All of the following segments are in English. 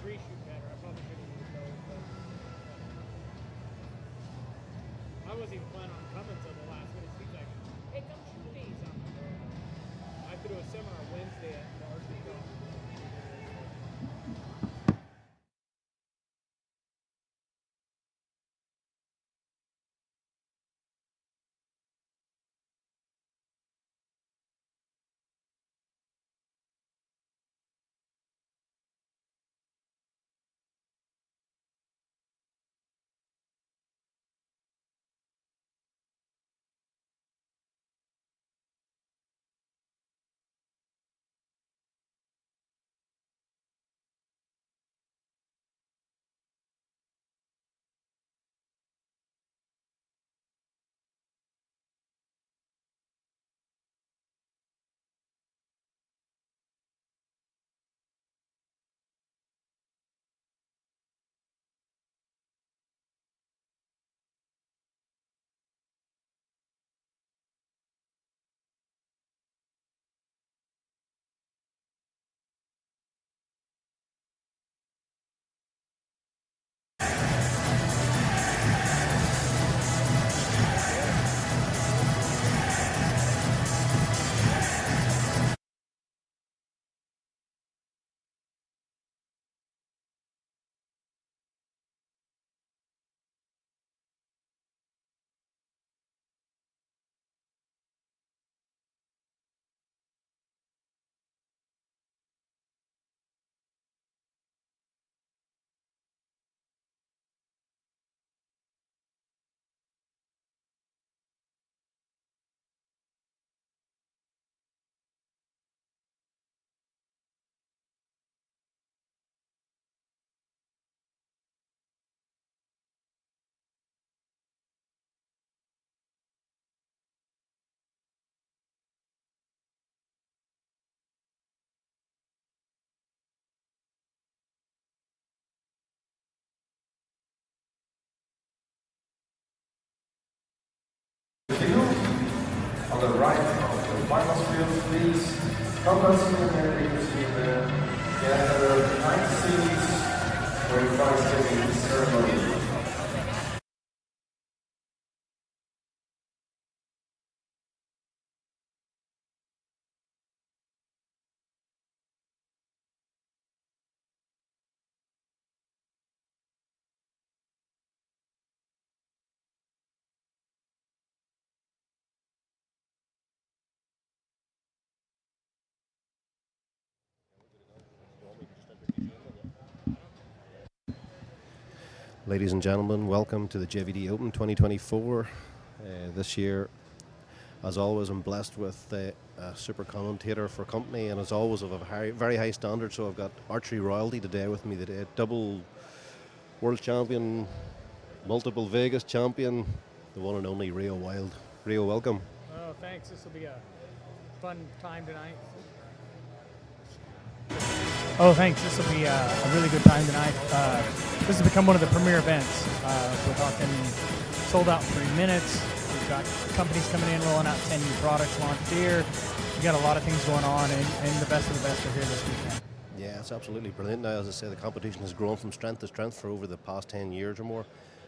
tree shoot better. I probably should have used those, but I wasn't even planning on coming till the last minute. Steve's like, hey, come shoot these. I have to do a seminar Wednesday at the Archery Club. On the right of the finals field, please help us in the gather 9 seats for the prize-giving ceremony. Ladies and gentlemen, welcome to the JVD Open 2024. This year, as always, I'm blessed with a super commentator for company, and as always of a very high standard. So I've got Archery royalty today with me today, double world champion, multiple Vegas champion, the one and only Rio Wild. Rio, welcome. Oh, thanks. This will be a fun time tonight. Oh, thanks. This will be a really good time tonight. This has become one of the premier events. We're talking sold out in 3 minutes. We've got companies coming in, rolling out 10 new products launched here. We've got a lot of things going on, and the best of the best are here this weekend. Yeah, it's absolutely brilliant. Now, as I say, the competition has grown from strength to strength for over the past 10 years or more.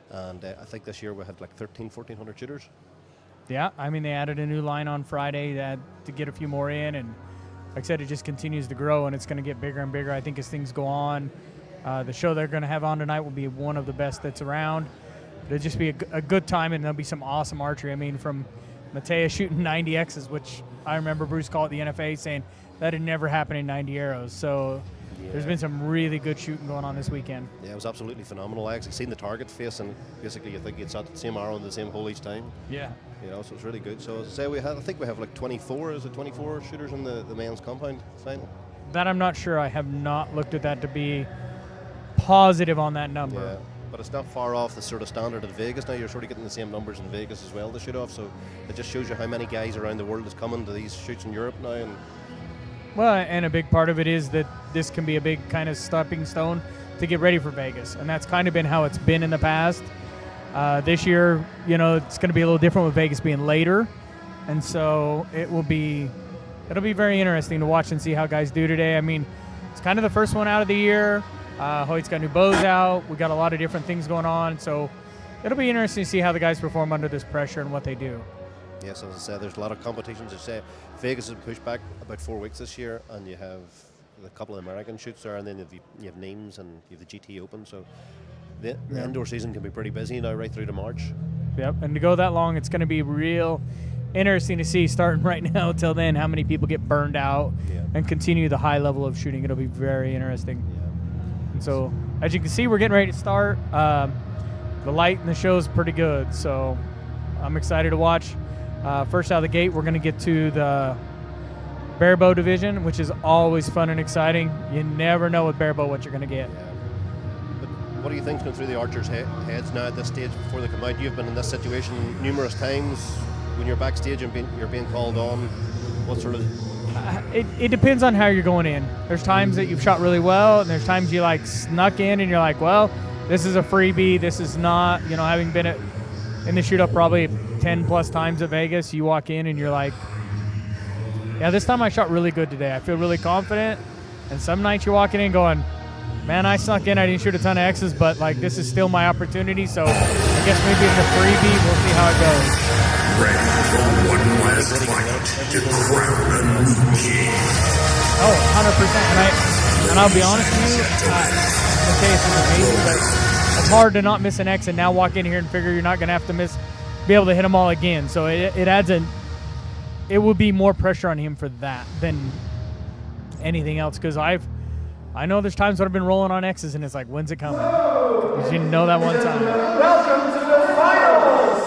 And I think this year we had like 1,400 shooters. Yeah, I mean, they added a new line on Friday to get a few more in, and like I said, it just continues to grow, and it's going to get bigger and bigger, I think, as things go on. The show they're going to have on tonight will be one of the best that's around. It'll just be a good time, and there'll be some awesome archery. I mean, from Matea shooting 90Xs, which I remember Bruce called at the NFA saying that had never happened in 90 arrows. So there's been some really good shooting going on this weekend. Yeah, it was absolutely phenomenal. I actually seen the target face, and basically you think you'd shot the same arrow in the same hole each time. Yeah. You know, so it's really good. So as I say, I think we have like 24 shooters in the men's compound final? That I'm not sure. I have not looked at that to be positive on that number. Yeah, but it's not far off the sort of standard at Vegas. Now you're sort of getting the same numbers in Vegas as well to shoot off, so it just shows you how many guys around the world is coming to these shoots in Europe now. Well, and a big part of it is that this can be a big kind of stepping stone to get ready for Vegas, and that's kind of been how it's been in the past. This year, you know, it's going to be a little different with Vegas being later, and so it'll be very interesting to watch and see how guys do today. I mean, it's kind of the first one out of the year. Hoyt's got new bows out. We got a lot of different things going on. So it'll be interesting to see how the guys perform under this pressure and what they do. Yes, as I said, there's a lot of competitions. As I say, Vegas has pushed back about 4 weeks this year, and you have a couple of American shoots there, and then you have Nîmes and you have the GT Open. So the indoor season can be pretty busy now, right through to March. Yep, and to go that long, it's going to be real interesting to see, starting right now till then, how many people get burned out and continue the high level of shooting. It'll be very interesting. Yeah. And so, as you can see, we're getting ready to start. The light in the show is pretty good, so I'm excited to watch. First out of the gate, we're going to get to the Barebow division, which is always fun and exciting. You never know with Barebow what you're going to get. Yeah. But what do you think's going through the archers' heads now at this stage before they come out? You've been in this situation numerous times. When you're backstage and you're being called on, what sort of... It depends on how you're going in. There's times that you've shot really well, and there's times you like snuck in and you're like, well, this is a freebie. This is not, having been in the shoot up probably 10 plus times at Vegas, you walk in and you're like, yeah, this time I shot really good today. I feel really confident. And some nights you're walking in going, man, I snuck in. I didn't shoot a ton of X's, but like this is still my opportunity. So I guess maybe it's a freebie. We'll see how it goes. Ready for one last fight to crown a new king. Oh, 100%. And I'll be honest with you, okay, this is amazing, but it's hard to not miss an X and now walk in here and figure you're not going to have to be able to hit them all again. So it adds it would be more pressure on him for that than anything else, because I know there's times when I've been rolling on X's and it's like, when's it coming? Because you know that one time. Welcome to the finals!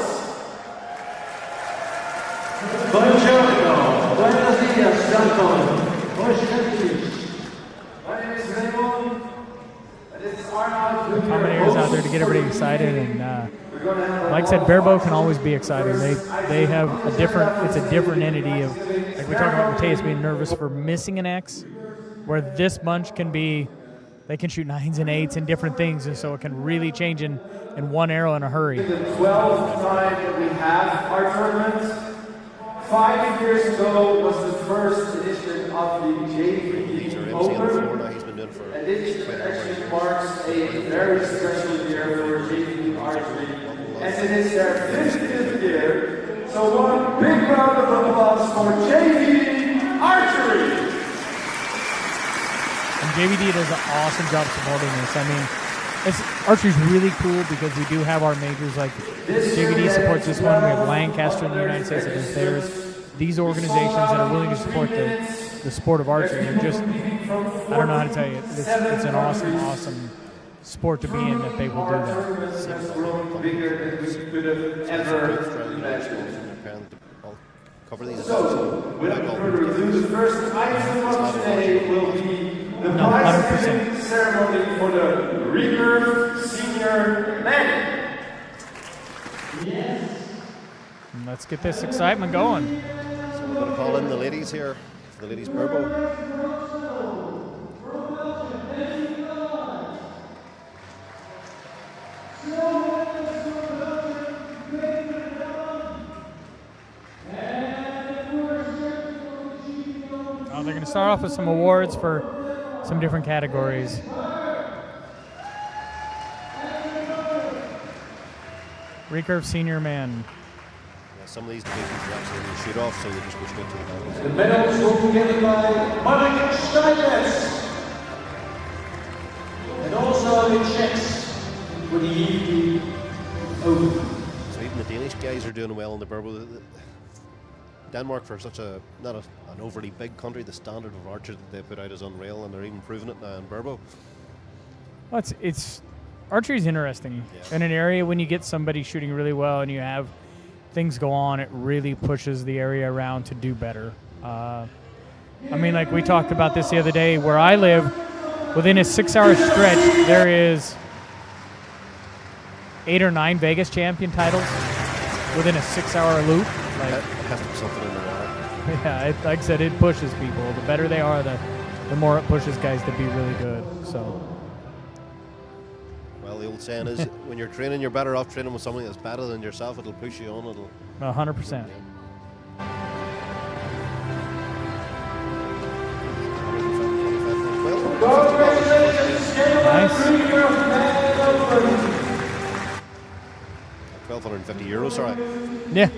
Buongiorno, buenos dias, gentlemen. My name is Raymond, and this is Arnold. Commentators out there to get everybody excited, and like I said, Barebow can always be exciting. They have it's a different entity of, like we talked about Mateus being nervous for missing an X, where this bunch can be, they can shoot 9s and 8s and different things, and so it can really change in one arrow in a hurry. The 12th time that we have our tournament. 5 years ago was the first edition of the JVD Open, and this actually marks a very special year for JVD Archery, as it is their 50th year. So one big round of applause for JVD Archery! And JVD does an awesome job supporting this. I mean, archery's really cool because we do have our majors, like JVD supports this one. We have Lancaster in the United States that does theirs. These organizations that are willing to support the sport of archery are just, I don't know how to tell you, it's an awesome sport to be in that they will do that. Bigger than we could have ever imagined. So, without further ado, the first item of today will be the prize-giving ceremony for the Recurve Senior Men. And let's get this excitement going. So we're going to call in the ladies here, the ladies Barebow. Oh, they're going to start off with some awards for some different categories. Recurve Senior Men. Some of these divisions are actually shoot off, so they just go straight to the medals. The medals will be given by Mike Steinmetz. And also the checks for the JVD Open. So even the Danish guys are doing well in the Barebow. Denmark, for such an overly big country, the standard of archery that they put out is unreal, and they're even proving it now in Barebow. Well, archery is interesting. Yeah. In an area when you get somebody shooting really well and you have things go on, it really pushes the area around to do better. I mean, like we talked about this the other day, where I live, within a 6-hour stretch, there is 8 or 9 Vegas champion titles within a 6-hour loop. Like, It has to be something in the water. yeah, like I said, it pushes people. The better they are, the more it pushes guys to be really good. So. Well, the old saying is, when you're training, you're better off training with somebody that's better than yourself. It'll push you on. 100%. Congratulations, Nice. €1,250, sorry. Yeah.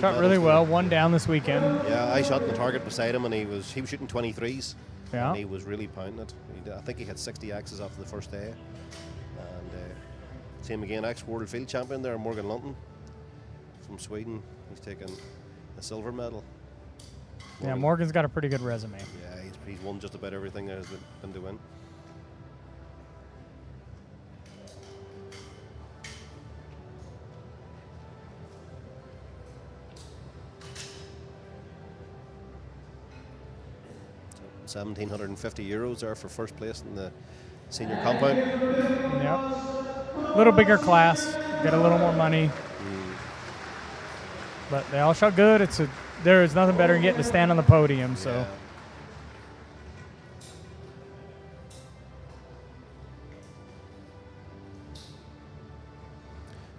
Shot really well. One down this weekend. Yeah, I shot in the target beside him, and he was shooting 23s. Yeah. And he was really pounding it. I think he had 60 X's after the first day. And same again, ex-world field champion there, Morgan Lunton from Sweden. He's taken a silver medal. Yeah, Morgan's got a pretty good resume. Yeah, he's won just about everything there has been to win. €1,750 there for first place in the senior compound. Yep. A little bigger class, get a little more money. But they all shot good. There is nothing better than getting to stand on the podium. So. Yeah.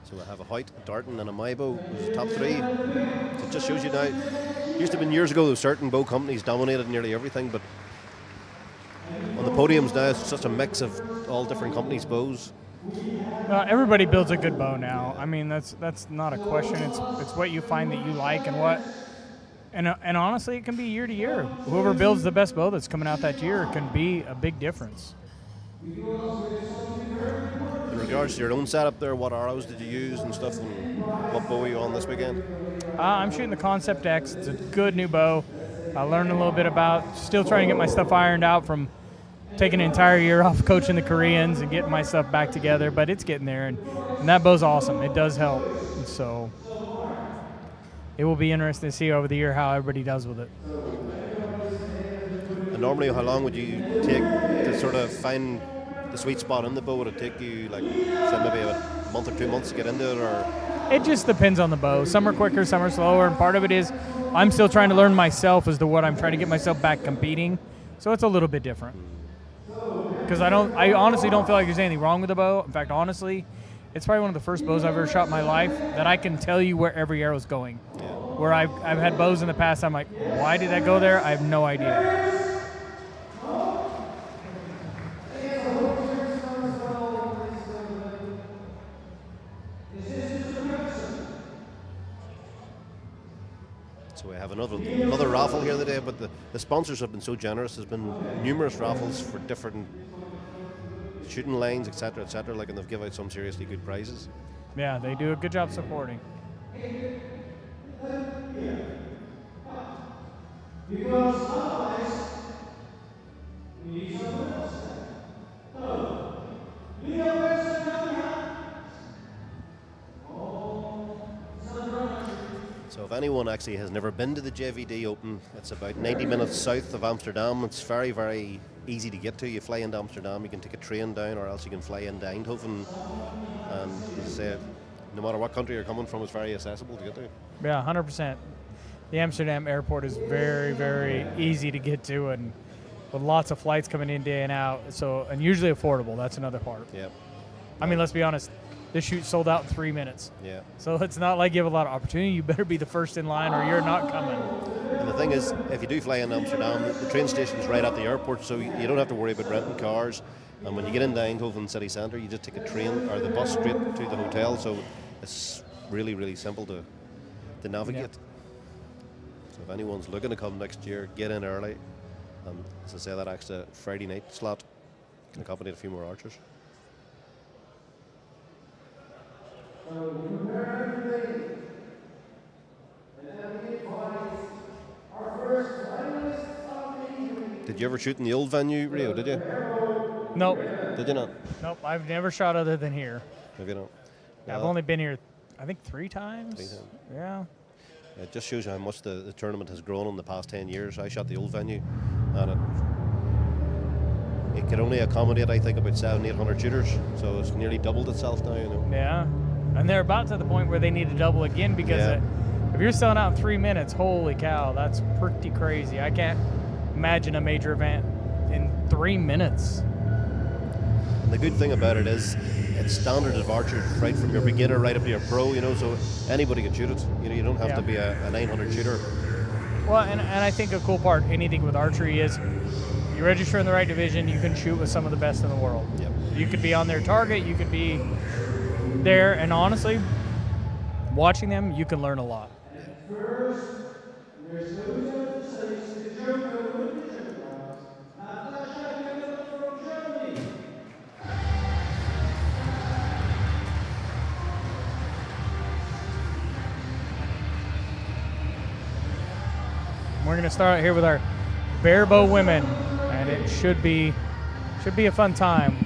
So I have a Hoyt, a Darton, and a Barebow as the top three. So it just shows you now. Used to have been years ago, there certain bow companies dominated nearly everything, but on the podiums now, it's just a mix of all different companies' bows. Everybody builds a good bow now. I mean, that's not a question. It's what you find that you like and what. And honestly, it can be year to year. Whoever builds the best bow that's coming out that year can be a big difference. In regards to your own setup there, what arrows did you use and stuff, and what bow are you on this weekend? I'm shooting the Concept X. It's a good new bow. I learned a little bit about, still trying to get my stuff ironed out from taking an entire year off coaching the Koreans and getting my stuff back together, but it's getting there, and that bow's awesome. It does help. So it will be interesting to see over the year how everybody does with it. And normally, how long would you take to sort of find the sweet spot in the bow? Would it take you, like, say maybe a month or 2 months to get into it, or? It just depends on the bow. Some are quicker, some are slower, and part of it is I'm still trying to learn myself as to what I'm trying to get myself back competing. So it's a little bit different. Because I honestly don't feel like there's anything wrong with the bow. In fact, honestly, it's probably one of the first bows I've ever shot in my life that I can tell you where every arrow's going. Yeah. Where I've had bows in the past, I'm like, why did that go there? I have no idea. So we have another raffle here today, but the sponsors have been so generous. There's been numerous raffles for different shooting lines, etc., like, and they've given out some seriously good prizes. Yeah, they do a good job supporting. So if anyone actually has never been to the JVD Open, it's about 90 minutes south of Amsterdam. It's very, very easy to get to. You fly into Amsterdam, you can take a train down, or else you can fly into Eindhoven. And as I say, no matter what country you're coming from, it's very accessible to get to. Yeah, 100%. The Amsterdam airport is very, very easy to get to, and with lots of flights coming in day and out. So, and usually affordable. That's another part. Yeah. I mean, let's be honest. This shoot sold out in 3 minutes. Yeah. So it's not like you have a lot of opportunity. You better be the first in line, or you're not coming. And the thing is, if you do fly into Amsterdam, the train station is right at the airport, so you don't have to worry about renting cars. And when you get into Eindhoven city centre, you just take a train or the bus straight to the hotel. So it's really, really simple to navigate. Yep. So if anyone's looking to come next year, get in early. And as I say, that extra Friday night slot can accommodate a few more archers. Did you ever shoot in the old venue, Rio? Did you? Nope. Did you not? Nope. I've never shot other than here. Have you not? I've only been here, I think, 3 times. 3 times. Yeah. It just shows you how much the tournament has grown in the past 10 years. I shot the old venue, and it could only accommodate, I think, about 700-800 shooters. So it's nearly doubled itself now, you know. Yeah. And they're about to the point where they need to double again because if you're selling out in 3 minutes, holy cow, that's pretty crazy. I can't imagine a major event in 3 minutes. And the good thing about it is it's standard of archery, right from your beginner right up to your pro, you know, so anybody can shoot it. You know, you don't have to be a 900 shooter. Well, and I think a cool part, anything with archery is you register in the right division, you can shoot with some of the best in the world. Yep. You could be on their target, you could be there, and honestly, watching them, you can learn a lot. We're going to start here with our Barebow women, and it should be a fun time.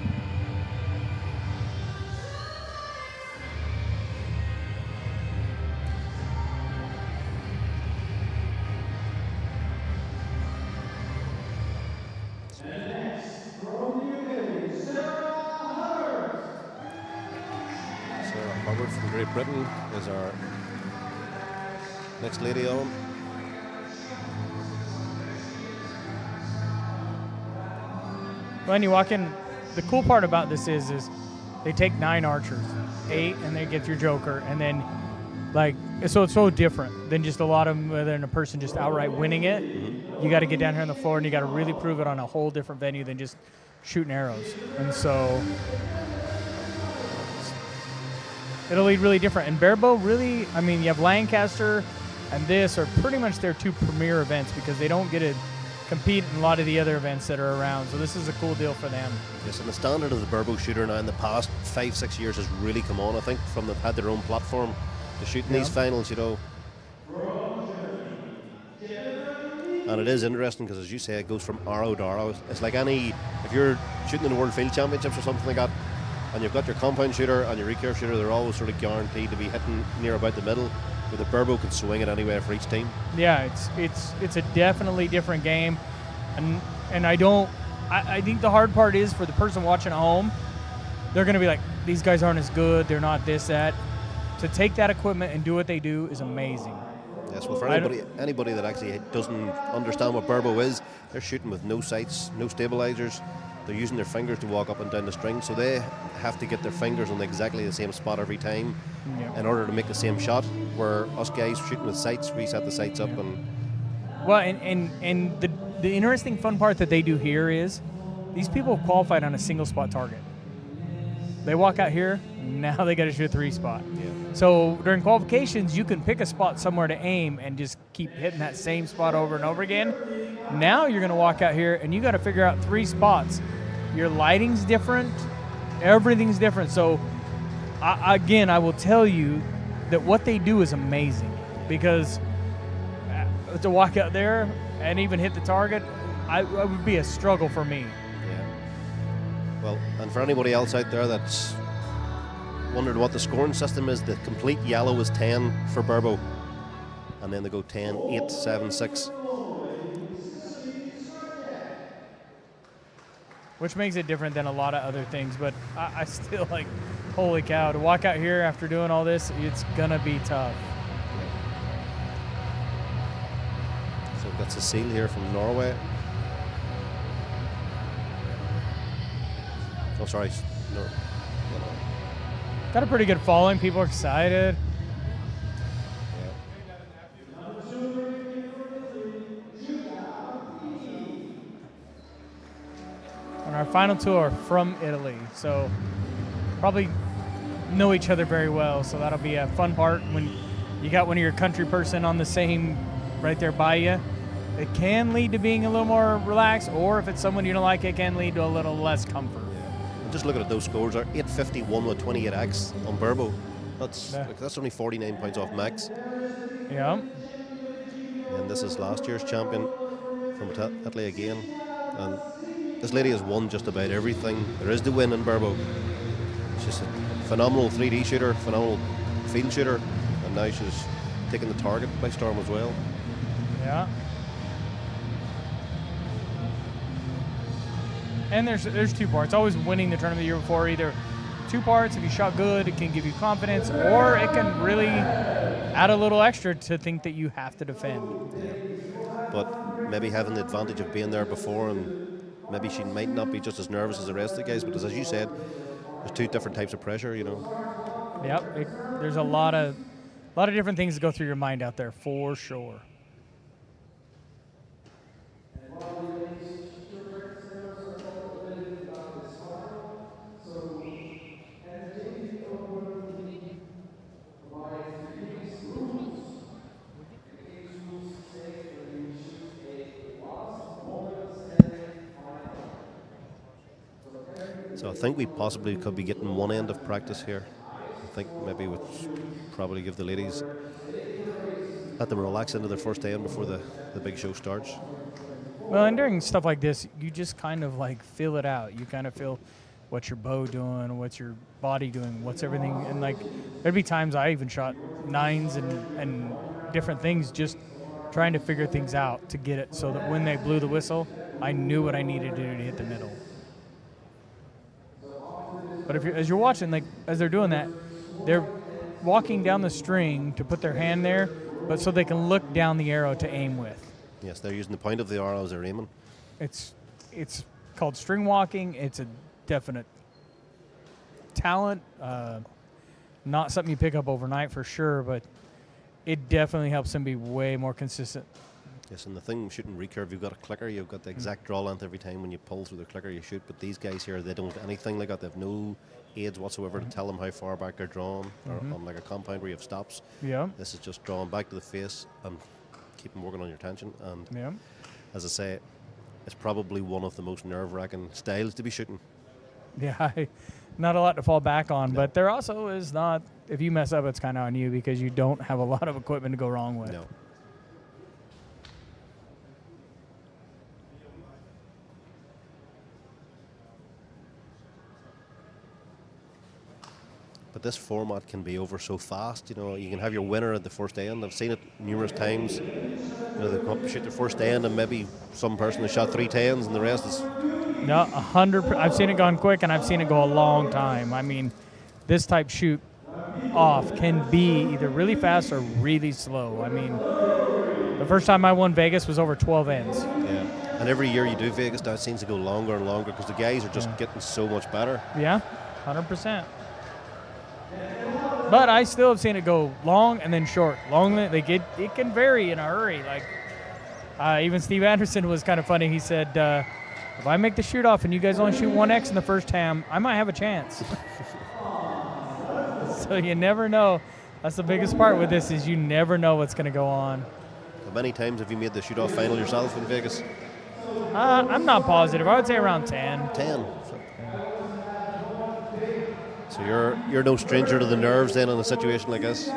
From Great Britain is our next lady on. When you walk in, the cool part about this is they take 9 archers, 8, and they get your joker, and then so it's so different than just a lot of them than a person just outright winning it. You got to get down here on the floor and you got to really prove it on a whole different venue than just shooting arrows, and so it'll be really different. And Barebow, really, I mean, you have Lancaster and this are pretty much their 2 premier events because they don't get to compete in a lot of the other events that are around. So this is a cool deal for them. Yes, and the standard of the Barebow shooter now in the past 5-6 years has really come on, I think, from they've had their own platform to shoot in these finals, you know. And it is interesting because, as you say, it goes from arrow to arrow. It's like if you're shooting in the World Field Championships or something like that, and you've got your compound shooter and your recurve shooter, they're always sort of guaranteed to be hitting near about the middle, where the Barebow can swing it anywhere for each team. Yeah, it's a definitely different game, and I think the hard part is for the person watching at home, they're going to be like, these guys aren't as good, they're not this, that. To take that equipment and do what they do is amazing. Yes, well, for anybody that actually doesn't understand what Barebow is, they're shooting with no sights, no stabilizers. They're using their fingers to walk up and down the string, so they have to get their fingers on exactly the same spot every time in order to make the same shot, where us guys shooting with sights, we set the sights up. And well, and the interesting fun part that they do here is these people have qualified on a single spot target. They walk out here, now they got to shoot a 3 spot. So during qualifications, you can pick a spot somewhere to aim and just keep hitting that same spot over and over again. Now you're going to walk out here and you got to figure out 3 spots. Your lighting's different, everything's different. So again, I will tell you that what they do is amazing, because to walk out there and even hit the target, it would be a struggle for me. Yeah. Well, and for anybody else out there that's wondered what the scoring system is, the complete yellow is 10 for Barebow, and then they go 10, 8, 7, 6. Which makes it different than a lot of other things, but I still like, holy cow, to walk out here after doing all this, it's gonna be tough. So that's a seal here from Norway. Oh, sorry. No. Got a pretty good following. People are excited. And our final 2 are from Italy, so probably know each other very well. So that'll be a fun part when you got one of your country person on the same right there by you. It can lead to being a little more relaxed, or if it's someone you don't like, it can lead to a little less comfort. Just looking at those scores, are 851 with 28x on Barebow. That's only 49 points off max. Yeah. And this is last year's champion from Italy again. And this lady has won just about everything there is to win in Barebow. She's a phenomenal 3D shooter, phenomenal field shooter, and now she's taking the target by storm as well. Yeah. And there's two parts. Always winning the tournament the year before. Either two parts, if you shot good, it can give you confidence, or it can really add a little extra to think that you have to defend. Yeah. But maybe having the advantage of being there before, and maybe she might not be just as nervous as the rest of the guys, because as you said, there's two different types of pressure, you know. Yep. There's a lot of different things that go through your mind out there, for sure. So I think we possibly could be getting one end of practice here. I think maybe we'd probably give the ladies, let them relax into their first end before the big show starts. Well, and during stuff like this, you just kind of like feel it out. You kind of feel what's your bow doing, what's your body doing, what's everything. And like there'd be times I even shot 9s and different things, just trying to figure things out to get it so that when they blew the whistle, I knew what I needed to do to hit the middle. But as you're watching, like as they're doing that, they're walking down the string to put their hand there, but so they can look down the arrow to aim with. Yes, they're using the point of the arrow as they're aiming. It's called string walking. It's a definite talent, not something you pick up overnight for sure, but it definitely helps them be way more consistent. Yes, and the thing shooting recurve, you've got a clicker, you've got the exact draw length every time when you pull through the clicker you shoot, but these guys here, they don't have anything like that. They have no aids whatsoever to tell them how far back they're drawn, or on like a compound where you have stops. Yeah. This is just drawing back to the face and keep them working on your tension. And Yeah. as I say, it's probably one of the most nerve-wracking styles to be shooting. Yeah, not a lot to fall back on, but there also is not, if you mess up, it's kind of on you because you don't have a lot of equipment to go wrong with. No. But this format can be over so fast. You know, you can have your winner at the first end. I've seen it numerous times. You know, they come up, shoot their first end, and maybe some person has shot 3 10s, and the rest is. No, 100. I've seen it gone quick, and I've seen it go a long time. I mean, this type shoot off can be either really fast or really slow. I mean, the first time I won Vegas was over 12 ends. Yeah, and every year you do Vegas, now it seems to go longer and longer because the guys are just getting so much better. Yeah, 100%. But I still have seen it go long and then short. It can vary in a hurry. Like even Steve Anderson was kind of funny. He said, if I make the shoot off and you guys only shoot 1x in the first time, I might have a chance. So you never know. That's the biggest part with this is you never know what's going to go on. How many times have you made the shoot off final yourself in Vegas? I'm not positive. I would say around 10. 10. So you're no stranger to the nerves then in a situation like this? No,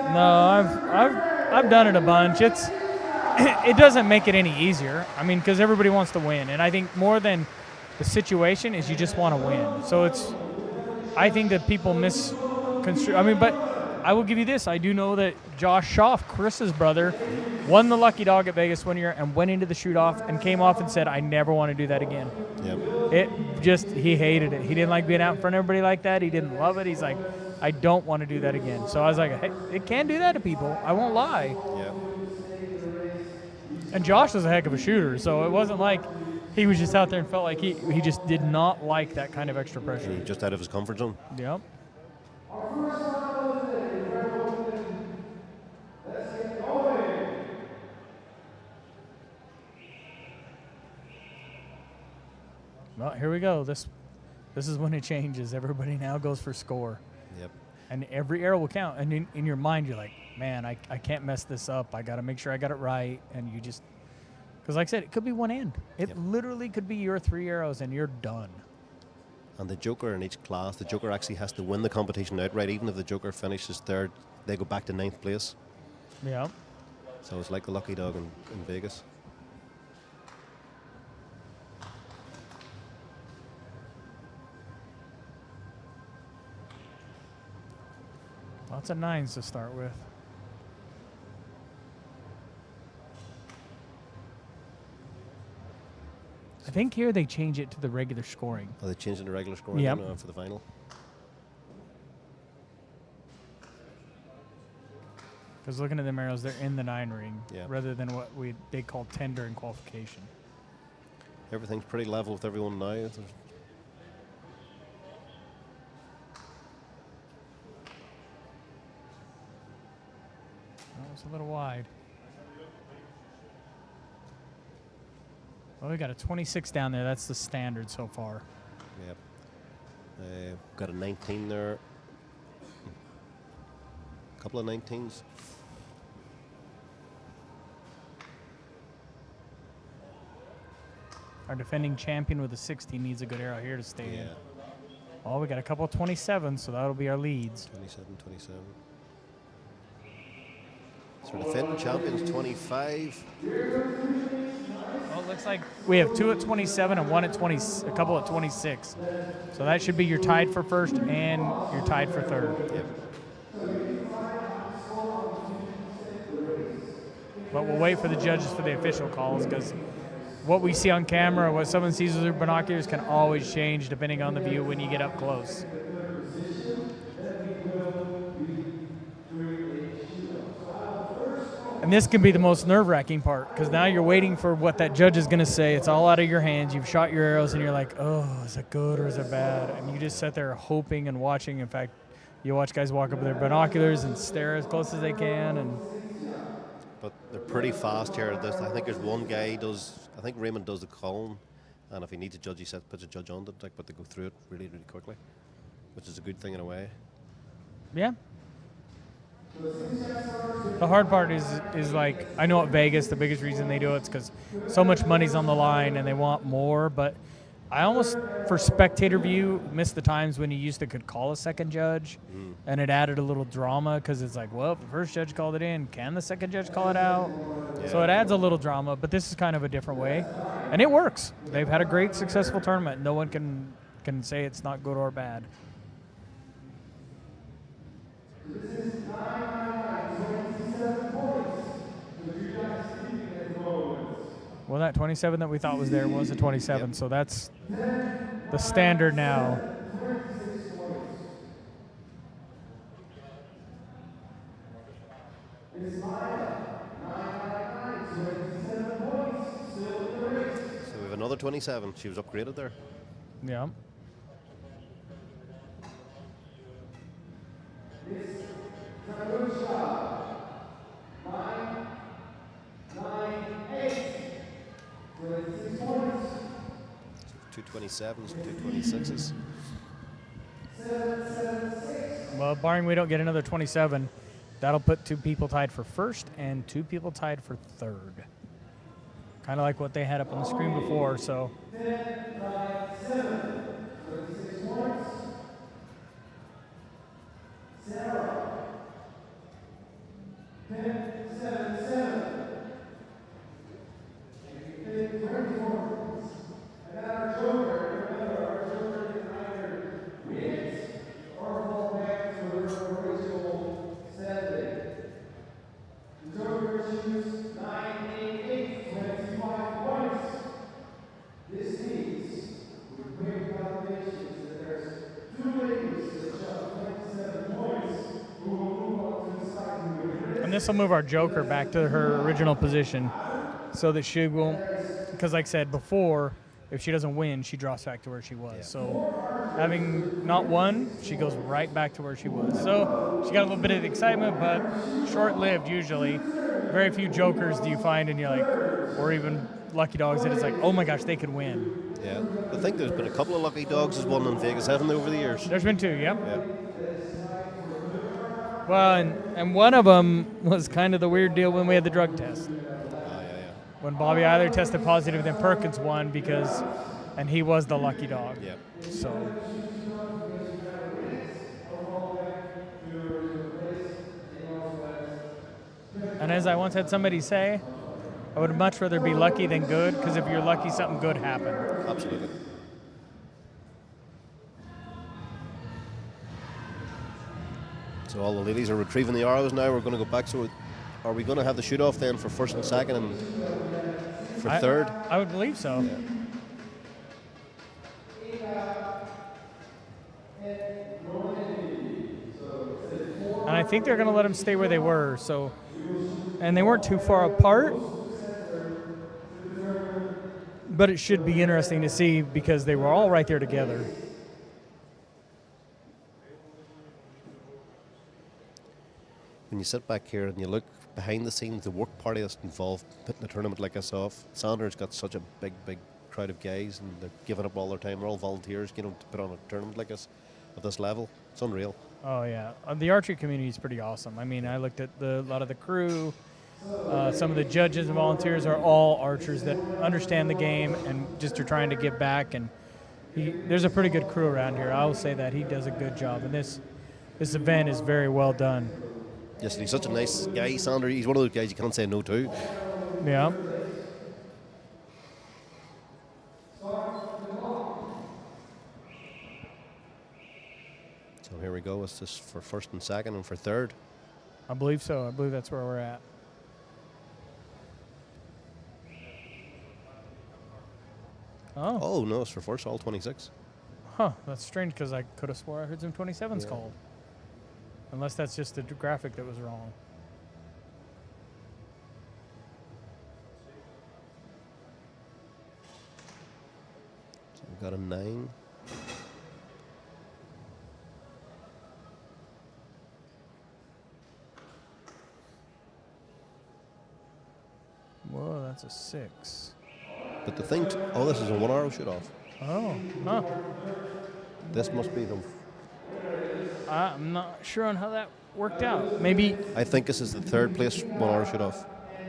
I've done it a bunch. It doesn't make it any easier. I mean, because everybody wants to win, and I think more than the situation is you just want to win. So I think that people misconstrue. I mean, but I will give you this. I do know that Josh Schaff, Chris's brother, won the Lucky Dog at Vegas one year and went into the shoot off and came off and said, "I never want to do that again." Yep. He hated it. He didn't like being out in front of everybody like that. He didn't love it. He's like, "I don't want to do that again." So I was like, "Hey, it can do that to people. I won't lie." Yeah. And Josh was a heck of a shooter, so it wasn't like he was just out there and felt like he just did not like that kind of extra pressure. Just out of his comfort zone. Yep. Well, here we go. This is when it changes. Everybody now goes for score. Yep. And every arrow will count. And in your mind, you're like, man, I can't mess this up. I got to make sure I got it right. And you just, because like I said, it could be one end. It literally could be your 3 arrows and you're done. And the joker in each class, the joker actually has to win the competition outright. Even if the joker finishes third, they go back to 9th place. Yeah. So it's like the Lucky Dog in Vegas. Lots of 9s to start with. I think here they change it to the regular scoring. Oh, they changed it to regular scoring Yep. for the final. Because looking at the arrows, they're in the 9 ring rather than what they call tender in qualification. Everything's pretty level with everyone now. Oh, it's a little wide. Well, we got a 26 down there. That's the standard so far. Yep. Got a 19 there. A couple of 19s. Our defending champion with a 60 needs a good arrow here to stay in. Yeah. Oh, we got a couple of 27s, so that'll be our leads. 27, 27. So the defending champions 25. Well, it looks like we have 2 at 27 and 1 at 20, a couple at 26. So that should be your tied for first and your tied for third. Yep. But we'll wait for the judges for the official calls because what we see on camera, what someone sees with their binoculars can always change depending on the view when you get up close. And this can be the most nerve-wracking part because now you're waiting for what that judge is going to say. It's all out of your hands. You've shot your arrows and you're like, oh, is it good or is it bad? And you just sit there hoping and watching. In fact, you watch guys walk up with their binoculars and stare as close as they can. But they're pretty fast here. I think there's one guy I think Raymond does the column, and if he needs a judge, he puts a judge on it, but they go through it really, really quickly, which is a good thing in a way. Yeah. The hard part is like, I know at Vegas, the biggest reason they do it is because so much money's on the line and they want more, but I almost, for spectator view, miss the times when you could call a second judge and it added a little drama because it's like, well, if the first judge called it in, can the second judge call it out? Yeah. So it adds a little drama, but this is kind of a different way. And it works. They've had a great, successful tournament. No one can say it's not good or bad. Well, that 27 that we thought was there was a 27, yep. So that's the standard now. So we have another 27. She was upgraded there. Yeah. Two 27s and two 26s. Well, barring we don't get another 27, that'll put 2 people tied for first and 2 people tied for third. Kind of like what they had up on the screen before, so. This will move our joker back to her original position so that she won't, because like I said before, if she doesn't win, she drops back to where she was. Yeah. So having not won, she goes right back to where she was. So she got a little bit of excitement, but short-lived usually. Very few jokers do you find, and you're like, or even lucky dogs that it's like, oh my gosh, they could win. Yeah, I think there's been a couple of lucky dogs as won in Vegas, haven't there, over the years? There's been 2, yep. Yeah. Well, and one of them was kind of the weird deal when we had the drug test. Yeah. When Bobby Eiler tested positive, then Perkins won and he was the lucky dog. Yeah. So. And as I once had somebody say, I would much rather be lucky than good, because if you're lucky, something good happened. Absolutely. So all the ladies are retrieving the arrows now. We're going to go back. So are we going to have the shoot-off then for first and second and for third? I would believe so. Yeah. And I think they're going to let them stay where they were. So, and they weren't too far apart. But it should be interesting to see because they were all right there together. When you sit back here and you look behind the scenes, the work party that's involved putting a tournament like this off, Sanders got such a big crowd of guys, and they're giving up all their time. They're all volunteers, you know, to put on a tournament like this at this level. It's unreal. Oh yeah, the archery community is pretty awesome. I mean, I looked at a lot of the crew. Some of the judges and volunteers are all archers that understand the game and just are trying to give back. And there's a pretty good crew around here. I will say that he does a good job, and this event is very well done. Yes, and he's such a nice guy, Sander. He's one of those guys you can't say no to. Yeah. So here we go. It's just for first and second and for third. I believe so. I believe that's where we're at. Oh, no, it's for first, all 26. Huh, that's strange because I could have swore I heard some 27s called. Unless that's just the graphic that was wrong. So we've got a 9. Whoa, that's a 6. But the thing, oh, this is a 1 arrow shoot off. Oh, huh. This must be them. I'm not sure on how that worked out. Maybe. I think this is the third place 1 arrow shoot off.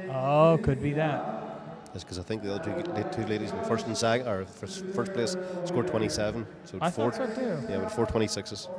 Oh, could be that. That's because I think the other two ladies in first and second, or first place, scored 27. So I thought so too. Yeah, with 4 26s.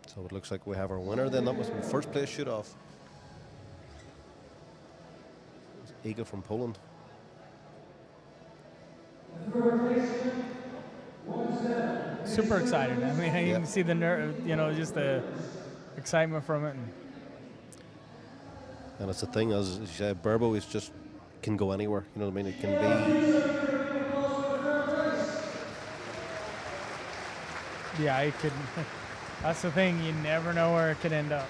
So it looks like we have our winner then. That was the first place shoot off. Iga from Poland. Super excited. I mean, you can see the just the excitement from it. And it's the thing, as you said, Barebow is just can go anywhere. You know what I mean? It can be. Yeah, it could. That's the thing. You never know where it could end up.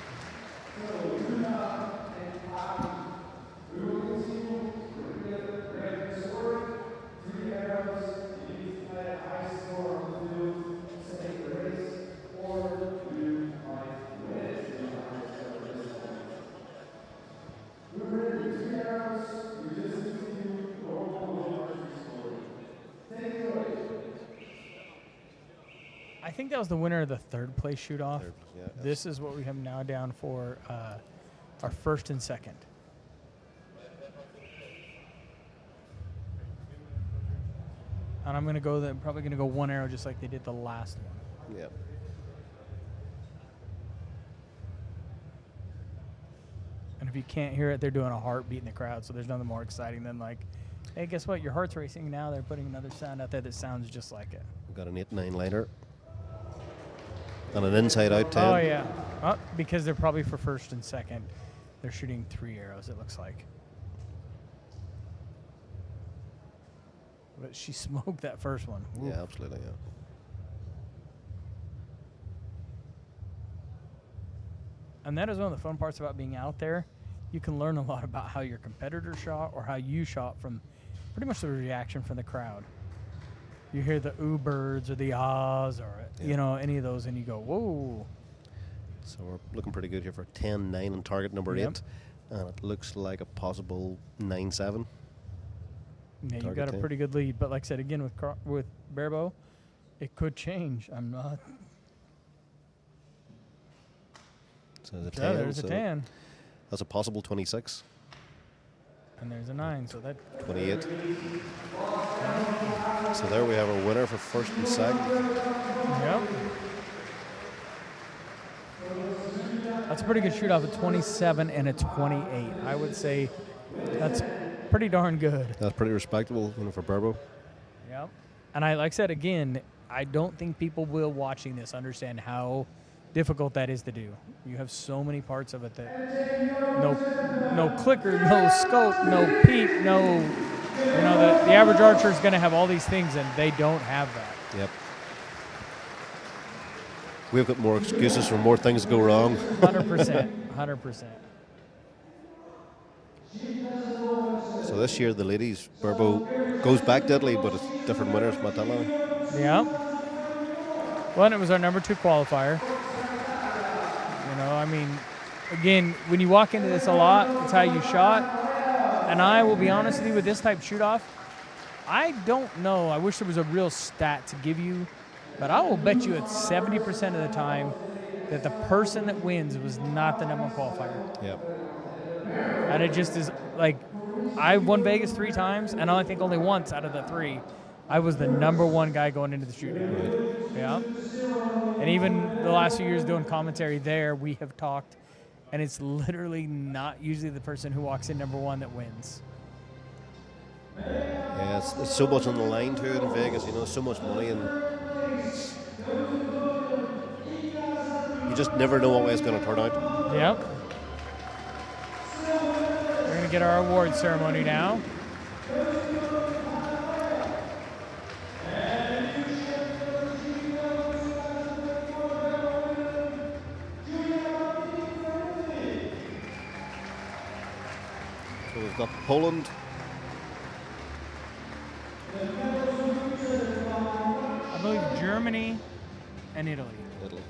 I think that was the winner of the third place shoot off. This is what we have now down for our first and second. And I'm gonna go. Probably gonna go 1 arrow just like they did the last one. Yeah. And if you can't hear it, they're doing a heartbeat in the crowd. So there's nothing more exciting than like, hey, guess what? Your heart's racing now. They're putting another sound out there that sounds just like it. We've got an 8-9 liner. And an inside out 10. Oh, yeah. Because they're probably for first and second. They're shooting 3 arrows, it looks like. But she smoked that first one. Oof. Yeah, absolutely, yeah. And that is one of the fun parts about being out there. You can learn a lot about how your competitor shot or how you shot from pretty much the reaction from the crowd. You hear the ooh birds or the ahs or, any of those, and you go, whoa. So we're looking pretty good here for 10-9 on target number 8. And it looks like a possible 9-7. Yeah, you got a pretty good lead. But like I said, again, with Barebow, It could change. I'm not. So there's a Yeah, 10. there's a so 10. That's a possible 26. And there's a 9. So that. 28. So there we have our winner for first and second. Yep. That's a pretty good shoot off, a 27 and a 28. I would say that's pretty darn good. That's pretty respectable, for Barebow. Yep. And like I said again, I don't think people will watching this understand how difficult that is to do. You have so many parts of it that no clicker, no scope, no peak, no. The average archer is going to have all these things, and they don't have that. Yep. We've got more excuses for more things to go wrong. 100%. 100%. So this year, the ladies, Barebow goes back to Italy, but it's different winners, Matala. Yeah. Well, and it was our number 2 qualifier. Again, when you walk into this a lot, it's how you shot. And I will be honest with you, with this type shoot-off, I don't know. I wish there was a real stat to give you, but I will bet you at 70% of the time that the person that wins was not the number 1 qualifier. Yep. And it just is like, I won Vegas 3 times, and I think only once out of the 3, I was the number 1 guy going into the shootout. Right. Yeah. And even the last few years doing commentary there, we have talked, and it's literally not usually the person who walks in number 1 that wins. Yeah, it's so much on the line too in Vegas, so much money, and you just never know what way it's going to turn out. Yep. We're going to get our award ceremony now. So we've got Poland. I believe Germany and Italy. Italy.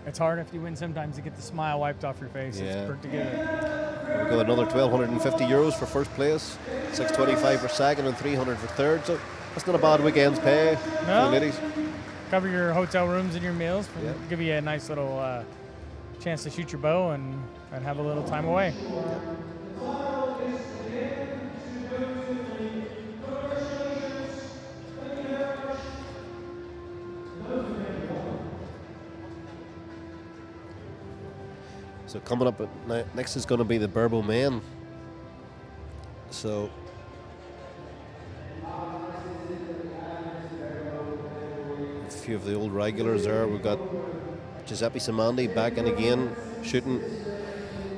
It's hard if you win sometimes to get the smile wiped off your face. Yeah. It's pretty good. We've got another 1,250 euros for first place, 625 for second, and 300 for third. So that's not a bad weekend's pay for the ladies. Cover your hotel rooms and your meals. Yeah. Give you a nice little chance to shoot your bow and have a little time away. So coming up next is going to be the Barebow men. So a few of the old regulars there. We've got Giuseppe Simandi back in again shooting.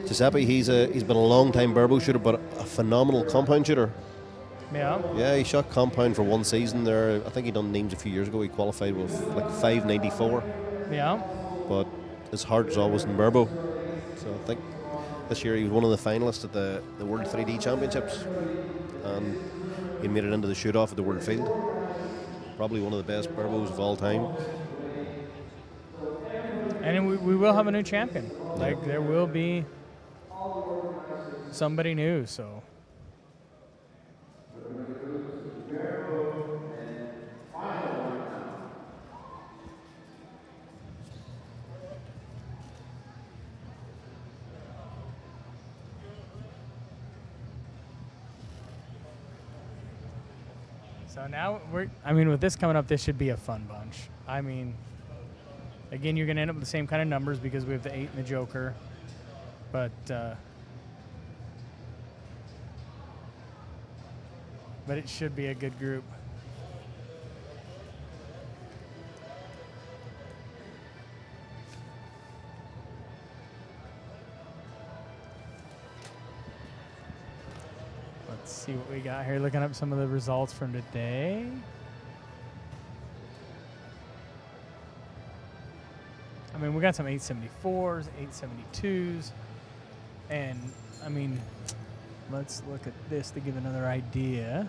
Giuseppe, he's been a long time Barebow shooter, but a phenomenal compound shooter. Yeah. Yeah, he shot compound for 1 season there. I think he done names a few years ago. He qualified with like 594. Yeah. But his heart is always in Barebow. So I think this year he was one of the finalists at the World 3D Championships, and he made it into the shoot-off at the World Field. Probably one of the best Barebows of all time. And we will have a new champion. Like, there will be somebody new, so. So now with this coming up, this should be a fun bunch. I mean, again, you're going to end up with the same kind of numbers because we have the 8 and the Joker. But it should be a good group. Let's see what we got here. Looking up some of the results from today. mean, we got some 874s, 872s, and I mean, let's look at this to give another idea.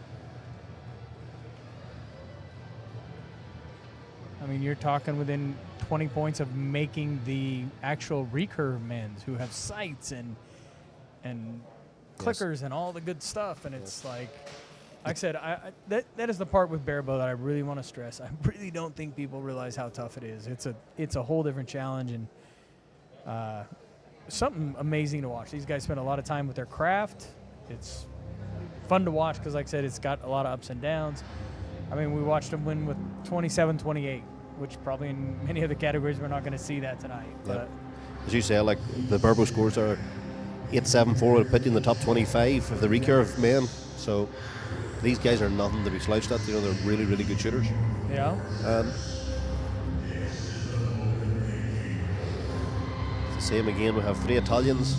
I mean, you're talking within 20 points of making the actual recurve men's who have sights and clickers and all the good stuff, and it's like I said, that is the part with Barebow that I really want to stress. I really don't think people realize how tough it is. It's a whole different challenge, and something amazing to watch. These guys spend a lot of time with their craft. It's fun to watch because, like I said, it's got a lot of ups and downs. I mean, we watched them win with 27-28, which probably in many other categories we're not going to see that tonight. But as you say, like the Barebow scores are 874, would put you in the top 25 of the recurve men. So these guys are nothing to be slouched at. You know, they're really, really good shooters. Yeah. It's the same again. We have 3 Italians,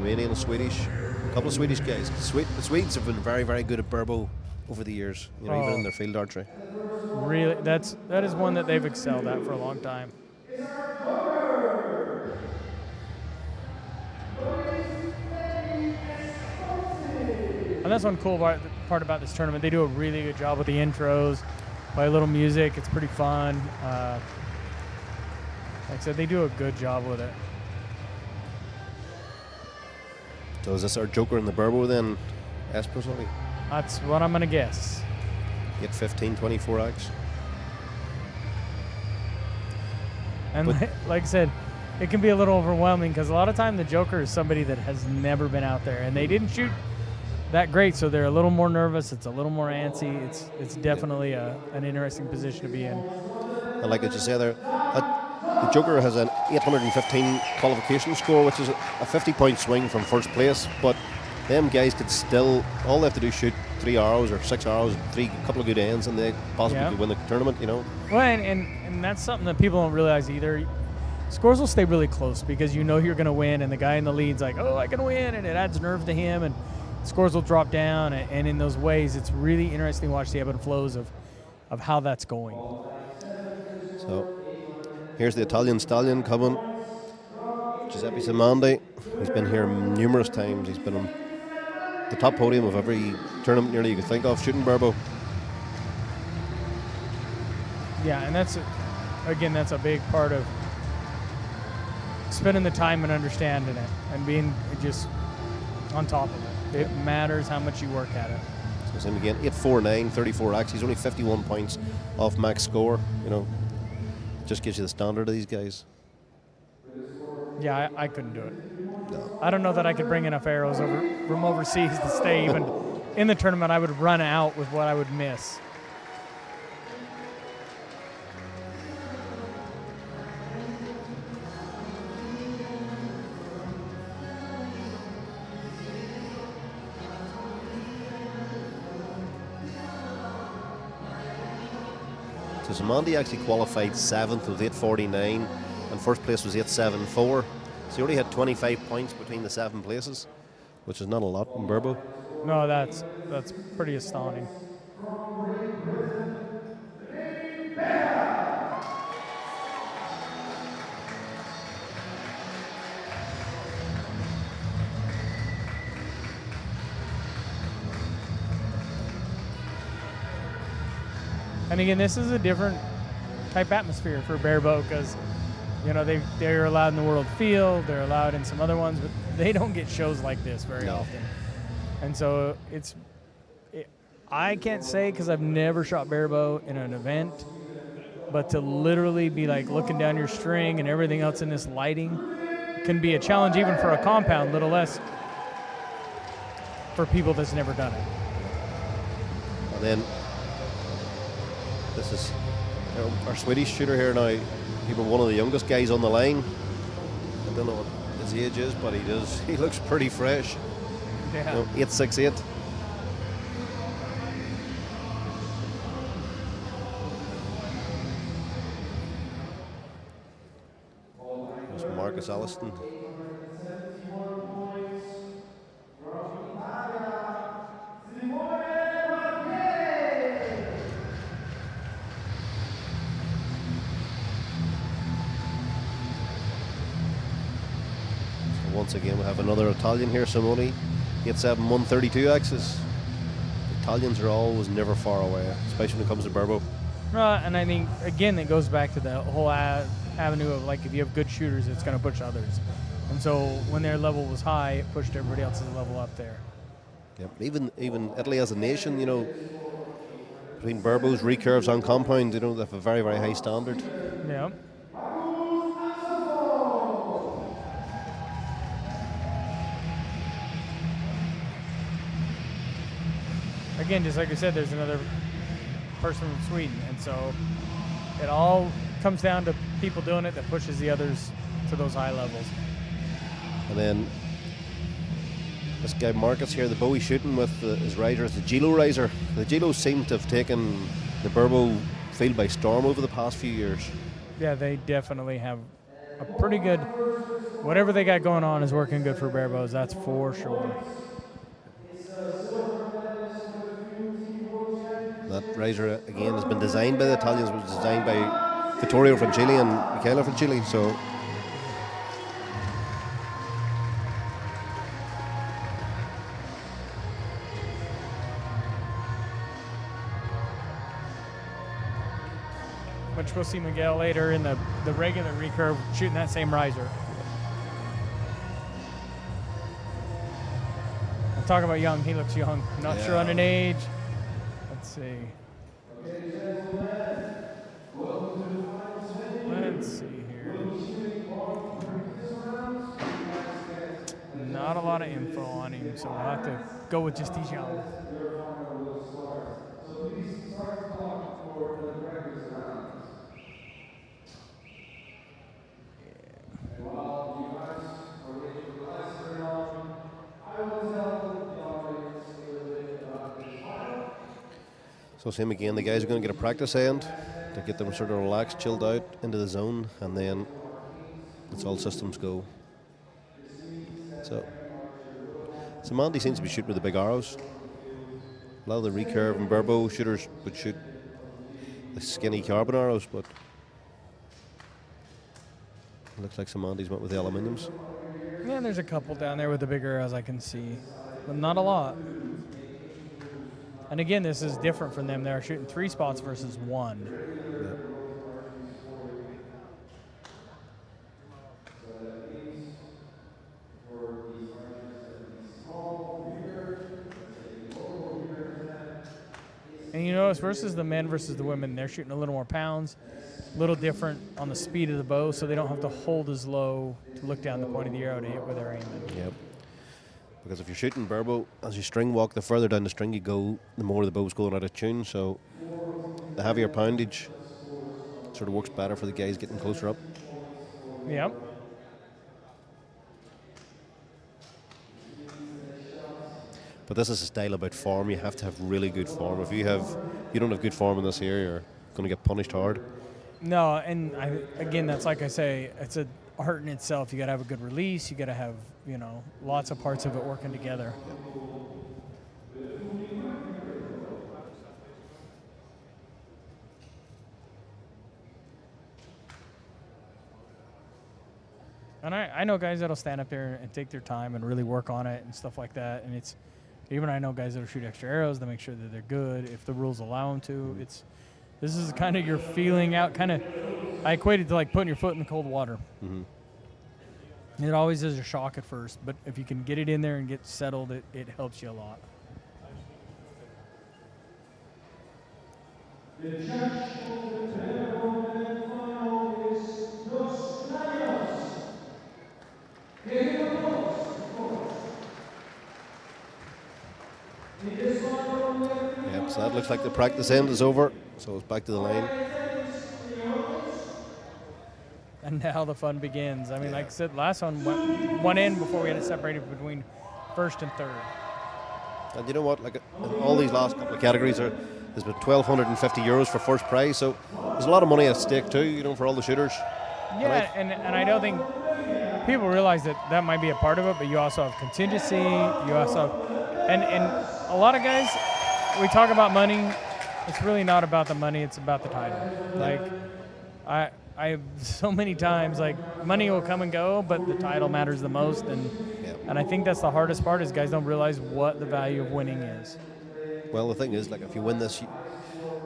Romanian and Swedish, a couple of Swedish guys. The Swedes have been very, very good at Barebow over the years. You know, even in their field archery. Really, that is one that they've excelled at for a long time. And that's one cool part about this tournament. They do a really good job with the intros, play a little music. It's pretty fun. Like I said, they do a good job with it. So is this our joker in the Barebow then, Esposoli? That's what I'm going to guess. 815, 24x. And like I said, it can be a little overwhelming because a lot of time the joker is somebody that has never been out there, and they didn't shoot that great, so they're a little more nervous. It's a little more antsy. It's definitely an interesting position to be in. And like I just said there, the joker has an 815 qualification score, which is a 50-point swing from first place, but them guys could still, all they have to do is shoot 3 arrows or 6 arrows, couple of good ends, and they possibly could win the tournament, you know. Well, and that's something that people don't realize either. Scores will stay really close because you know you're going to win, and the guy in the lead's like, oh, I can win, and it adds nerve to him, and scores will drop down, and in those ways, it's really interesting to watch the ebb and flows of how that's going. So here's the Italian stallion coming, Giuseppe Simandi. He's been here numerous times. He's been on the top podium of every tournament nearly you could think of, shooting Barebow. Yeah, and that's a big part of spending the time and understanding it and being just on top of it. It matters how much you work at it. So same again, 849, 34x. He's only 51 points off max score. You know, just gives you the standard of these guys. Yeah, I couldn't do it. No. I don't know that I could bring enough arrows from overseas to stay even in the tournament. I would run out with what I would miss. So Simandi actually qualified 7th with 849, and first place was 874. So he only had 25 points between the 7 places, which is not a lot in Barebow. No, that's pretty astounding. And again, this is a different type atmosphere for Barebow because, you know, they're allowed in the World Field, they're allowed in some other ones, but they don't get shows like this very often. And so I can't say because I've never shot Barebow in an event, but to literally be like looking down your string and everything else in this lighting can be a challenge even for a compound, little less for people that's never done it. And then this is our Swedish shooter here now. He was one of the youngest guys on the line. I don't know what his age is, but he looks pretty fresh. Yeah. You know, 868. There's Marcus Alliston. once again we have another Italian here, Simone. 8'7", 132Xs. Italians are always never far away, especially when it comes to Barebow. And I think, again, it goes back to the whole avenue of, like, if you have good shooters, it's going to push others. And so when their level was high, it pushed everybody else's level up there. Yeah, even Italy as a nation, you know, between Barebows, Recurves and compound, you know, they have a very, very high standard. Yeah. Again, just like I said, there's another person from Sweden, and so it all comes down to people doing it that pushes the others to those high levels. And then this guy Marcus here, the bow he's shooting with his riser is the Gilo riser. The Gilos seem to have taken the Barebow field by storm over the past few years. Yeah, they definitely have a pretty good, whatever they got going on is working good for Barebows, that's for sure. That riser again has been designed by the Italians, it was designed by Vittorio from Chile and Michela from Chile, so which we'll see Miguel later in the regular recurve shooting that same riser. I'm talking about young, he looks young. Not sure on an age. Let's see. Let's see here. Not a lot of info on him, so we'll have to go with just he's young. So same again, the guys are going to get a practice end to get them sort of relaxed, chilled out into the zone, and then it's all systems go. So Mandy seems to be shooting with the big arrows. A lot of the Recurve and Barebow shooters would shoot the skinny carbon arrows, but it looks like Mandy's went with the aluminiums. Yeah, there's a couple down there with the bigger arrows I can see, but not a lot. And again, this is different from them. They're shooting 3 spots versus 1. Yeah. And you notice versus the men versus the women, they're shooting a little more pounds, a little different on the speed of the bow, so they don't have to hold as low to look down the point of the arrow to hit where they're aiming. Yep. Because if you're shooting Barebow, as you string walk, the further down the string you go, the more the bow's going out of tune. So the heavier poundage sort of works better for the guys getting closer up. Yep. But this is a style about form. You have to have really good form. If you don't have good form in this here, you're going to get punished hard. No, and again, that's like I say, it's an art in itself. You got to have a good release. You got to have, you know, lots of parts of it working together. And I know guys that'll stand up there and take their time and really work on it and stuff like that. And it's even I know guys that'll shoot extra arrows to make sure that they're good if the rules allow them to. This is kind of your feeling out, kind of. I equate it to like putting your foot in the cold water. Mm-hmm. It always is a shock at first, but if you can get it in there and get settled, it helps you a lot. Yep, so that looks like the practice end is over, so it's back to the line. And now the fun begins. I mean, like I said, last one went one in before we had it separated between first and third. And you know what? Like in all these last couple of categories, there's been €1,250 for first prize, so there's a lot of money at stake too. You know, for all the shooters. Yeah, and I don't think people realize that might be a part of it, but you also have contingency. You also have, and a lot of guys, we talk about money. It's really not about the money. It's about the title. Like I so many times, like, money will come and go, but the title matters the most. And I think that's the hardest part is guys don't realize what the value of winning is. Well, the thing is, like, if you win this,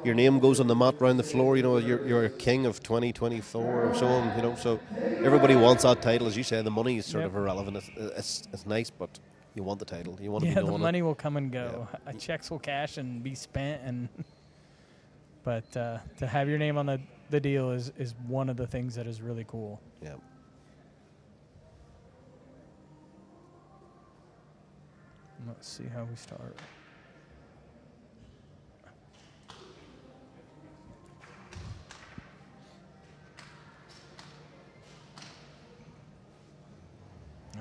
your name goes on the mat round the floor. You know, you're a king of 2024 or so on. You know, so everybody wants that title. As you say, the money is sort of irrelevant. It's nice, but you want the title. You want to be known. The money will come and go. Yeah. Checks will cash and be spent, but to have your name on the deal is one of the things that is really cool. Yeah. Let's see how we start.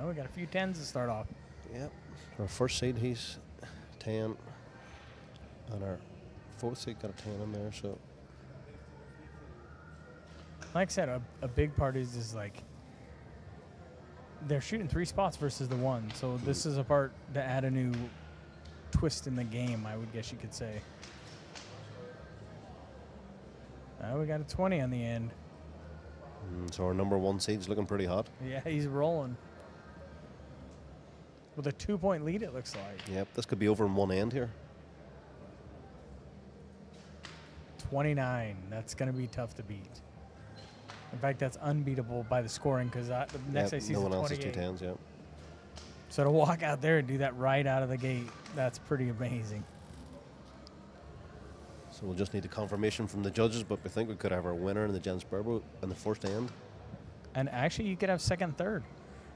Oh, we got a few 10s to start off. Yep. Our first seed, he's 10. And our fourth seed got a 10 in there, so. Like I said, a big part is like they're shooting 3 spots versus the 1. So this is a part to add a new twist in the game, I would guess you could say. We got a 20 on the end. So our number 1 seed's looking pretty hot. Yeah, he's rolling. With a 2-point lead, it looks like. Yep, this could be over in one end here. 29. That's going to be tough to beat. In fact, that's unbeatable by the scoring because the next I see no is one else is 28. 2 10s, yeah. So to walk out there and do that right out of the gate, that's pretty amazing. So we'll just need a confirmation from the judges, but we think we could have our winner in the gents Barebow in the first end. And actually, you could have second, third,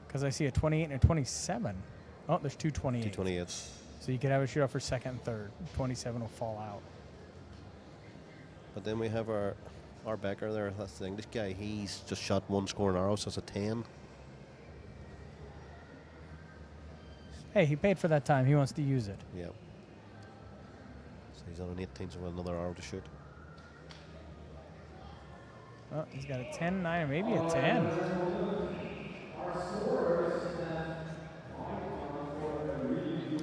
because I see a 28 and a 27. Oh, there's 2 28s. 2 28s. So you could have a shootout for second and third. 27 will fall out. But then we have our backer there. That's the thing. This guy, he's just shot 1 scoring arrow, so it's a 10. Hey, he paid for that time. He wants to use it. Yep. So he's on an 18, so another arrow to shoot. Oh, he's got a 10, 9, or maybe a 10.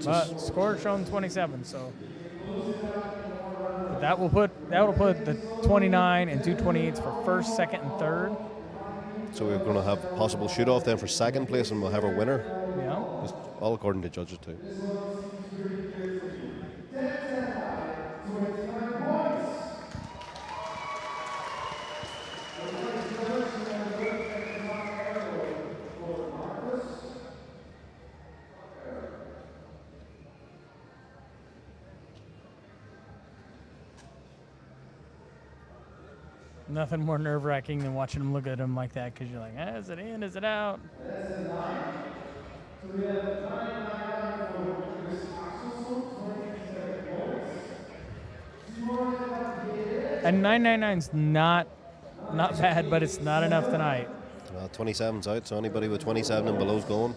But score shown 27, so that will put the 29 and 2 28s for first, second, and third. So we're going to have a possible shoot-off then for second place, and we'll have our winner. Yeah. Just all according to judges too. Nothing more nerve-wracking than watching them look at him like that because you're like, is it in? Is it out? And 999's not bad, but it's not enough tonight. 27's out, so anybody with 27 and below is going.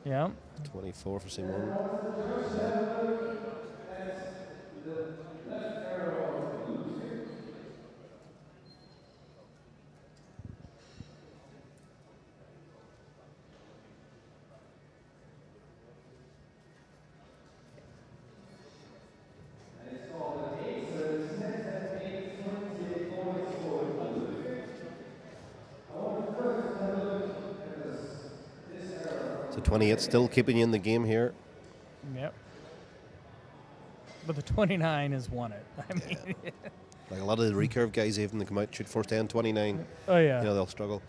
Yeah. 24 for Simon. So 28 still keeping you in the game here. Yep. But the 29 has won it. I mean, like a lot of the recurve guys, even they come out shoot first 10, 29. Oh yeah. You know, they'll struggle.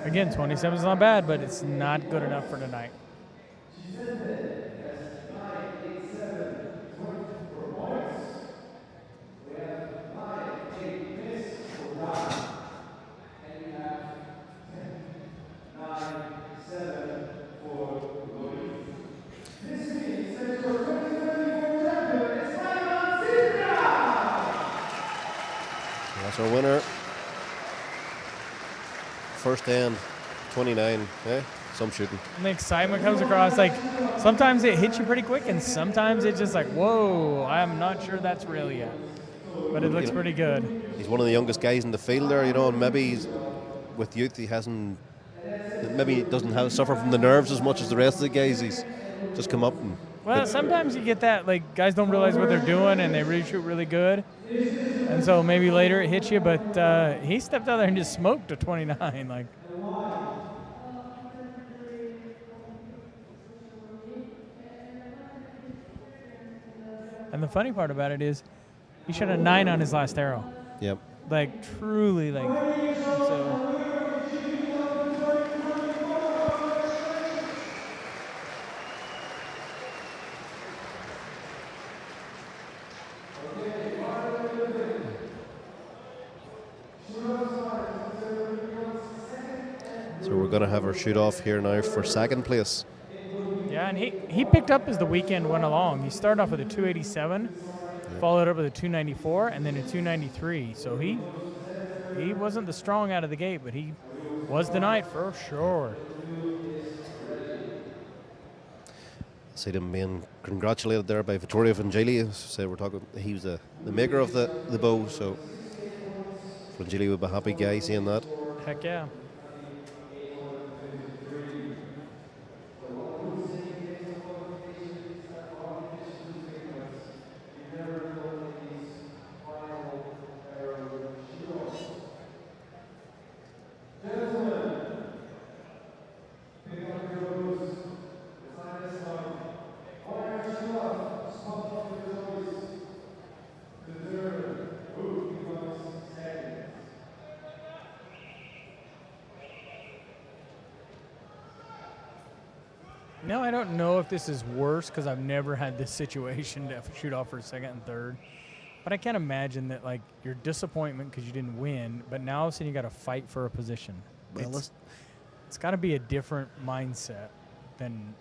Again, 27 is not bad, but it's not good enough for tonight. That's our winner. First end, 29. Some shooting. And the excitement comes across. Like, sometimes it hits you pretty quick, and sometimes it's just like, whoa, I'm not sure that's real yet. But it looks pretty good. He's one of the youngest guys in the field there, you know, and maybe he's, with youth he hasn't, maybe doesn't suffer from the nerves as much as the rest of the guys. He's just come up and. Well, sometimes you get that, like, guys don't realize what they're doing and they really shoot really good. And so maybe later it hits you, but he stepped out there and just smoked a 29. Like, and the funny part about it is he shot a 9 on his last arrow. Yep. Like, truly, like, so. So we're going to have our shoot off here now for second place. Yeah, and he picked up as the weekend went along. He started off with a 287, followed up with a 294, and then a 293. So he wasn't the strong out of the gate, but he was the night for sure. See them being congratulated there by Vittorio Frangilli. So we're talking, he was the maker of the bow, so Frangilli would be a happy guy seeing that. Heck yeah. No, I don't know if this is worse because I've never had this situation to shoot off for second and third. But I can't imagine that, like, your disappointment because you didn't win, but now all of a sudden you got to fight for a position. Well, It's got to be a different mindset than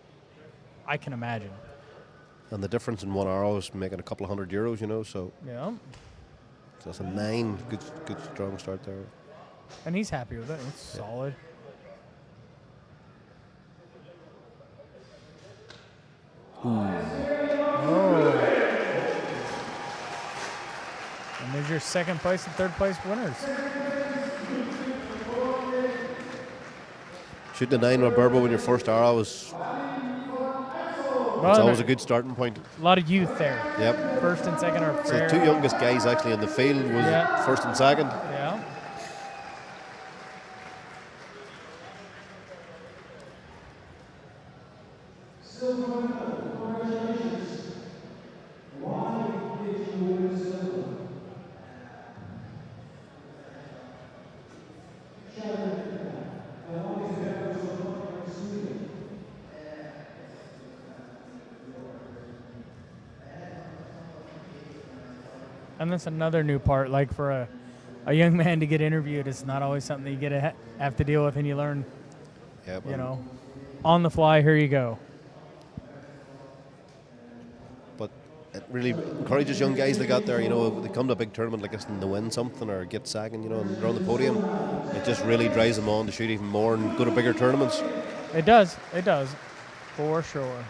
I can imagine. and the difference in 1 arrow is making a couple of €100, you know, so Yeah. that's a 9. Good strong start there. And he's happy with it. It's solid. Oh. And there's your second place and third place winners. Shooting a 9 with Barebow in your first arrow is it's always a good starting point. A lot of youth there. Yep. First and second are So fair. the 2 youngest guys actually in the field was first and second. Yeah. And that's another new part. Like, for a young man to get interviewed, it's not always something that you get to have to deal with, and you learn, Yep. you know, on the fly, here you go. But it really encourages young guys that got there, you know, they come to a big tournament like this and they win something or get second, you know, and they're on the podium. It just really drives them on to shoot even more and go to bigger tournaments. It does, for sure.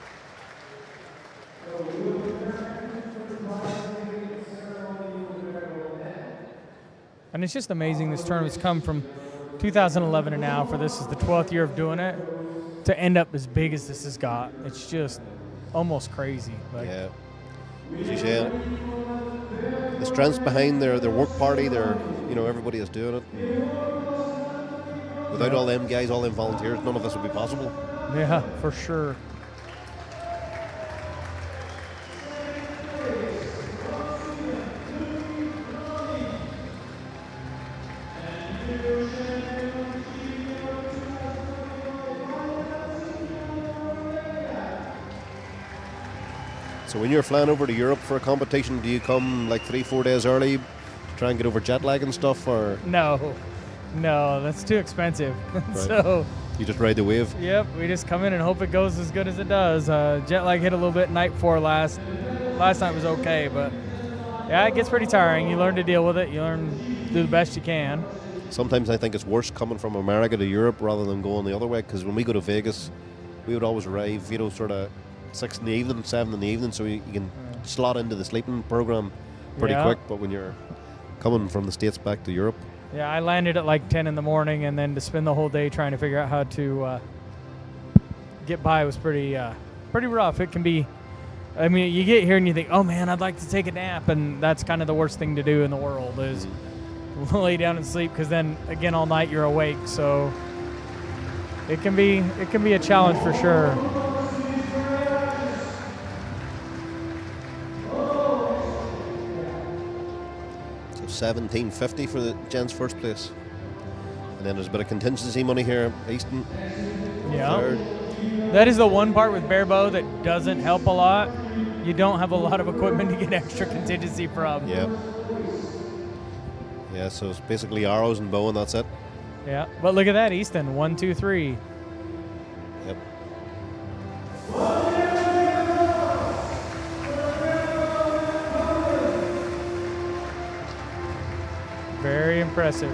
And it's just amazing this tournament's come from 2011 to now, for this is the 12th year of doing it, to end up as big as this has got. It's just almost crazy. Like, Yeah. As you say, the strengths behind their work party, you know, everybody is doing it. Without all them guys, all them volunteers, none of this would be possible. Yeah, for sure. So when you're flying over to Europe for a competition, do you come like 3-4 days early to try and get over jet lag and stuff, or No, that's too expensive. So, you just ride the wave? yep, we just come in and hope it goes as good as it does. Jet lag hit a little bit night before last. Last night was okay, but yeah, it gets pretty tiring. You learn to deal with it. You learn to do the best you can. Sometimes I think it's worse coming from America to Europe rather than going the other way, because when we go to Vegas, we would always arrive, you know, sort of 6 in the evening, 7 in the evening, so you can slot into the sleeping program pretty Yeah. quick. But when you're coming from the States back to Europe, Yeah, I landed at like 10 in the morning, and then to spend the whole day trying to figure out how to get by was pretty rough. It can be, I mean, you get here and you think, oh man, I'd like to take a nap, and that's kind of the worst thing to do in the world is lay down and sleep, because then again all night you're awake. So it can be a challenge for sure. So $17.50 for the gents first place, and then there's a bit of contingency money here. Easton, Yeah. third. That is the one part with Barebow that doesn't help a lot. You don't have a lot of equipment to get extra contingency from. Yeah. Yeah, so it's basically arrows and bow, and that's it. Yeah, but look at that, Easton, 1, 2, 3. Yep. Very impressive.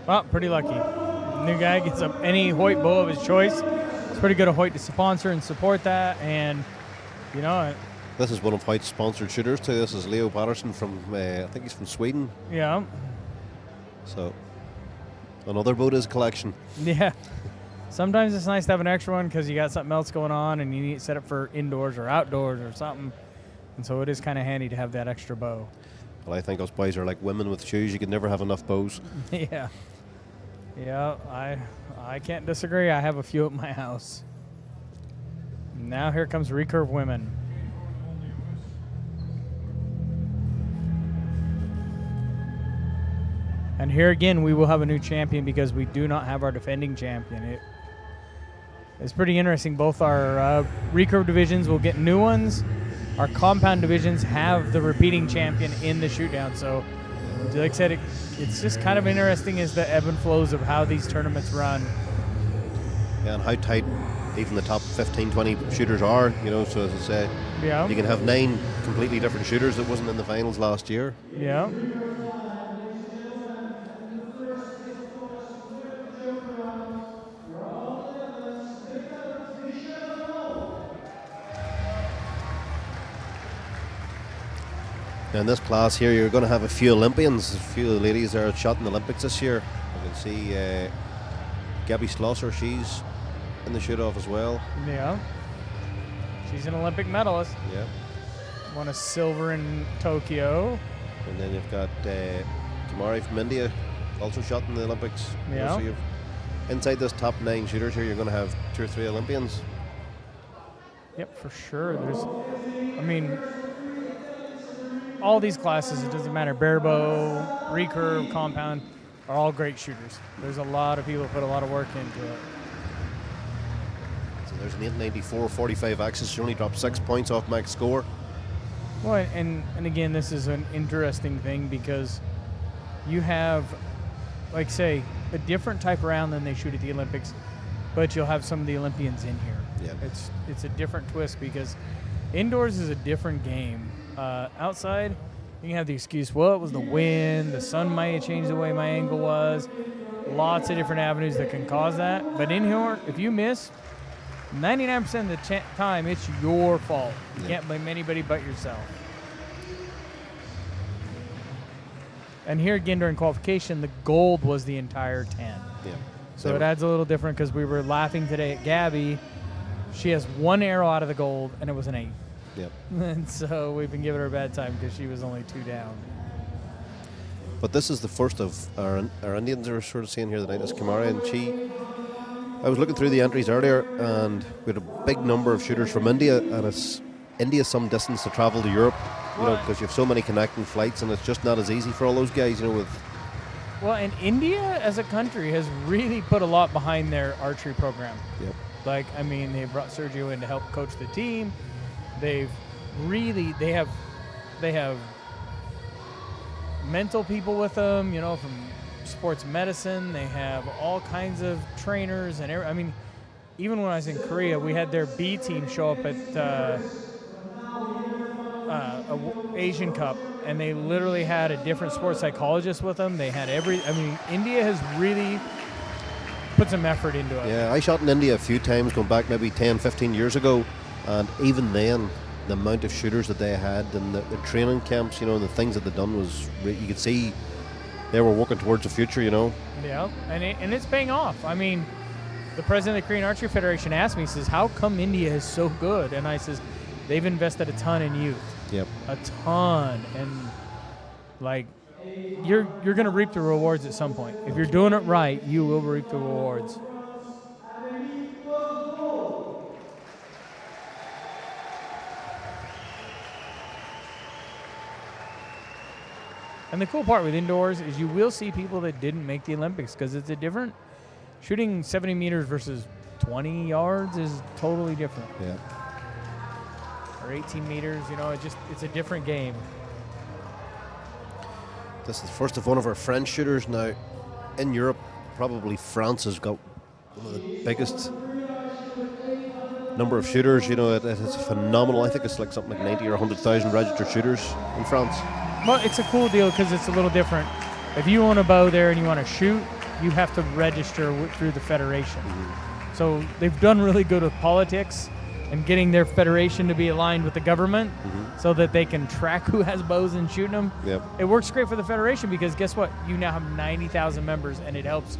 Well, pretty lucky. New guy gets any Hoyt bow of his choice. It's pretty good of Hoyt to sponsor and support that, and you know, This is one of Hoyt's sponsored shooters too. This is Leo Patterson from, I think he's from Sweden. yeah, So another boat is collection. yeah. Sometimes it's nice to have an extra one because you got something else going on and you need it set up for indoors or outdoors or something, and so it is kind of handy to have that extra bow. Well, I think us boys are like women with shoes. You can never have enough bows. Yeah. Yeah, I can't disagree. I have a few at my house. Now here comes Recurve women. And here again, we will have a new champion because we do not have our defending champion. It's pretty interesting. Both our Recurve divisions will get new ones. Our compound divisions have the repeating champion in the shootdown. So, like I said, it's just kind of interesting as the ebb and flows of how these tournaments run. Yeah, and how tight even the top 15, 20 shooters are, you know, so as I say, Yeah. you can have 9 completely different shooters that wasn't in the finals last year. Yeah. Now in this class here, you're going to have a few Olympians. A few of the ladies that are shot in the Olympics this year. You can see Gabby Schlosser, she's in the shoot-off as well. Yeah. She's an Olympic medalist. Yeah. Won a silver in Tokyo. And then you've got Tamari from India, also shot in the Olympics. You know, Yeah. so you've inside this top 9 shooters here, you're going to have 2 or 3 Olympians. Yep, for sure. I mean, all these classes, it doesn't matter. Barebow, Recurve, Compound, are all great shooters. There's a lot of people who put a lot of work into it. So there's an 894 45 axis. She only dropped 6 points off max score. Well, and again, this is an interesting thing because you have, like say, a different type of round than they shoot at the Olympics, but you'll have some of the Olympians in here. Yeah. It's a different twist because indoors is a different game. Outside, you can have the excuse, well, it was the wind, the sun might have changed the way my angle was. Lots of different avenues that can cause that. But in here, if you miss, 99% of the time, it's your fault. You can't blame anybody but yourself. And here again, during qualification, the gold was the entire 10. Yeah. So it adds a little different because we were laughing today at Gabby. She has 1 arrow out of the gold, and it was an 8. Yep. And so we've been giving her a bad time because she was only 2 down. But this is the first of our Indians are sort of saying here tonight is Kamara, and I was looking through the entries earlier, and we had a big number of shooters from India, and it's India some distance to travel to Europe, you know, because you have so many connecting flights, and it's just not as easy for all those guys, you know. Well, and India as a country has really put a lot behind their archery program. Yep. Like, I mean, they brought Sergio in to help coach the team. They have mental people with them, you know, from sports medicine. They have all kinds of trainers and I mean, even when I was in Korea, we had their B team show up at Asian Cup, and they literally had a different sports psychologist with them. They had India has really put some effort into it. Yeah, I shot in India a few times, going back maybe 10, 15 years ago, and even then, the amount of shooters that they had and the training camps, you know, and the things that they'd done was, you could see they were working towards the future, you know. Yeah, and it's paying off. I mean, the president of the Korean Archery Federation asked me, he says, how come India is so good? And I says, they've invested a ton in youth. Yep. A ton. And, like, you're going to reap the rewards at some point. If you're doing it right, you will reap the rewards. And the cool part with indoors is you will see people that didn't make the Olympics because it's a different shooting 70 meters versus 20 yards is totally different. Yeah. Or 18 meters, you know, it's a different game. This is the first of one of our French shooters now. In Europe, probably France has got one of the biggest number of shooters. You know, it's phenomenal. I think it's like something like 90 or 100,000 registered shooters in France. Well, it's a cool deal because it's a little different. If you want to bow there and you want to shoot, you have to register through the federation. Mm-hmm. So they've done really good with politics and getting their federation to be aligned with the government so that they can track who has bows and shooting them. Yep. It works great for the federation because guess what? You now have 90,000 members, and it helps,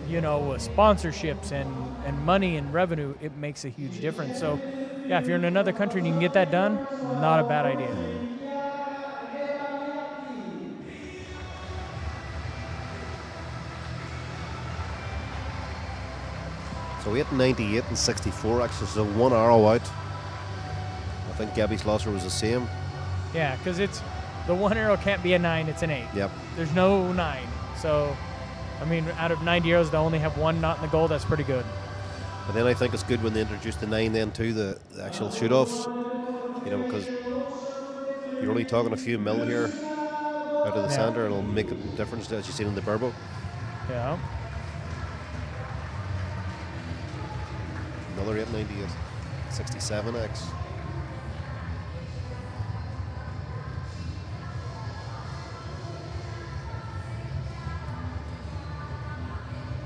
you know, with sponsorships and money and revenue. It makes a huge difference. So, yeah, if you're in another country and you can get that done, not a bad idea. So we hit 98 and 64 actually, so 1 arrow out. I think Gabby Schlosser was the same. Yeah, because it's the one arrow can't be a 9, it's an 8. Yep. There's no 9. So, I mean, out of 90 arrows, they only have 1 knot in the goal. That's pretty good. But then I think it's good when they introduce the 9 then to the actual shoot-offs, you know, because you're only talking a few mil here out of the center, and it'll make a difference as you see in the Barebow. Yeah. Another 890 at 67x.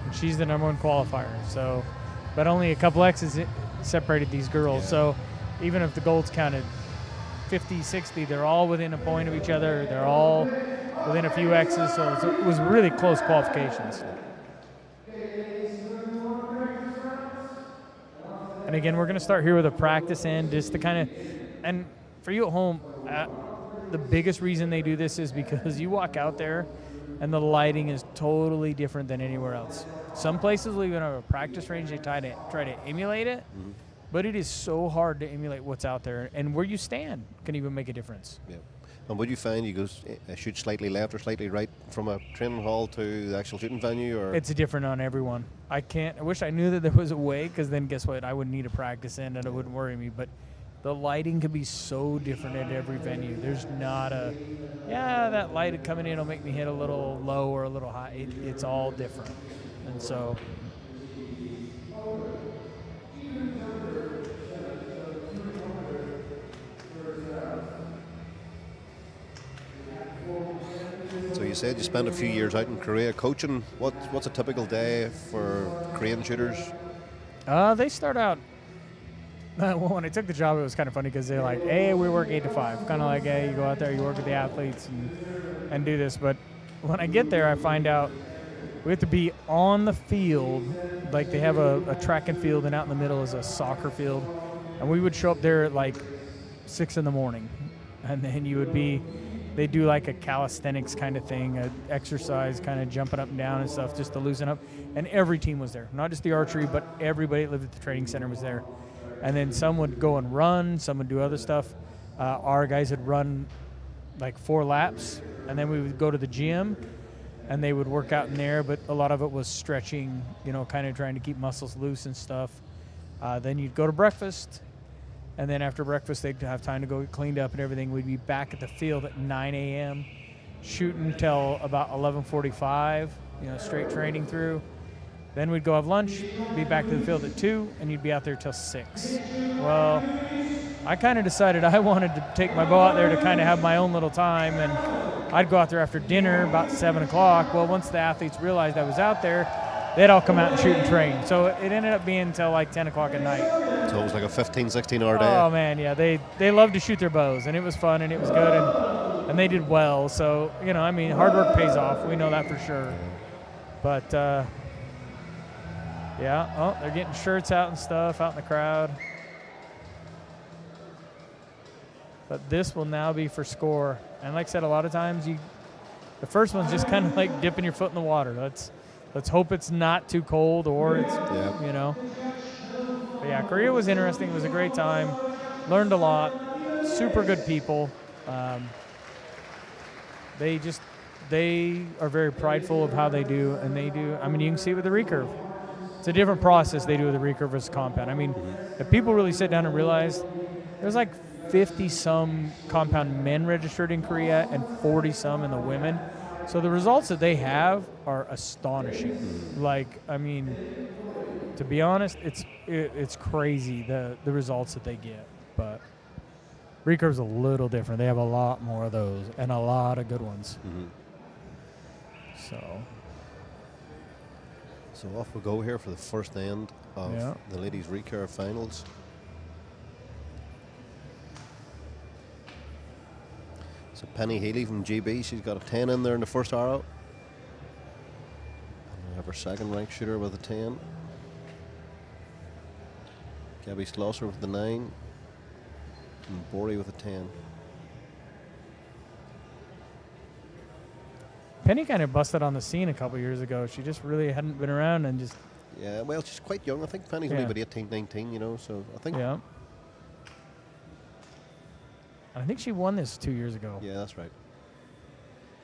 And she's the #1 qualifier. So, but only a couple X's separated these girls. Yeah. So even if the golds counted 50, 60, they're all within a point of each other. They're all within a few X's. So it was really close qualifications. And again, we're going to start here with a practice end, just to kind of, and for you at home, the biggest reason they do this is because you walk out there and the lighting is totally different than anywhere else. Some places will even have a practice range, they try to emulate it, but it is so hard to emulate what's out there, and where you stand can even make a difference. Yeah. And what do you find? You go shoot slightly left or slightly right from a training hall to the actual shooting venue, or it's different on everyone. I wish I knew that there was a way, because then guess what? I wouldn't need a practice in and it wouldn't worry me. But the lighting can be so different at every venue. There's not that light coming in will make me hit a little low or a little high. It's all different. And so you said you spent a few years out in Korea coaching. What's a typical day for Korean shooters? They start out. Well, when I took the job, it was kind of funny because they're like, "Hey, we work 8 to 5." Kind of like, "Hey, you go out there, you work with the athletes and do this." But when I get there, I find out we have to be on the field. Like they have a track and field, and out in the middle is a soccer field, and we would show up there at like 6 in the morning, and then you would be they do like a calisthenics kind of thing, a exercise, kind of jumping up and down and stuff, just to loosen up. And every team was there, not just the archery, but everybody that lived at the training center was there. And then some would go and run, some would do other stuff. Our guys would run like 4 laps, and then we would go to the gym, and they would work out in there. But a lot of it was stretching, kind of trying to keep muscles loose and stuff. Then you'd go to breakfast. And then after breakfast, they'd have time to go get cleaned up and everything. We'd be back at the field at 9 a.m., shooting till about 11:45, straight training through. Then we'd go have lunch, be back to the field at 2, and you'd be out there till 6. Well, I kind of decided I wanted to take my bow out there to kind of have my own little time, and I'd go out there after dinner about 7 o'clock. Well, once the athletes realized I was out there, they'd all come out and shoot and train. So it ended up being until like 10 o'clock at night. So it was like a 15, 16-hour day. Oh, man, yeah. They loved to shoot their bows, and it was fun, and it was good, and they did well. So, hard work pays off. We know that for sure. But, yeah. Oh, they're getting shirts out and stuff out in the crowd. But this will now be for score. And like I said, a lot of times the first one's just kind of like dipping your foot in the water. Let's hope it's not too cold or it's, But yeah, Korea was interesting. It was a great time. Learned a lot. Super good people. They are very prideful of how they do, and they do. You can see it with the Recurve. It's a different process they do with the Recurve versus compound. If people really sit down and realize there's like 50-some compound men registered in Korea and 40-some in the women. So the results that they have are astonishing. To be honest, it's crazy the results that they get. But Recurve's a little different. They have a lot more of those and a lot of good ones. Mm-hmm. So off we go here for the first end of the ladies' Recurve finals. So Penny Healy from GB, she's got a 10 in there in the first arrow. And we have her second ranked shooter with a 10. Gabby Schlosser with the 9. And Bori with a 10. Penny kind of busted on the scene a couple years ago. She just really hadn't been around and just... Yeah, well, she's quite young. I think Penny's only about 18, 19, so I think... Yeah. I think she won this 2 years ago. Yeah, that's right.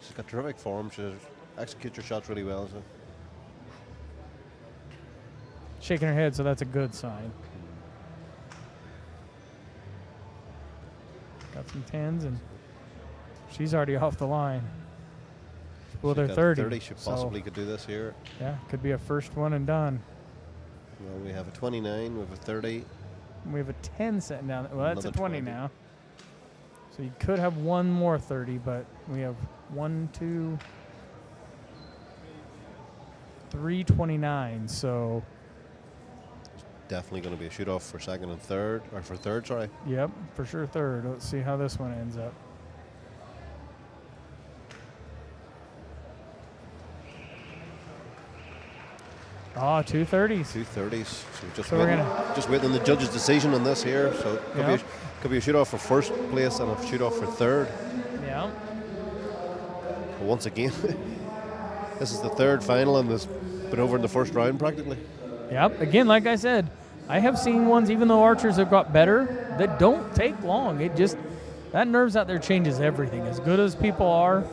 She's got terrific form. She executes her shots really well. So. Shaking her head, so that's a good sign. Got some 10s, and she's already off the line. Well, they're 30. She possibly could do this here. Yeah, could be a first one and done. Well, we have a 29, we have a 30. We have a 10 sitting down. Well, that's a 20 now. So you could have one more 30, but we have 1, 2, 3 29. So definitely going to be a shoot-off for second and third, or for third, sorry. Yep, for sure third. Let's see how this one ends up. Oh, 2 30s. 2 30s. So just waiting on the judge's decision on this here. So it could be a shoot-off for first place and a shoot-off for third. Yeah. But once again, this is the third final and it's been over in the first round practically. Yep. Again, like I said, I have seen ones, even though archers have got better, that don't take long. That nerves out there changes everything. As good as people are,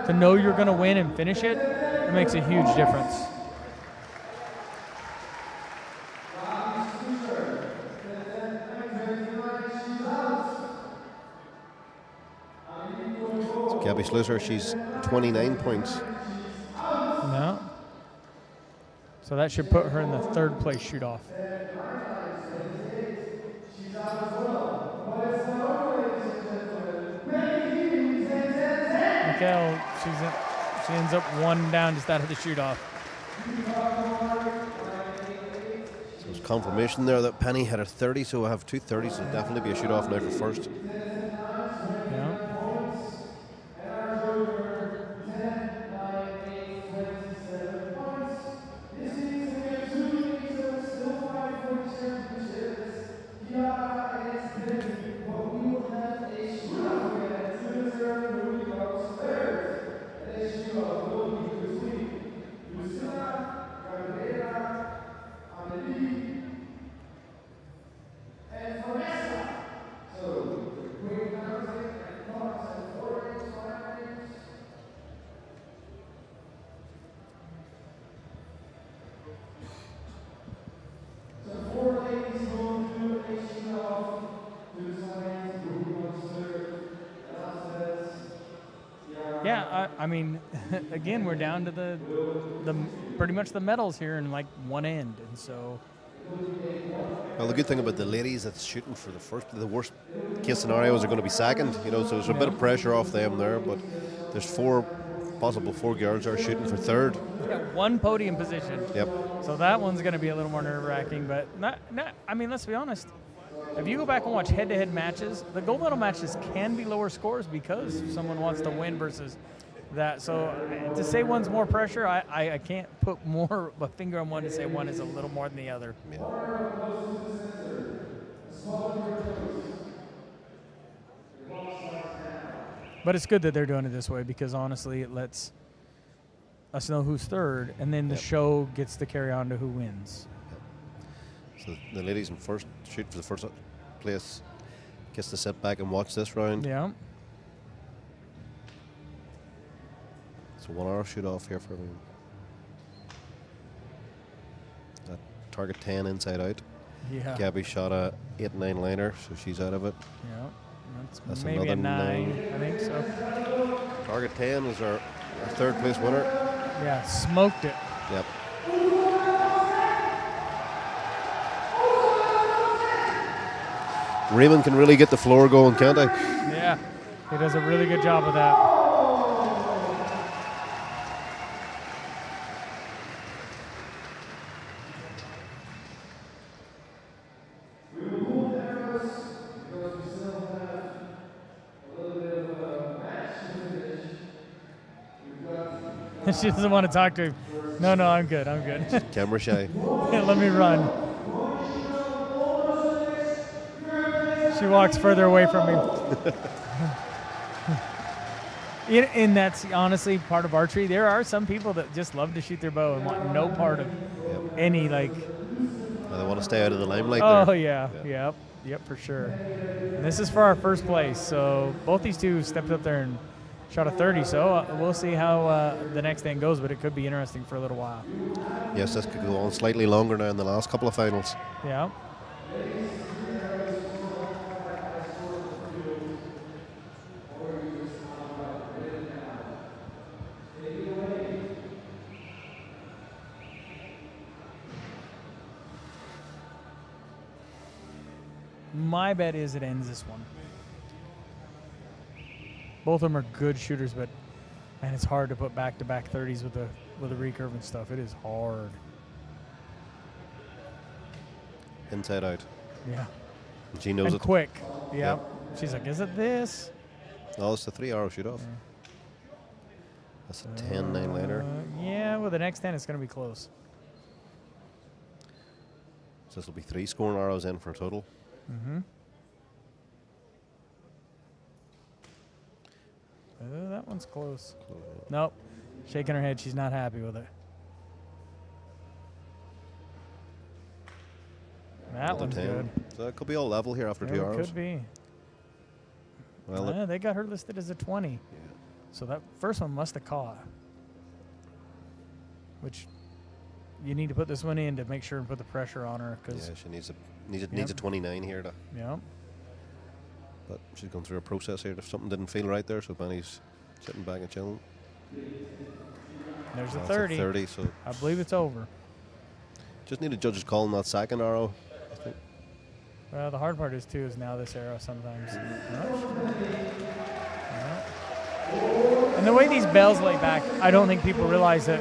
to know you're going to win and finish it, it makes a huge difference. Gabby Schlusser, she's 29 points. No. So that should put her in the third place shoot-off. Mikhail, she ends up one down just out of the shoot-off. So it's confirmation there that Penny had a 30, so we'll have 2 30s, so definitely be a shoot-off now for first. Yeah, I mean, again, we're down to the pretty much the medals here in like one end, and so. Well, the good thing about the ladies that's shooting for the worst case scenarios are going to be second, you know, so there's a bit of pressure off them there, but there's four girls are shooting for third. Yeah, one podium position. Yep. So that one's going to be a little more nerve-wracking, but I mean, let's be honest. If you go back and watch head-to-head matches, the gold medal matches can be lower scores because someone wants to win versus that. So to say one's more pressure, I can't put more of a finger on one to say one is a little more than the other. Yeah. But it's good that they're doing it this way because honestly, it lets us know who's third, and then the show gets to carry on to who wins. So the ladies in first shoot for the first place gets to sit back and watch this round. Yeah. So 1 hour shoot off here for everyone. Target 10 inside out. Yeah. Gabby shot a 8-9 liner, so she's out of it. Yeah. That's maybe a another 9, 9. I think so. Target 10 is our third place winner. Yeah, smoked it. Yep. Raymond can really get the floor going, can't he? Yeah, he does a really good job of that. She doesn't want to talk to him. No, I'm good. I'm good. Camera shy. Let me run. She walks further away from me. And that's honestly part of archery. There are some people that just love to shoot their bow and want no part of any like. Well, they want to stay out of the limelight. Oh there. yeah. Yep, for sure. And this is for our first place. So both these two stepped up there and shot a 30. So we'll see how the next end goes, but it could be interesting for a little while. Yes, this could go on slightly longer now in the last couple of finals. Yeah. My bet is it ends this one. Both of them are good shooters, but man, it's hard to put back-to-back 30s with the recurve and stuff. It is hard. Inside out. Yeah. And she knows and it. Quick. Yeah. Yep. She's like, is it this? Oh, it's a 3 hour shoot off. Yeah. That's a 10-9 later. Yeah, with the next 10, it's going to be close. So this will be 3 scoring arrows in for a total. Mm-hmm. That one's close. Nope. Shaking her head. She's not happy with it. That one's 10. good. So it could be all level here after 2 hours. Could be. Well, They got her listed as a 20. yeah. So that first one must have caught. Which you need to put this one in to make sure and put the pressure on her. Cause Yeah, she needs a 29 here to. Yeah. But she's going through a process here. If something didn't feel right there, so Benny's sitting back and chilling. There's a That's 30. 30, so I believe it's over. just need a judge's call on that second arrow. I think. Well, the hard part is too is now this arrow sometimes. And the way these bells lay back, I don't think people realize that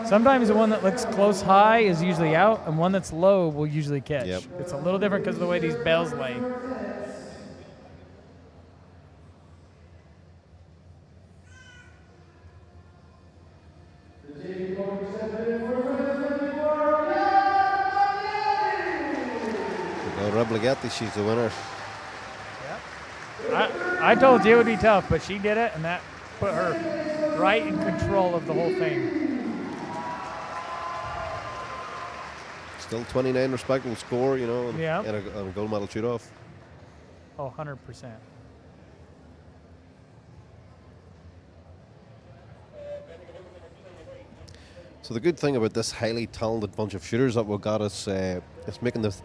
sometimes the one that looks close high is usually out, and one that's low will usually catch. Yep. It's a little different because of the way these bells lay. Rebligetti, she's the winner. I told you it would be tough, but she did it, and that put her right in control of the whole thing. Still 29 respectable score, you know, and, Yeah. and a gold medal shoot off. Oh, 100%. So the good thing about this highly talented bunch of shooters that we've got is it's making this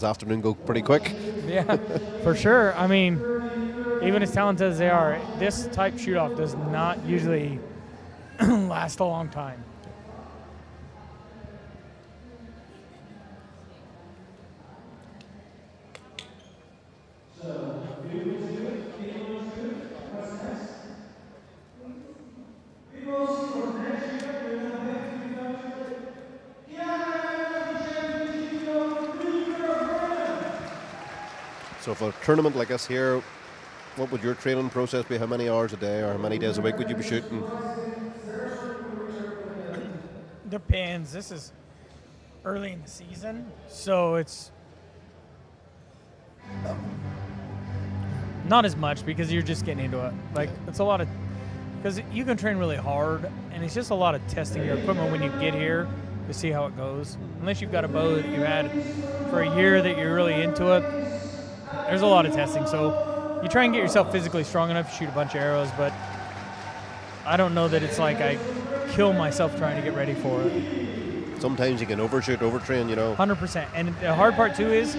afternoon go pretty quick. Yeah, for sure. I mean, even as talented as they are, this type shoot-off does not usually last a long time. So for a tournament like this here, what would your training process be? How many hours a day or how many days a week would you be shooting? Depends. This is early in the season, so it's not as much because you're just getting into it. Like, it's a lot of, because you can train really hard, and it's just a lot of testing your equipment when you get here to see how it goes. Unless you've got a bow that you had for a year that you're really into it, there's a lot of testing. So you try and get yourself physically strong enough to shoot a bunch of arrows, but I don't know that it's like I kill myself trying to get ready for it. Sometimes you can overshoot, overtrain, you know. 100%. And the hard part too is,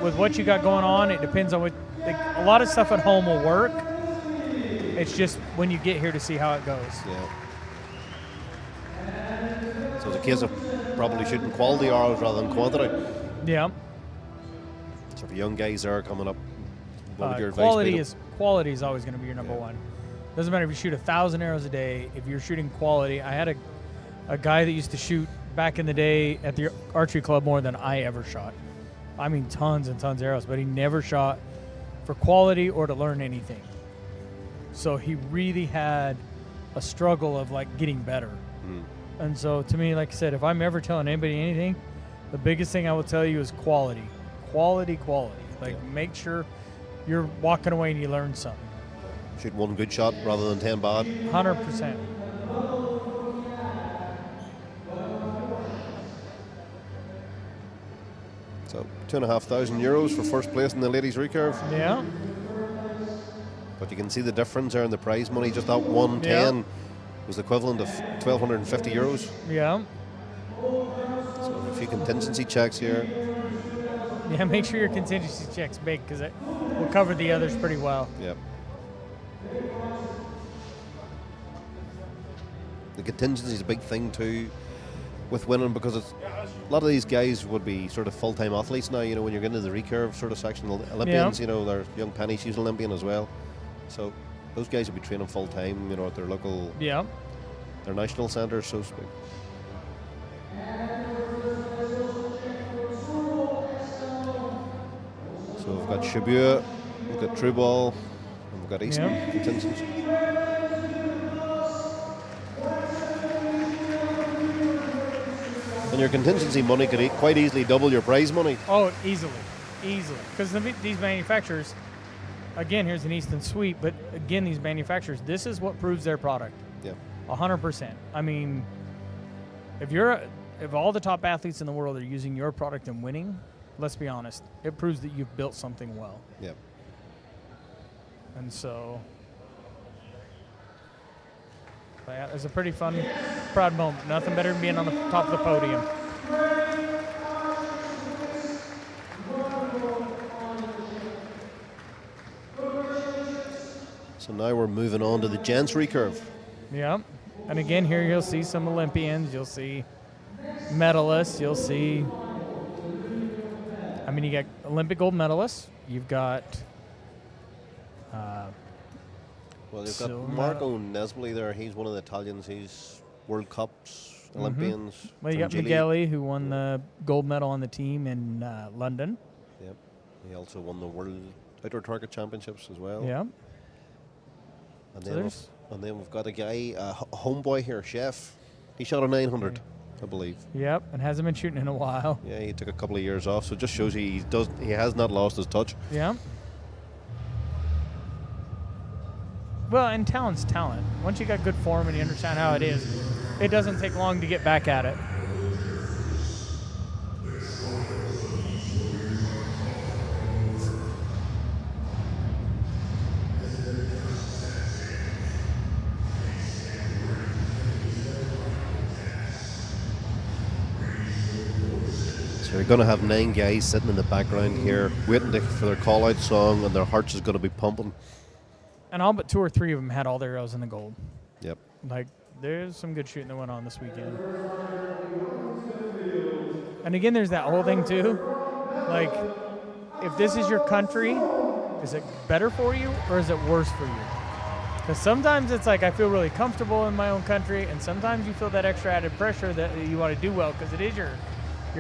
with what you got going on, it depends on what, like, a lot of stuff at home will work. It's just when you get here to see how it goes. Yeah. So it's a case of probably shooting quality arrows rather than quantity. Yeah. So for young guys that are coming up, what would your advice be? Quality is always going to be your number one. Doesn't matter if you shoot 1,000 arrows a day. If you're shooting quality, I had a guy that used to shoot back in the day at the archery club more than I ever shot. I mean, tons and tons of arrows, but he never shot for quality or to learn anything. So he really had a struggle of like getting better. And so to me, like I said, if I'm ever telling anybody anything, the biggest thing I will tell you is quality. Quality. Like, make sure you're walking away and you learn something. Shoot one good shot rather than 10 bad. 100%. So €2,500 for first place in the ladies recurve. Yeah. But you can see the difference there in the prize money. Just that 110 was the equivalent of €1,250. So Yeah. a few contingency checks here. Yeah, make sure your contingency check's big because it will cover the others pretty well. Yep. The contingency is a big thing too with winning, because it's, a lot of these guys would be sort of full-time athletes now, you know, when you're getting into the recurve sort of section, Olympians, you know, they're young Penny, she's an Olympian as well. So those guys would be training full-time, you know, at their local, their national centres, so to speak. So we've got Shibuya, we've got Trueball, and we've got Eastern contingency. And your contingency money could quite easily double your prize money. Oh, easily. Because these manufacturers, again, here's an Easton Sweep, but again, these manufacturers, this is what proves their product. Yeah. 100%. I mean, if all the top athletes in the world are using your product and winning, let's be honest, it proves that you've built something well. Yeah. And so, yeah, it's a pretty fun, proud moment. Nothing better than being on the top of the podium. So now we're moving on to the gents recurve. Yeah. And again, here you'll see some Olympians. You'll see medalists. You'll see, I mean, you got Olympic gold medalists. You've got well, you've got Marco Nesbly there. He's one of the Italians. He's World Cups, Olympians. Well, you got Migueli, who won the gold medal on the team in London. Yep. He also won the World Outdoor Target Championships as well. Yeah. And then we've got a guy, a homeboy here, Chef. He shot a 900, I believe. Yep, and hasn't been shooting in a while. Yeah, he took a couple of years off, so it just shows he has not lost his touch. Yeah. Well, and talent's talent. Once you got good form and you understand how it is, it doesn't take long to get back at it. So going to have 9 guys sitting in the background here waiting for their call-out song, and their hearts is going to be pumping. And all but 2 or 3 of them had all their arrows in the gold. Yep. Like, there's some good shooting that went on this weekend. And again, there's that whole thing too. Like, if this is your country, is it better for you or is it worse for you? Because sometimes it's like I feel really comfortable in my own country, and sometimes you feel that extra added pressure that you want to do well because it is your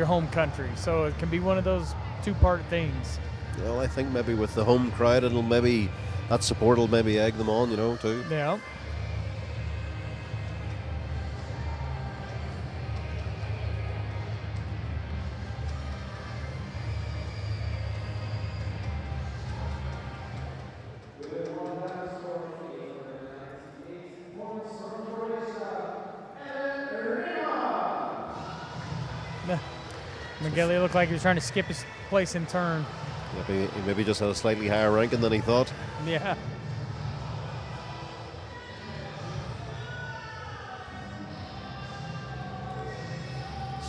home country. So it can be one of those two-part things. Well, I think maybe with the home crowd, that support will maybe egg them on, too. Yeah. Miguel looked like he was trying to skip his place in turn. He maybe just had a slightly higher ranking than he thought. Yeah.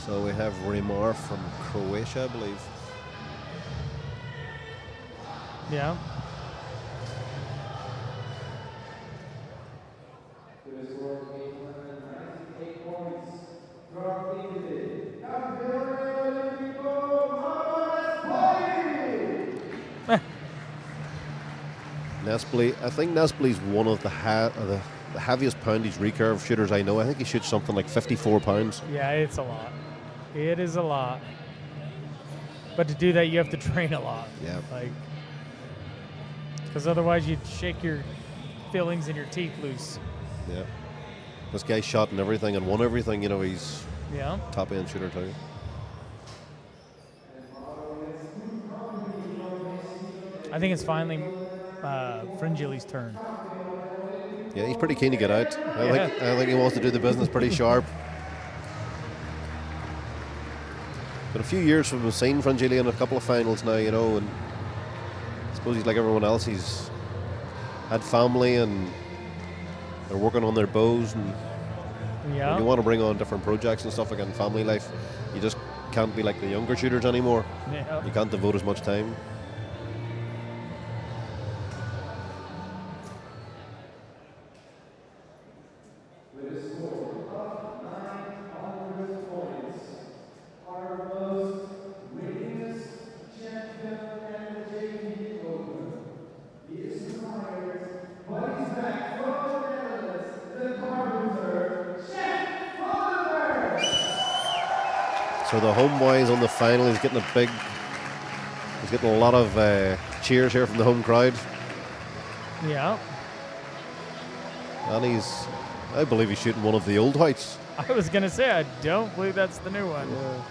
So we have Remar from Croatia, I believe. Yeah. I think Nesply's one of the heaviest poundage recurve shooters I know. I think he shoots something like 54 pounds. Yeah, it's a lot. It is a lot. But to do that, you have to train a lot. Yeah. Because otherwise you'd shake your fillings and your teeth loose. Yeah. This guy's shot and everything and won everything. He's top end shooter too. I think it's finally Fringilli's turn. Yeah, he's pretty keen to get out. I think he wants to do the business pretty sharp. Been a few years from him seeing Fringilli in a couple of finals now, and I suppose he's like everyone else. He's had family and they're working on their bows, and when you want to bring on different projects and stuff like in family life, you just can't be like the younger shooters anymore. Yeah. You can't devote as much time. So the homeboy on the final. He's getting a lot of cheers here from the home crowd. Yeah. And I believe he's shooting one of the old whites. I was going to say, I don't believe that's the new one. Yeah.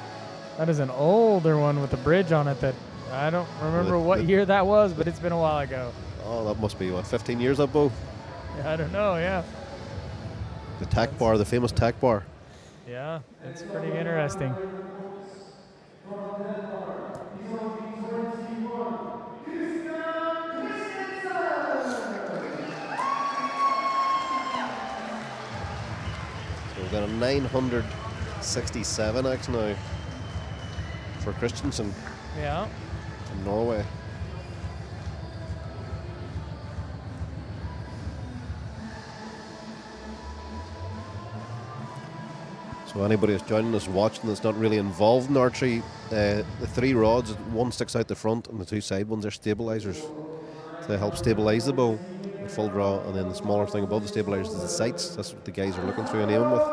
That is an older one with a bridge on it that I don't remember what year that was, but it's been a while ago. Oh, that must be, 15 years, that bow? Yeah, I don't know, yeah. The tack bar, the famous tack bar. Yeah, it's pretty interesting. We've got a 967X now for Christensen. Yeah. From Norway. So anybody who's joining us watching that's not really involved in archery, the 3 rods, one sticks out the front and the 2 side ones are stabilizers. So they help stabilize the bow at full draw, and then the smaller thing above the stabilizers is the sights. That's what the guys are looking through and aiming with.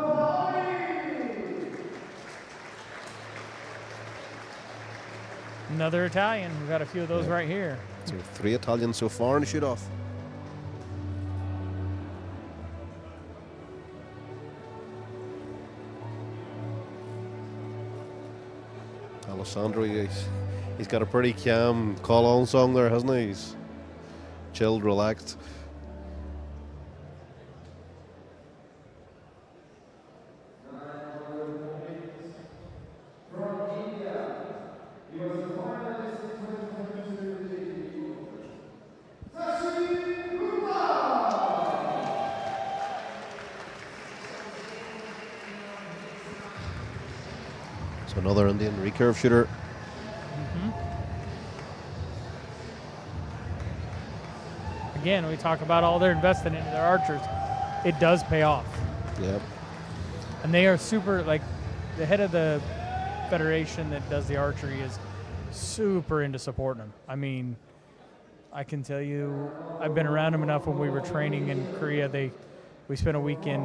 Another Italian. We've got a few of those right here. So 3 Italians so far in the shoot-off. Alessandro, he's got a pretty calm call-on song there, hasn't he? He's chilled, relaxed. So another Indian recurve shooter again, we talk about all they're investing into their archers. It does pay off. Yep. And they are super, like, the head of the federation that does the archery is super into supporting them. I mean, I can tell you, I've been around them enough. When we were training in Korea, we spent a week in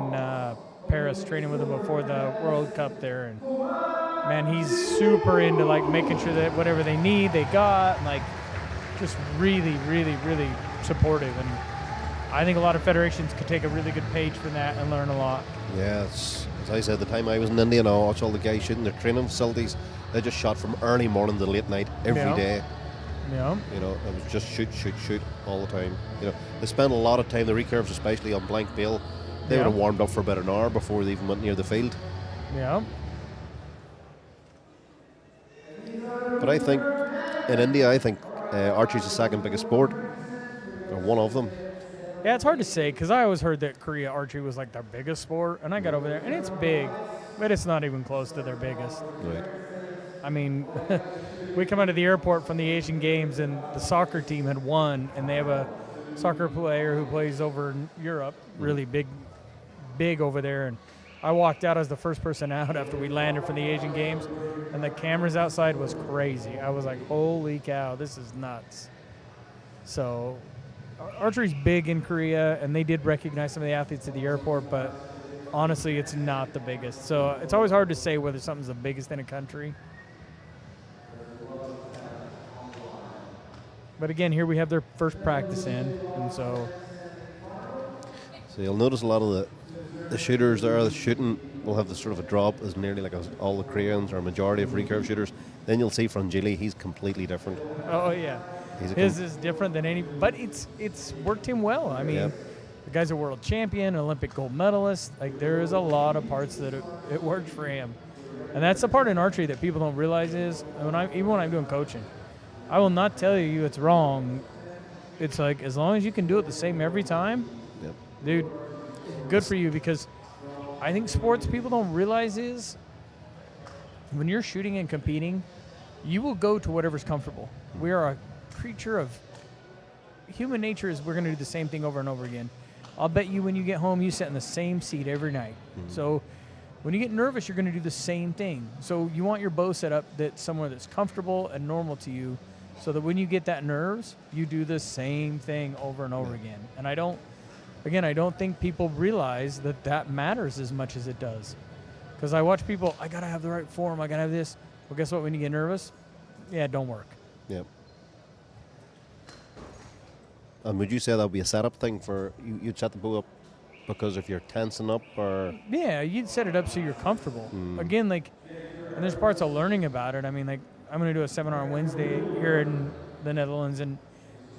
Paris training with him before the World Cup there, and man, he's super into like making sure that whatever they need, they got, and like just really, really, really supportive. And I think a lot of federations could take a really good page from that and learn a lot. Yeah, as I said, the time I was in India, and I watched all the guys shooting their training facilities. They just shot from early morning to late night every day. Yeah. You know, it was just shoot all the time. You know, they spent a lot of time, the recurves especially on blank bail. They would have warmed up for about an hour before they even went near the field. Yeah. But I think in India, archery's the second biggest sport, or one of them. Yeah, it's hard to say because I always heard that Korea archery was like their biggest sport, and I got over there, and it's big, but it's not even close to their biggest. Right. I mean, we come out of the airport from the Asian Games, and the soccer team had won, and they have a soccer player who plays over in Europe, really big over there, and I walked out as the first person out after we landed from the Asian Games, and the cameras outside was crazy. I was like, holy cow, this is nuts. So archery's big in Korea, and they did recognize some of the athletes at the airport, but honestly, it's not the biggest. So it's always hard to say whether something's the biggest in a country. But again, here we have their first practice in, and so you'll notice a lot of the shooters there, the shooting will have the sort of a drop as nearly like all the Koreans or a majority of recurve shooters. Then you'll see Frangili, he's completely different. Oh yeah, his is different than any, but it's worked him well. I mean, the guy's a world champion, Olympic gold medalist. Like there is a lot of parts that it worked for him, and that's the part in archery that people don't realize is even when I'm doing coaching, I will not tell you it's wrong. It's like as long as you can do it the same every time, dude, good for you, because I think sports people don't realize is when you're shooting and competing, you will go to whatever's comfortable. We are a creature of human nature is we're going to do the same thing over and over again. I'll bet you when you get home, you sit in the same seat every night. So when you get nervous, you're going to do the same thing. So you want your bow set up that's somewhere that's comfortable and normal to you, so that when you get that nerves, you do the same thing over and over again. And I don't think people realize that matters as much as it does. Because I watch people, I got to have the right form, I got to have this. Well, guess what? When you get nervous, it don't work. Yep. And would you say that would be a setup thing for you'd set the bow up because if you're tensing up, or? Yeah, you'd set it up so you're comfortable. Again, like, and there's parts of learning about it. I mean, like, I'm going to do a seminar on Wednesday here in the Netherlands, and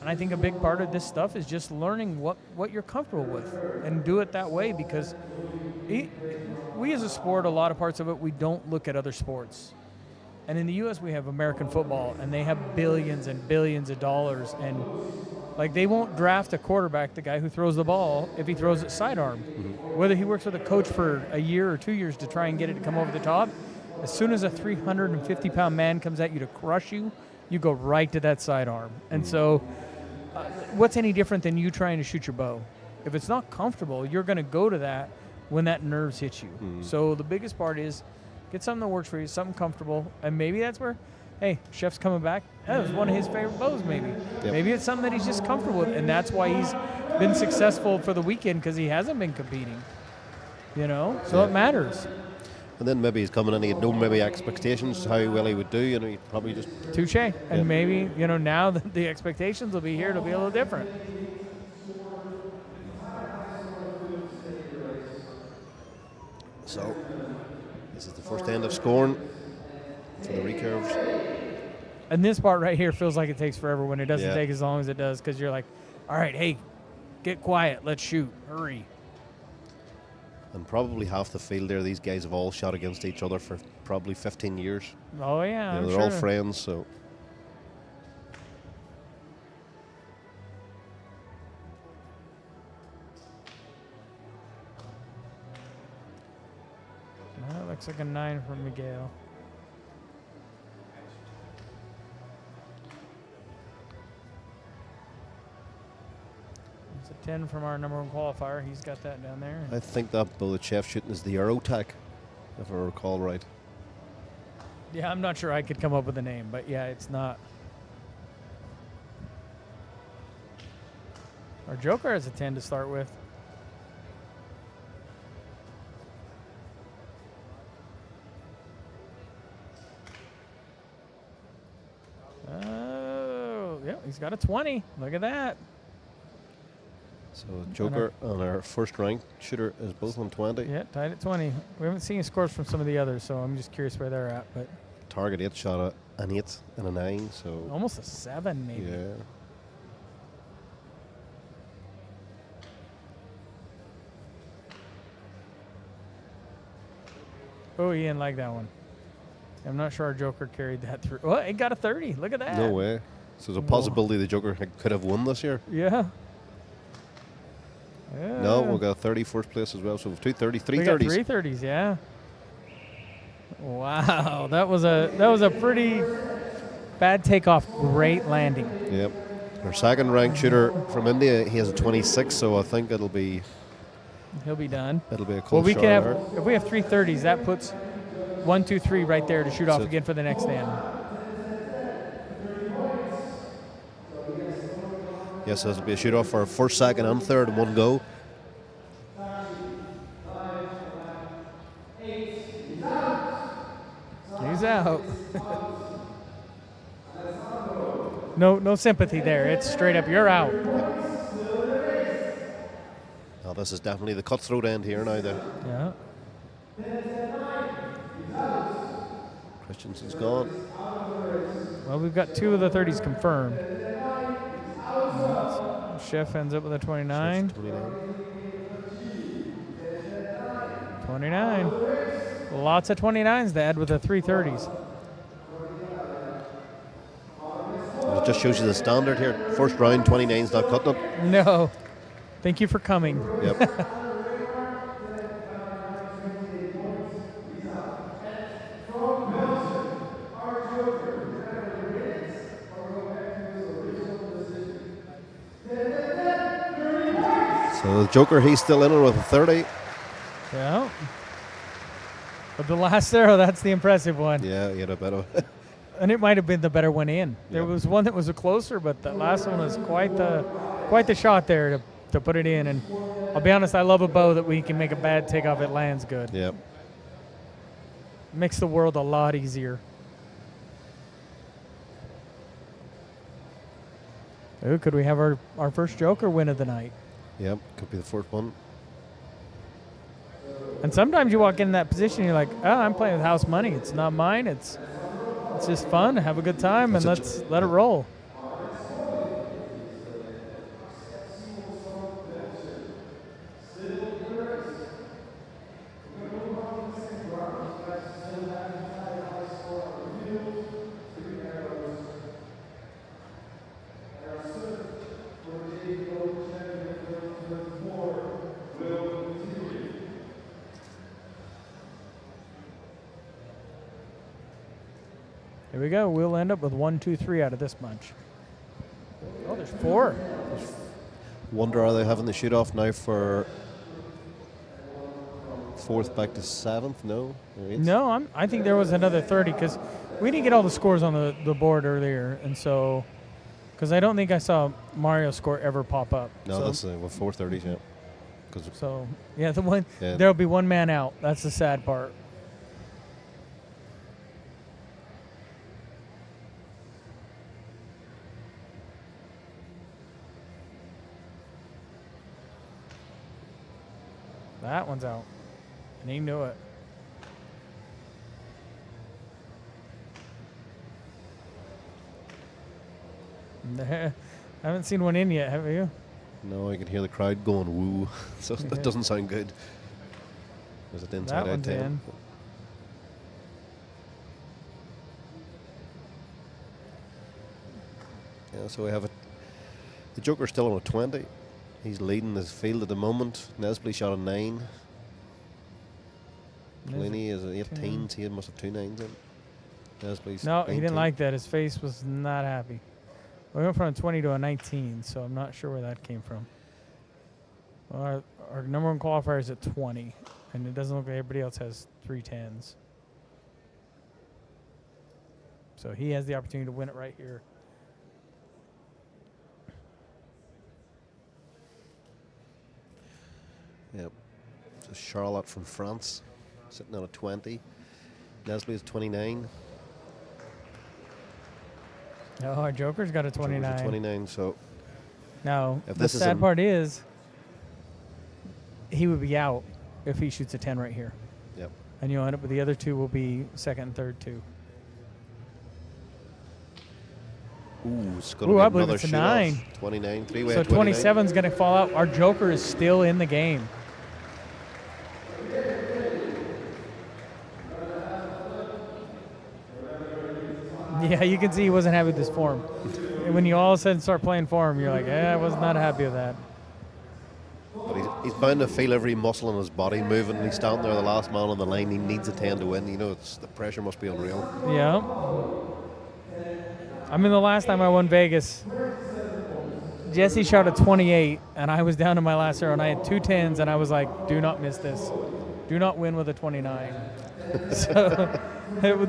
I think a big part of this stuff is just learning what you're comfortable with and do it that way, because we as a sport, a lot of parts of it, we don't look at other sports. And in the U.S., we have American football, and they have billions and billions of dollars, and like they won't draft a quarterback, the guy who throws the ball, if he throws it sidearm. Whether he works with a coach for a year or 2 years to try and get it to come over the top, as soon as a 350-pound man comes at you to crush you, you go right to that sidearm. And so what's any different than you trying to shoot your bow? If it's not comfortable, you're going to go to that when that nerves hit you. So the biggest part is get something that works for you, something comfortable, and maybe that's where, hey, Chef's coming back. That was one of his favorite bows maybe. Maybe it's something that he's just comfortable with, and that's why he's been successful for the weekend, because he hasn't been competing. You know? So it matters. And then maybe he's coming in, he had no maybe expectations how well he would do, you know, he'd probably just... Touche. And maybe, you know, now the expectations will be here, it'll be a little different. So, this is the first end of scoring for the recurves. And this part right here feels like it takes forever when it doesn't take as long as it does, because you're like, all right, hey, get quiet, let's shoot, hurry. And probably half the field there, these guys have all shot against each other for probably 15 years. Oh, yeah, they're all friends, so... That looks like a 9 from Miguel. a 10 from our number 1 qualifier. He's got that down there. I think that bullet chef shooting is the Aerotech, if I recall right. Yeah, I'm not sure I could come up with a name, but yeah, it's not. Our Joker has a 10 to start with. Oh, yeah, he's got a 20. Look at that. So Joker and our first ranked shooter is both on 20. Yeah, tied at 20. We haven't seen scores from some of the others, so I'm just curious where they're at. But Target 8 shot an 8 and a 9, so almost a 7, maybe. yeah. Oh, he didn't like that one. I'm not sure our Joker carried that through. Oh, he got a 30. Look at that. No way. So there's a possibility the Joker could have won this year. Yeah. No, we'll go 30 first place as well. So 2 30, 3 we got 30s. 3 30s, yeah. Wow, that was a pretty bad takeoff. Great landing. Yep. Our second ranked shooter from India, he has a 26, so I think He'll be done. it'll be a Well, close we shot can have there. if we have 3 30s, that puts 1, 2, 3 right there to shoot off So- again for the next stand. Yes, this will be a shoot off for first, second, and third in one go. He's out. No sympathy there. It's straight up. You're out. Now this is definitely the cutthroat end here now. Yeah. Christensen's gone. Well, we've got 2 of the 30s confirmed. Chef ends up with a 29. 29. Lots of 29s to add with the 330s. It just shows you the standard here. First round, 29's not cutting it. No. Thank you for coming. Yep. So the Joker, he's still in it with a 30. Yeah. But the last arrow, that's the impressive one. Yeah, he had a bit of And it might have been the better one in. There Yep. was one that was a closer, but the last one was quite the shot there to put it in. And I'll be honest, I love a bow that we can make a bad takeoff, it lands good. Yep. Makes the world a lot easier. Ooh, could we have our first Joker win of the night? Yep, could be the first one. And sometimes you walk in that position, you're like, oh, I'm playing with house money. It's not mine. It's just fun. Have a good time, and let's let it roll. Here we go. We'll end up with 1, 2, 3 out of this bunch. Oh, there's 4. Wonder, are they having the shoot off now for fourth back to seventh? No? Or eighth? No, I think there was another 30 because we didn't get all the scores on the board earlier, and so because I don't think I saw Mario's score ever pop up. No, so, that's with 430s, yeah. 'Cause so yeah, the one Yeah. there'll be one man out. That's the sad part. That one's out, and he knew it. I haven't seen one in yet, have you? no, I can hear the crowd going woo. So that doesn't sound good. Was it inside That out one's 10? in. Yeah, so we have the Joker's still on a 20. He's leading his field at the moment. Nesby shot a 9. Delaney is an 18, so he must have 2 9s in. Nesby's No, he 19. didn't like that. His face was not happy. We went from a 20 to a 19, so I'm not sure where that came from. Our number one qualifier is at 20, and it doesn't look like everybody else has 3 10s. So he has the opportunity to win it right here. Yep. So Charlotte from France, sitting on a 20. Nestle is 29. Oh, our Joker's got a 29. Joker's a 29. So Now, if the this is sad part is he would be out if he shoots a 10 right here. Yep. And you'll end up with the other two will be second and third too. Ooh, it's going to Ooh, be I believe another it's a shoot-off. 9. 29, three-way So at 29. 27 is going to fall out. Our Joker is still in the game. Yeah, you can see he wasn't happy with this form. And when you all of a sudden start playing for him, you're like, I was not happy with that. But he's bound to feel every muscle in his body moving. He's standing there, the last man on the line. He needs a 10 to win. You know, the pressure must be unreal. Yeah. I mean, the last time I won Vegas, Jesse shot a 28, and I was down to my last arrow, and I had 2 10s, and I was like, do not miss this. Do not win with a 29. So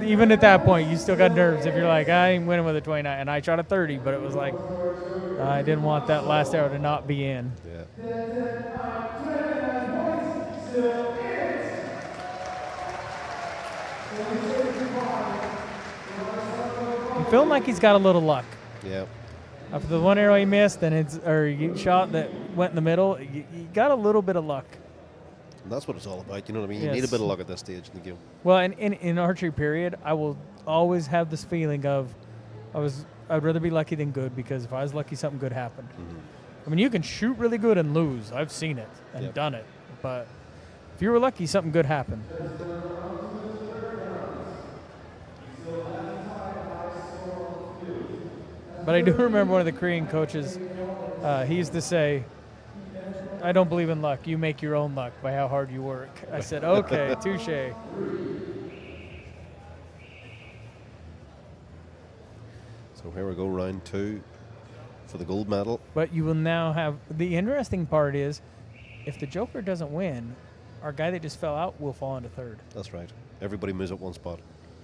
even at that point, you still got nerves if you're like, I ain't winning with a 29. And I shot a 30, but it was like, I didn't want that last arrow to not be in. Yeah. I'm feeling like he's got a little luck. Yeah. After the one arrow he missed, or you shot that went in the middle, you got a little bit of luck. And that's what it's all about. You know what I mean? You Yes. need a bit of luck at this stage in the game. Well, and in archery period, I will always have this feeling of I'd rather be lucky than good, because if I was lucky, something good happened. Mm-hmm. I mean, you can shoot really good and lose. I've seen it and Yep. done it. But if you were lucky, something good happened. But I do remember one of the Korean coaches, he used to say, I don't believe in luck. You make your own luck by how hard you work. I said, okay, touche. So here we go, round 2 for the gold medal. But you will now have, the interesting part is, if the Joker doesn't win, our guy that just fell out will fall into third. That's right. Everybody moves up one spot.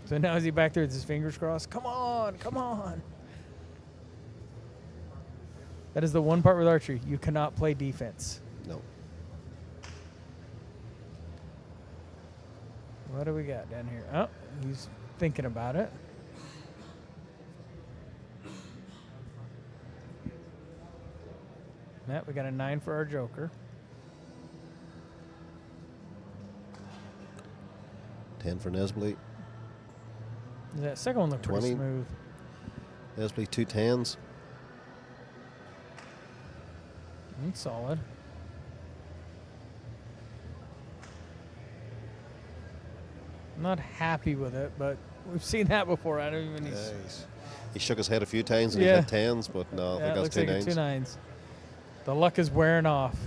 So now is he back there with his fingers crossed? Come on, come on. That is the one part with archery. You cannot play defense. No. What do we got down here? Oh, he's thinking about it. Yeah, we got a 9 for our Joker. 10 for Nesble. That second one looked pretty 20. smooth. Nesble 2 10s. That's solid. I'm not happy with it, but we've seen that before. I don't even. He shook his head a few times and Yeah. he hit 10s, but no, I Yeah, think it that's looks 2 like a 9s. 2 9s. The luck is wearing off.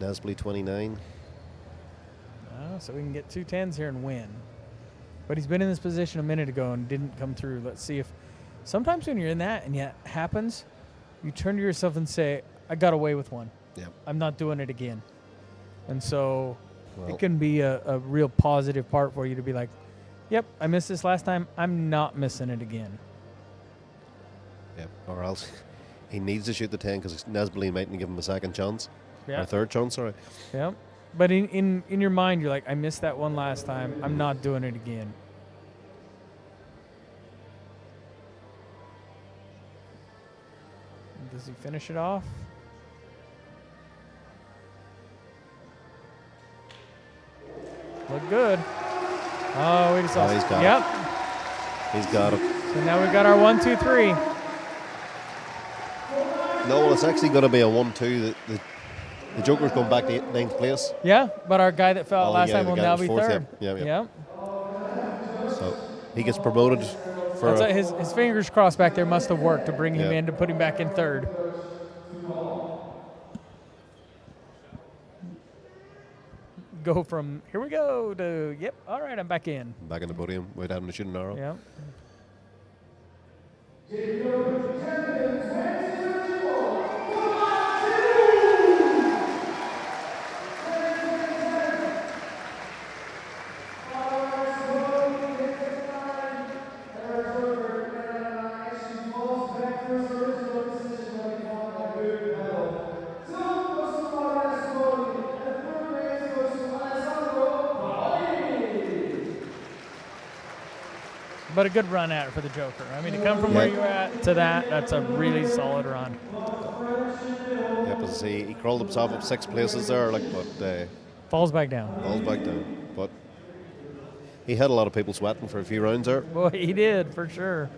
Nesble 29. So we can get 2 10s here and win. But he's been in this position a minute ago and didn't come through. Let's see if sometimes when you're in that and yet happens, you turn to yourself and say, I got away with one. Yep. I'm not doing it again. And so Well, it can be a real positive part for you to be like, yep, I missed this last time. I'm not missing it again. yeah, or else he needs to shoot the 10 because Nesble mightn't give him a second chance. Yeah. Or third chance, sorry. Yep. But in your mind, you're like, I missed that one last time. I'm not doing it again. Does he finish it off? Look good. Oh, we just saw. He's got yep. He's got it. So now we've got our 1, 2, 3. No, well, it's actually going to be a 1-2. The Joker's going back to 9th place. Yeah, but our guy that fell out last yeah, time the will guy now that be was fourth, third. yeah. Yep. So he gets promoted for That's his fingers crossed back there must have worked to bring him Yeah. in to put him back in third. Go from here we go to yep. All right, I'm back in. back in the podium without having to shoot an arrow. Yep. but a good run at it for the Joker. I mean, to come from where you're at to that's a really solid run. Yep, as I say, he crawled himself up 6 places there, like, but falls back down. But he had a lot of people sweating for a few rounds there. Boy, he did, for sure.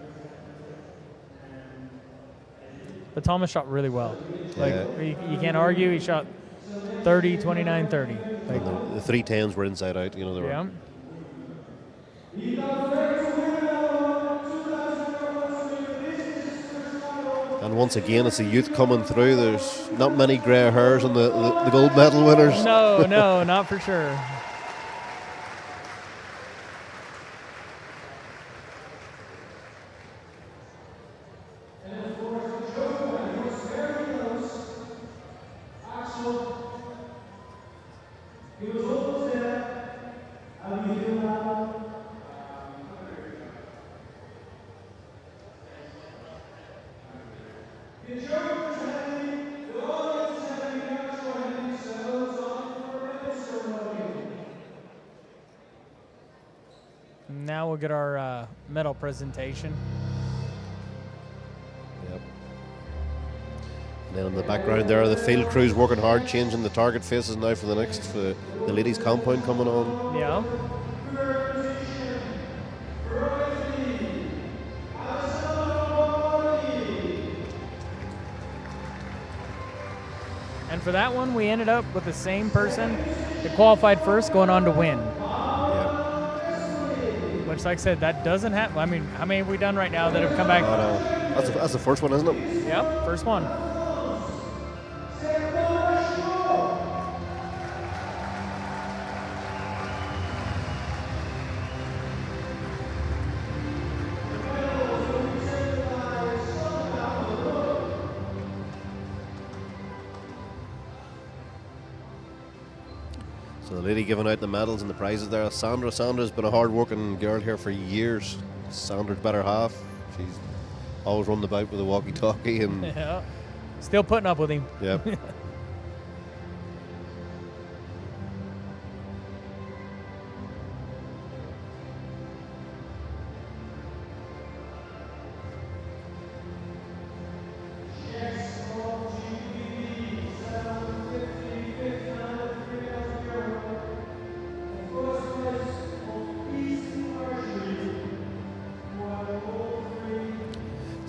But Thomas shot really well. Like, you can't argue. He shot 30, 29, 30. Like, the 310s were inside out, you know. They were. And once again, it's a youth coming through. There's not many grey hairs on the gold medal winners. No, not for sure. Now we'll get our medal presentation. Yep. And then in the background there, the field crews working hard, changing the target faces now for the ladies' compound coming on. Yeah. And for that one, we ended up with the same person that qualified first going on to win. Which, like I said, that doesn't happen. I mean, how many have we done right now that have come back? That's the first one, isn't it? Yep, first one. So the lady giving out the medals and the prizes there, Sandra. Sandra's been a hard-working girl here for years. Sandra's better half. She's always run about with a walkie-talkie and still putting up with him. Yep.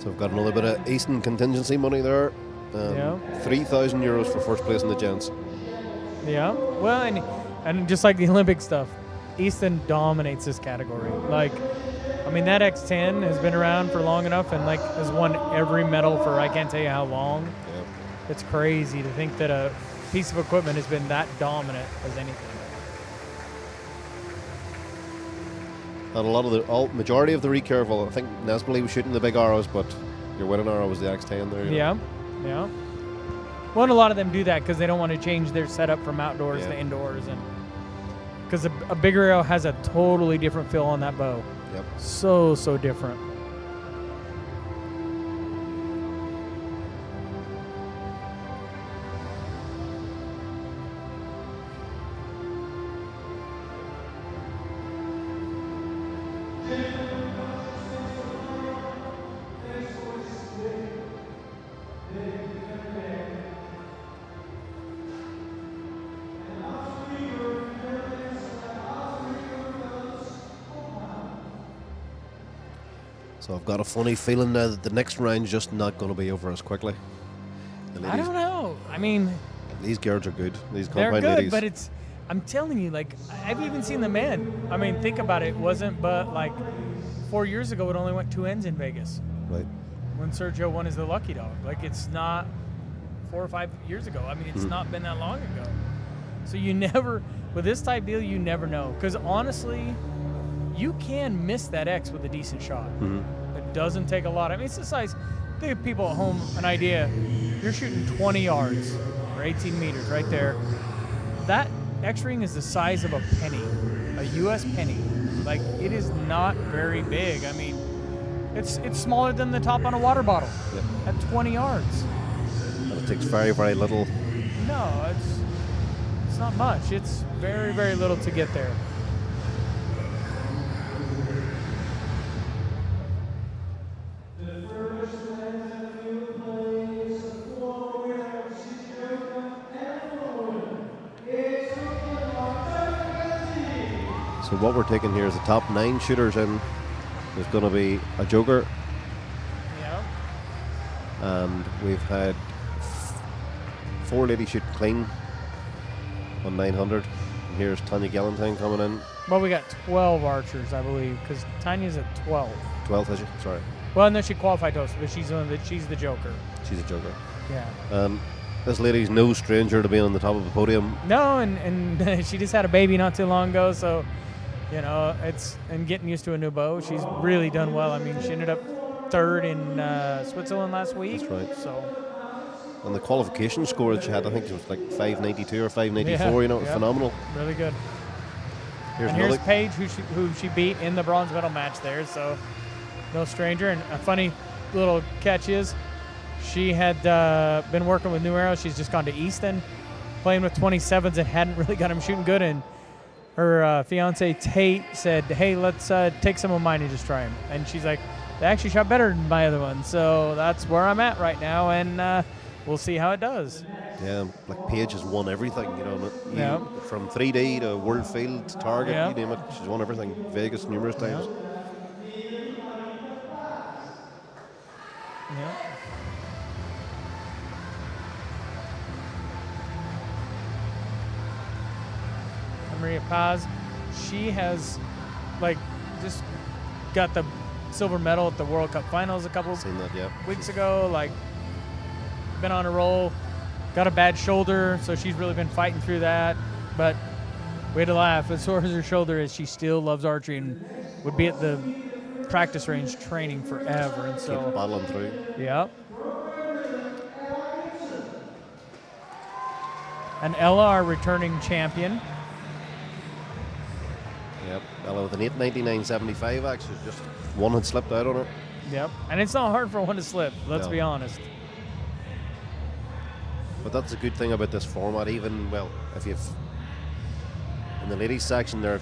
So we've got another bit of Easton contingency money there. 3,000 euros for first place in the gents. Yeah. Well, and just like the Olympic stuff, Easton dominates this category. Like, I mean, that X10 has been around for long enough and like has won every medal for I can't tell you how long. Yep. It's crazy to think that a piece of equipment has been that dominant as anything. And majority of the recurve, I think Nesbitt was shooting the big arrows, but your winning arrow was the X10 there. Yeah. Well, and a lot of them do that because they don't want to change their setup from outdoors to indoors, and because a bigger arrow has a totally different feel on that bow. Yep. So different. So I've got a funny feeling now that the next round's just not going to be over as quickly. I don't know. I mean, these girls are good. These they're compound good, ladies. but I'm telling you, like, I've even seen the men. I mean, think about it. It wasn't but like 4 years ago, it only went 2 ends in Vegas. Right. When Sergio won as the lucky dog. Like, it's not 4 or 5 years ago. I mean, it's not been that long ago. So you never, with this type deal, you never know. Because honestly, you can miss that X with a decent shot. It doesn't take a lot. I mean, it's the size. Give people at home an idea. You're shooting 20 yards or 18 meters right there. That X-ring is the size of a penny, a U.S. penny. Like, it is not very big. I mean, it's smaller than the top on a water bottle at 20 yards. And it takes very, very little. No, it's not much. It's very, very little to get there. So what we're taking here is the top 9 shooters in. There's going to be a joker. Yeah. And we've had 4 ladies shoot clean on 900. And here's Tanya Galentine coming in. Well, we got 12 archers, I believe, because Tanya's at 12. 12, has she? Sorry. Well, no, she qualified to us, but she's the joker. She's a joker. Yeah. This lady's no stranger to being on the top of the podium. No, and she just had a baby not too long ago, so you know and getting used to a new bow. She's really done well. I mean, she ended up 3rd in Switzerland last week. That's right. So. And the qualification score that she had, I think it was like 592 or 594. Yeah, you know, it was phenomenal. Really good. Here's Paige, who she beat in the bronze medal match there. So no stranger. And a funny little catch is, she had been working with New Arrows. She's just gone to Easton, playing with 27s and hadn't really got him shooting good. And her fiance Tate said, "Hey, let's take some of mine and just try them." And she's like, "They actually shot better than my other one." So that's where I'm at right now, and we'll see how it does. Yeah, like Paige has won everything, you know. Yeah. From 3D to World Field to Target, Yeah. you name it. She's won everything. Vegas numerous times. Yeah. Maria Paz, she has just got the silver medal at the World Cup Finals a couple Seen that, yeah. weeks ago. Been on a roll, got a bad shoulder, so she's really been fighting through that. But we had to laugh. As sore as her shoulder is, she still loves archery and would be at the practice range training forever. And so, keep battling through. yeah. And Ella, our returning champion. Yep, Ella with an 899.75 actually, just one had slipped out on her. Yep, and it's not hard for one to slip, let's No. be honest. But that's a good thing about this format. Even, well, if you've in the ladies section there,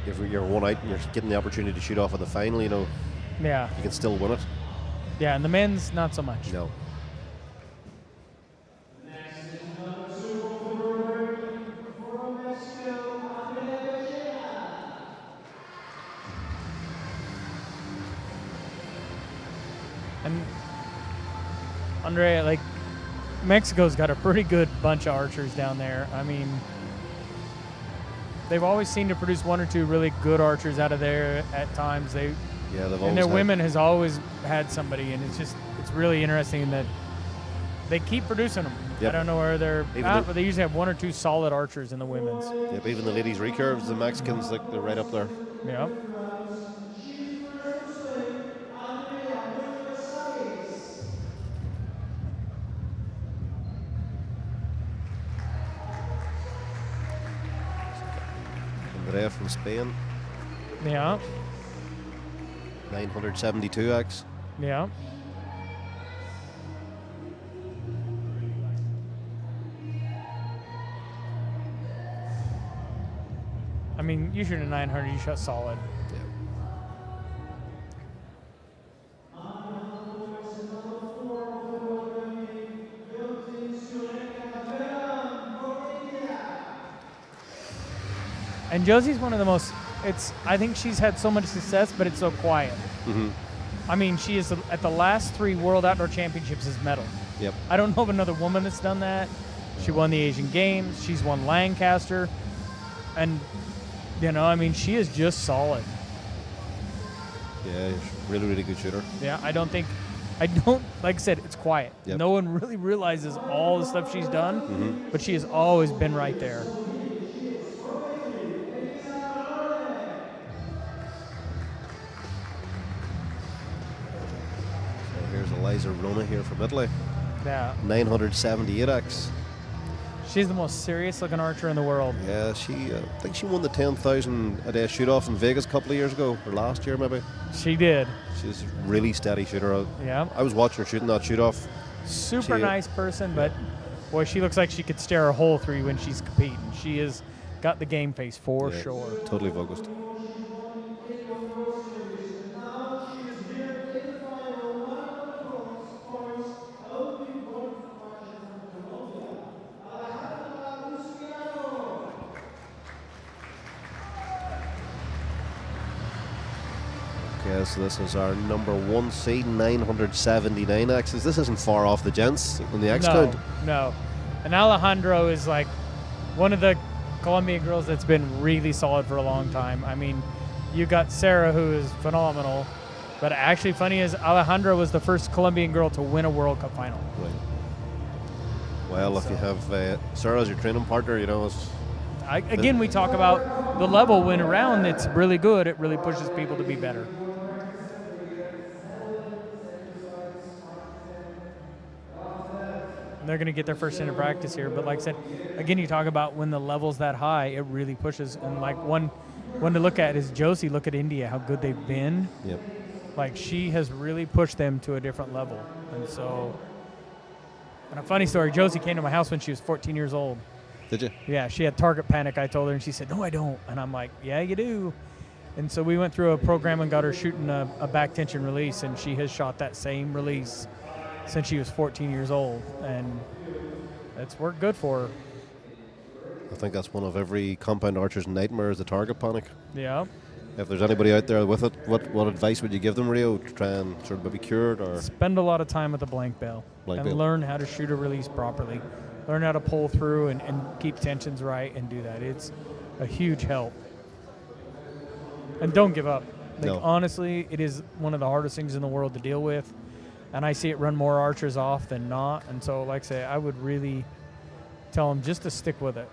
if you're one out and you're getting the opportunity to shoot off at the final, you know, Yeah, you can still win it. yeah, and the men's not so much. No. And Andrea, Mexico's got a pretty good bunch of archers down there. I mean, they've always seemed to produce 1 or 2 really good archers out of there at times. They've always And their had- women has always had somebody, and it's really interesting that they keep producing them. Yep. I don't know where they're Even at, the- but they usually have 1 or 2 solid archers in the women's. Yep, even the ladies recurves, the Mexicans, they're right up there. Yeah. Andrea from Spain, Yeah. 972x. Yeah. I mean, you shoot a 900, you shot solid. And Josie's one of the most, I think she's had so much success, but it's so quiet. Mm-hmm. I mean, she is at the last 3 World Outdoor Championships as medal. Yep. I don't know of another woman that's done that. She won the Asian Games. She's won Lancaster. And, I mean, she is just solid. Yeah, she's a really, really good shooter. Yeah, like I said, it's quiet. Yep. No one really realizes all the stuff she's done, but she has always been right there. Here's Eliza Rona here from Italy. Yeah. 978x. She's the most serious looking archer in the world. Yeah, I think she won the 10,000 a day shoot off in Vegas a couple of years ago, or last year maybe. She did. She's a really steady shooter. Yeah. I was watching her shooting that shoot off. Super nice person, but boy, she looks like she could stare a hole through you when she's competing. She has got the game face for sure. Totally focused. So this is our number 1 seed, 979 X's. This isn't far off the gents in the X count. No. And Alejandro is like one of the Colombian girls that's been really solid for a long time. I mean, you got Sarah, who is phenomenal. But actually funny is Alejandra was the first Colombian girl to win a World Cup final. Right. Well, if you have Sarah as your training partner, you know, again, we talk about the level when around it's really good. It really pushes people to be better. And they're going to get their first into practice here. But like I said, again, you talk about when the level's that high, it really pushes. And like one to look at is Josie. Look at India, how good they've been. Yep. Like she has really pushed them to a different level. And so, and a funny story, Josie came to my house when she was 14 years old. Did you? Yeah, she had target panic, I told her, and she said, no, I don't. And I'm like, yeah, you do. And so we went through a program and got her shooting a back tension release, and she has shot that same release since she was 14 years old. And it's worked good for her. I think that's one of every compound archer's nightmare is the target panic. Yeah. If there's anybody out there with it, what advice would you give them, Rio, to try and sort of maybe cure it? Or spend a lot of time with the blank bell and learn how to shoot a release properly. Learn how to pull through and keep tensions right and do that. It's a huge help. And don't give up. Like, no. Honestly, it is one of the hardest things in the world to deal with. And I see it run more archers off than not. And so, like I say, I would really tell them just to stick with it.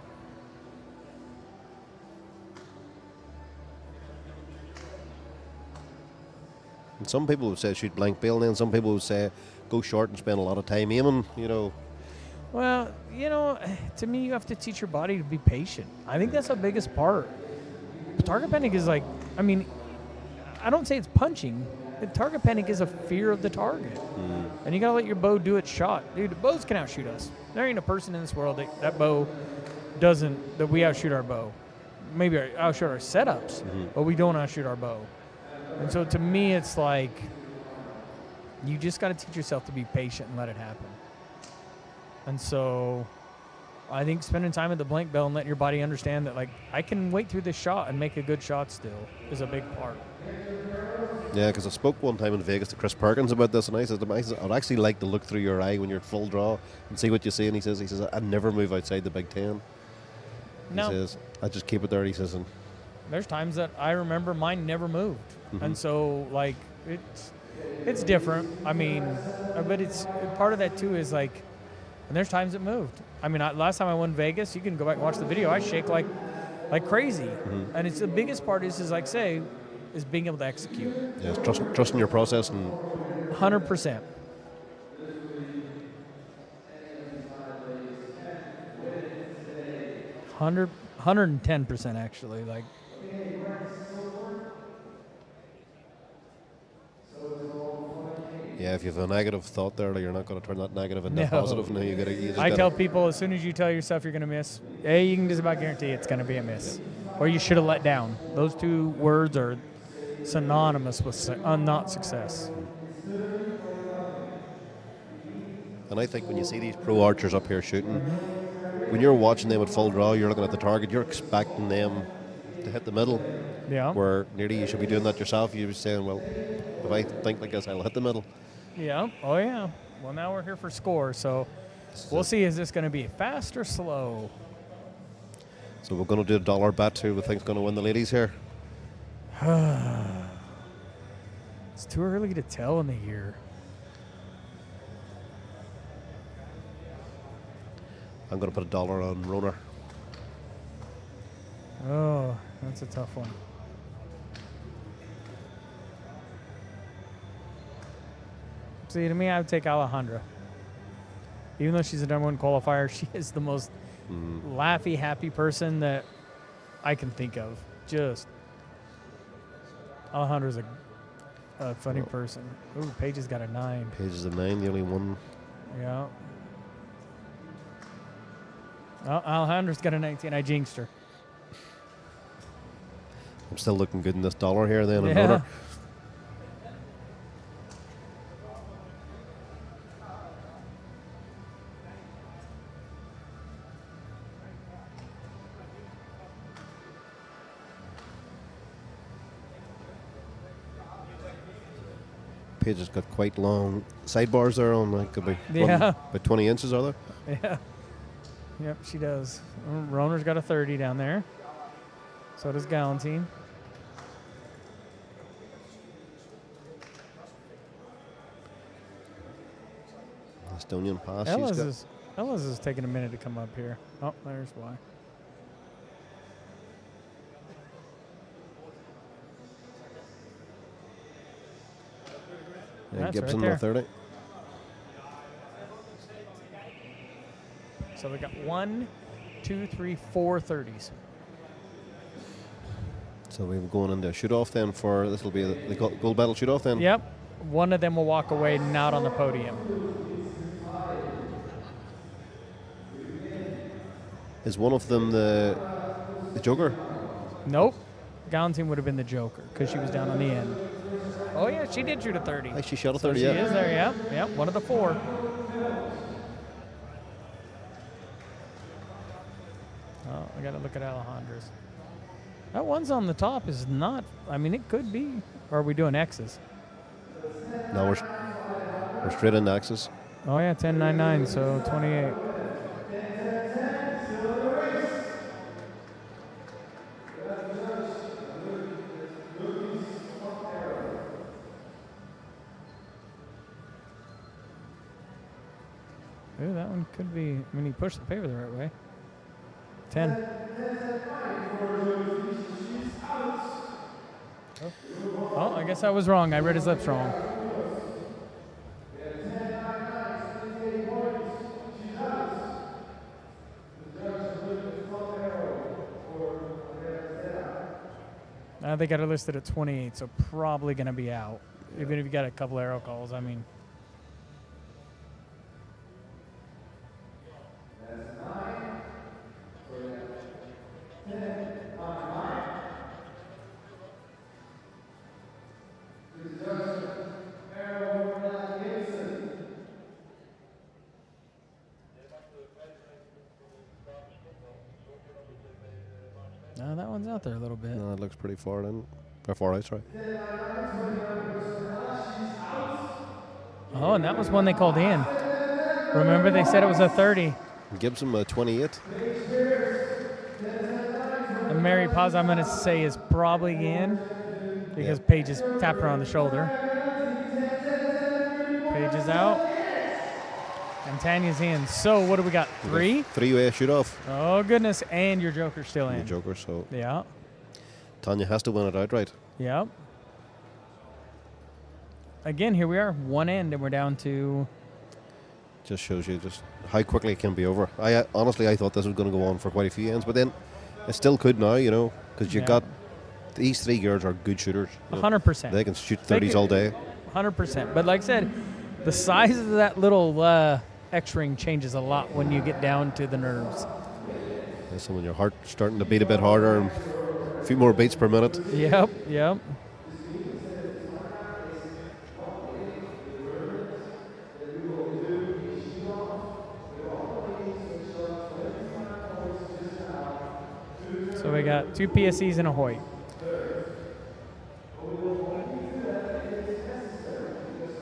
And some people would say shoot blank bill, and then some people would say go short and spend a lot of time aiming, you know. Well, you know, to me, you have to teach your body to be patient. I think that's the biggest part. Target panic is like, I mean, I don't say it's punching. Target panic is a fear of the target. And you got to let your bow do its shot. Dude, the bows can outshoot us. There ain't a person in this world that bow doesn't, that we outshoot our bow. Maybe outshoot our setups, but we don't outshoot our bow. And so to me, it's like you just got to teach yourself to be patient and let it happen. And so I think spending time at the blank bell and letting your body understand that, like, I can wait through this shot and make a good shot still is a big part. Yeah, because I spoke one time in Vegas to Chris Perkins about this, and I said, I'd actually like to look through your eye when you're at full draw and see what you see. And he says, I never move outside the Big Ten. He says, I just keep it there. He says, and there's times that I remember mine never moved. And so, like, it's different. I mean, but it's part of that too is like, and there's times it moved. I mean, last time I won Vegas, you can go back and watch the video. I shake like crazy. And it's the biggest part is like say, is being able to execute. Yes, trusting your process and 100%. Hundred 110% actually. Like. Yeah, if you have a negative thought there, you're not going to turn that negative into positive. No, I tell people as soon as you tell yourself you're going to miss, you can just about guarantee it's going to be a miss. Yeah. Or you should have let down. Those two words are synonymous with not success. And I think when you see these pro archers up here shooting, when you're watching them at full draw, you're looking at the target, you're expecting them to hit the middle. Yeah. Where nearly you should be doing that yourself. You're saying, well, if I think like this, I'll hit the middle. Yeah. Oh, yeah. Well, now we're here for score, so we'll see. Is this going to be fast or slow? So we're going to do a dollar bet who we think's going to win the ladies here. It's too early to tell in the year. I'm going to put $1 on Rona. Oh, that's a tough one. See, to me, I would take Alejandra. Even though she's a #1 qualifier, she is the most laughy, happy person that I can think of. Just Alejandra's a funny person. Ooh, Paige has got a 9. Paige is a 9, the only one. Yeah. Well, Alejandra's got a 19. I jinxed her. I'm still looking good in this dollar here then. Yeah. Another. Paige has got quite long sidebars there on, like, could be Yeah. about 20 inches, are there? Yeah. Yep, she does. Roner's got a 30 down there. So does Galantine. Estonian pass. Ella's is taking a minute to come up here. Oh, there's why. And That's Gibson right with 30. So we got 1, 2, 3, 4 30s. So we're going into a shoot-off then for, this will be the gold medal shoot-off then? Yep. One of them will walk away not on the podium. Is one of them the joker? Nope. Galantine would have been the joker because she was down on the end. Oh, yeah, she did shoot a 30. Hey, she shot a So 30, she yeah. is there, yep. Yep, one of the 4. Oh, I got to look at Alejandra's. That one's on the top is not, I mean, it could be. Or are we doing X's? No, we're straight into axis. Oh, yeah, 10.99, so 28. Ooh, that one could be, I mean, he pushed the paper the right way. 10. Oh, I guess I was wrong. I read his lips wrong. They got it listed at 28, so probably going to be out. Even if you got a couple arrow calls, I mean. No, that one's out there a little bit. No, it looks pretty far in. Or far out, sorry. Oh, and that was one they called in. Remember they said it was a 30. Gibson with 28. And Mary Paz, I'm going to say, is probably in because Paige is tapped her on the shoulder. Paige is out. And Tanya's in. So what do we got? 3? 3-way shoot-off. Oh, goodness. And your joker's still in. The joker, so Yeah. Tanya has to win it outright. Yep. Again, here we are. One end, and we're down to... Just shows you just how quickly it can be over. Honestly, I thought this was going to go on for quite a few ends, but then it still could now, you know, because you got these 3 girls are good shooters. 100%. They can shoot 30s all day. 100%. But like I said, the size of that little X-ring changes a lot when you get down to the nerves. Yeah, so when your heart's starting to beat a bit harder and a few more beats per minute. Yep, yep. So we got 2 PSEs and a Hoyt.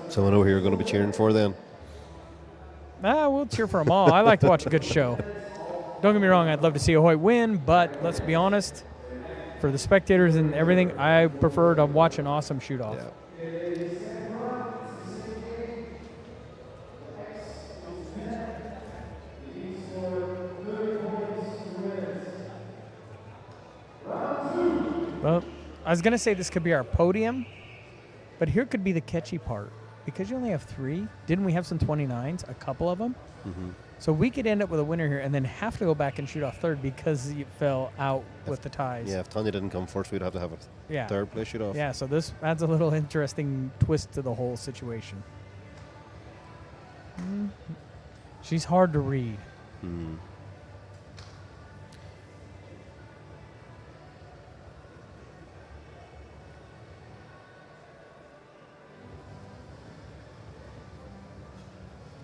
So I know who you're going to be cheering for then. We'll cheer for them all. I like to watch a good show. Don't get me wrong, I'd love to see a Hoyt win, but let's be honest, for the spectators and everything, I prefer to watch an awesome shoot-off. Yeah. Well, I was going to say this could be our podium, but here could be the catchy part. Because you only have 3, didn't we have some 29s, a couple of them? Mm-hmm. So we could end up with a winner here and then have to go back and shoot off third because you fell out with the ties. Yeah, if Tanya didn't come first, we'd have to have a third place shoot off. Yeah, so this adds a little interesting twist to the whole situation. She's hard to read. Mm.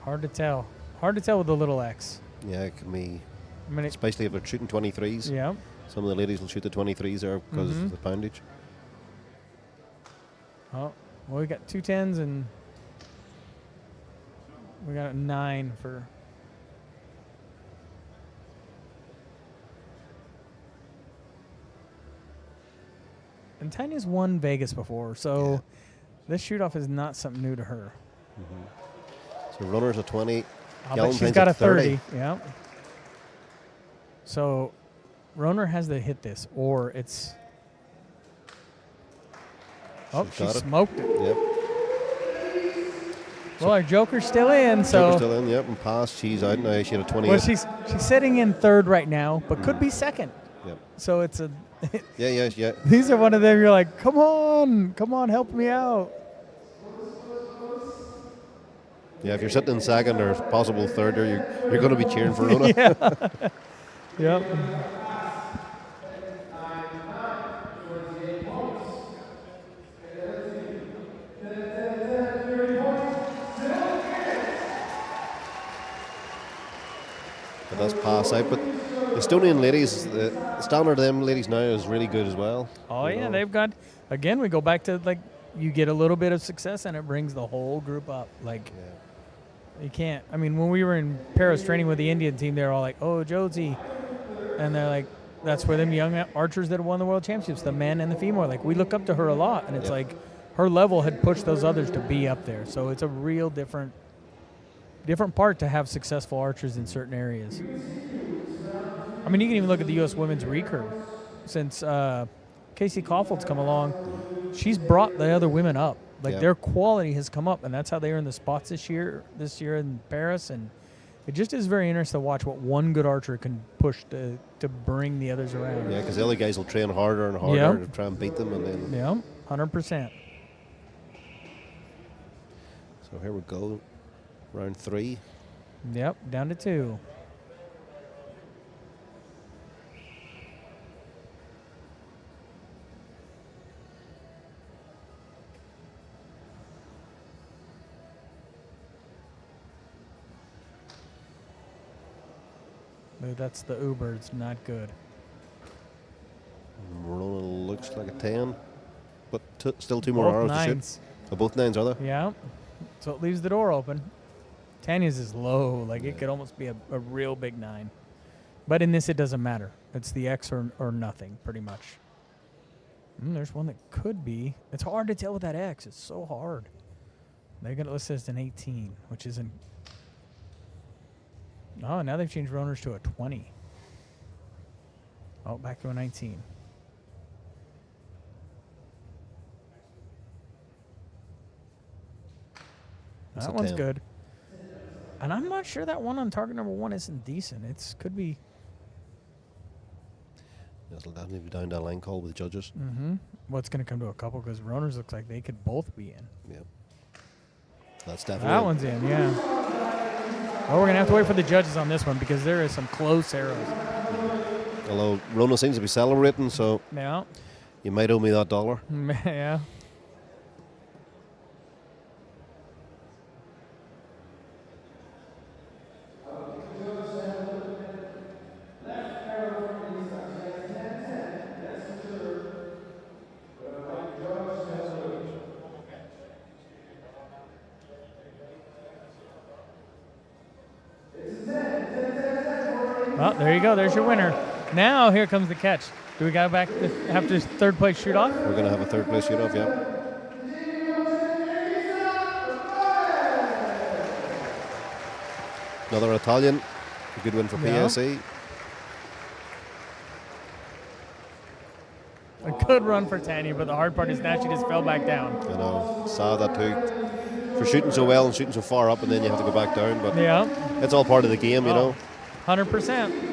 Hard to tell. Hard to tell with the little X. Yeah, it can be, I mean, especially if they're shooting 23s. Yeah. Some of the ladies will shoot the 23s there because of the poundage. Oh, Well, we got 2 10s and we got a 9 for. And Tanya's won Vegas before, so this shoot-off is not something new to her. So runner's a 20. But she's got a 30. Yeah. So Roner has to hit this, or it's. Oh, she smoked it. Yep. Well, our Joker's still in, so. Joker's still in, yep, and passed. She's out now. She had a 28. Well, she's sitting in third right now, but could be second. Yep. So it's a. Yeah. These are one of them. You're like, come on, help me out. Yeah, if you're sitting in second or possible third, you're going to be cheering for Rona. Yeah. Yep. But that's pass out. But the Estonian ladies, the standard of them ladies now is really good as well. Oh, yeah, they've got, again, we go back to, like, you get a little bit of success and it brings the whole group up. Like, you can't, I mean, when we were in Paris training with the Indian team, they're all like, oh, Josie. And they're like, that's where them young archers that have won the world championships, the men and the female, like, we look up to her a lot. And it's like, her level had pushed those others to be up there. So it's a real different part to have successful archers in certain areas. I mean, you can even look at the U.S. women's recurve. Since Casey Kaufhold's come along, she's brought the other women up. Like, their quality has come up, and that's how they earned the spots this year in Paris. And it just is very interesting to watch what one good archer can push to bring the others around. Yeah, because the other guys will train harder and harder to try and beat them. And then 100%. So here we go. Round 3. Yep, down to 2. That's the Uber. It's not good. Rona looks like a 10, but still 2 more arrows to shoot. Oh, both 9s, are they? Yeah. So it leaves the door open. Tanya's is low. Like, it could almost be a real big 9. But in this, it doesn't matter. It's the X or nothing, pretty much. There's one that could be. It's hard to tell with that X. It's so hard. They're going to list it as an 18, which isn't. Oh, now they've changed Roners to a 20. Oh, back to a 19. That one's 10. good. And I'm not sure that one on target number 1 isn't decent. It could be. Yes, it'll definitely be down to a line call with the judges. Well, it's going to come to a couple because Roners looks like they could both be in. Yep. That's definitely That one's in, yeah. Oh, we're going to have to wait for the judges on this one because there is some close arrows. Although Rona seems to be celebrating, so you might owe me that $1. Yeah. Well, there you go. There's your winner. Now here comes the catch. Do we got back after third place shoot off? We're going to have a third place shoot off, yeah. Another Italian. A good win for PSE. A good run for Tanya, but the hard part is now she just fell back down. I know. Saw that too. For shooting so well and shooting so far up, and then you have to go back down. But it's all part of the game, you know. 100%.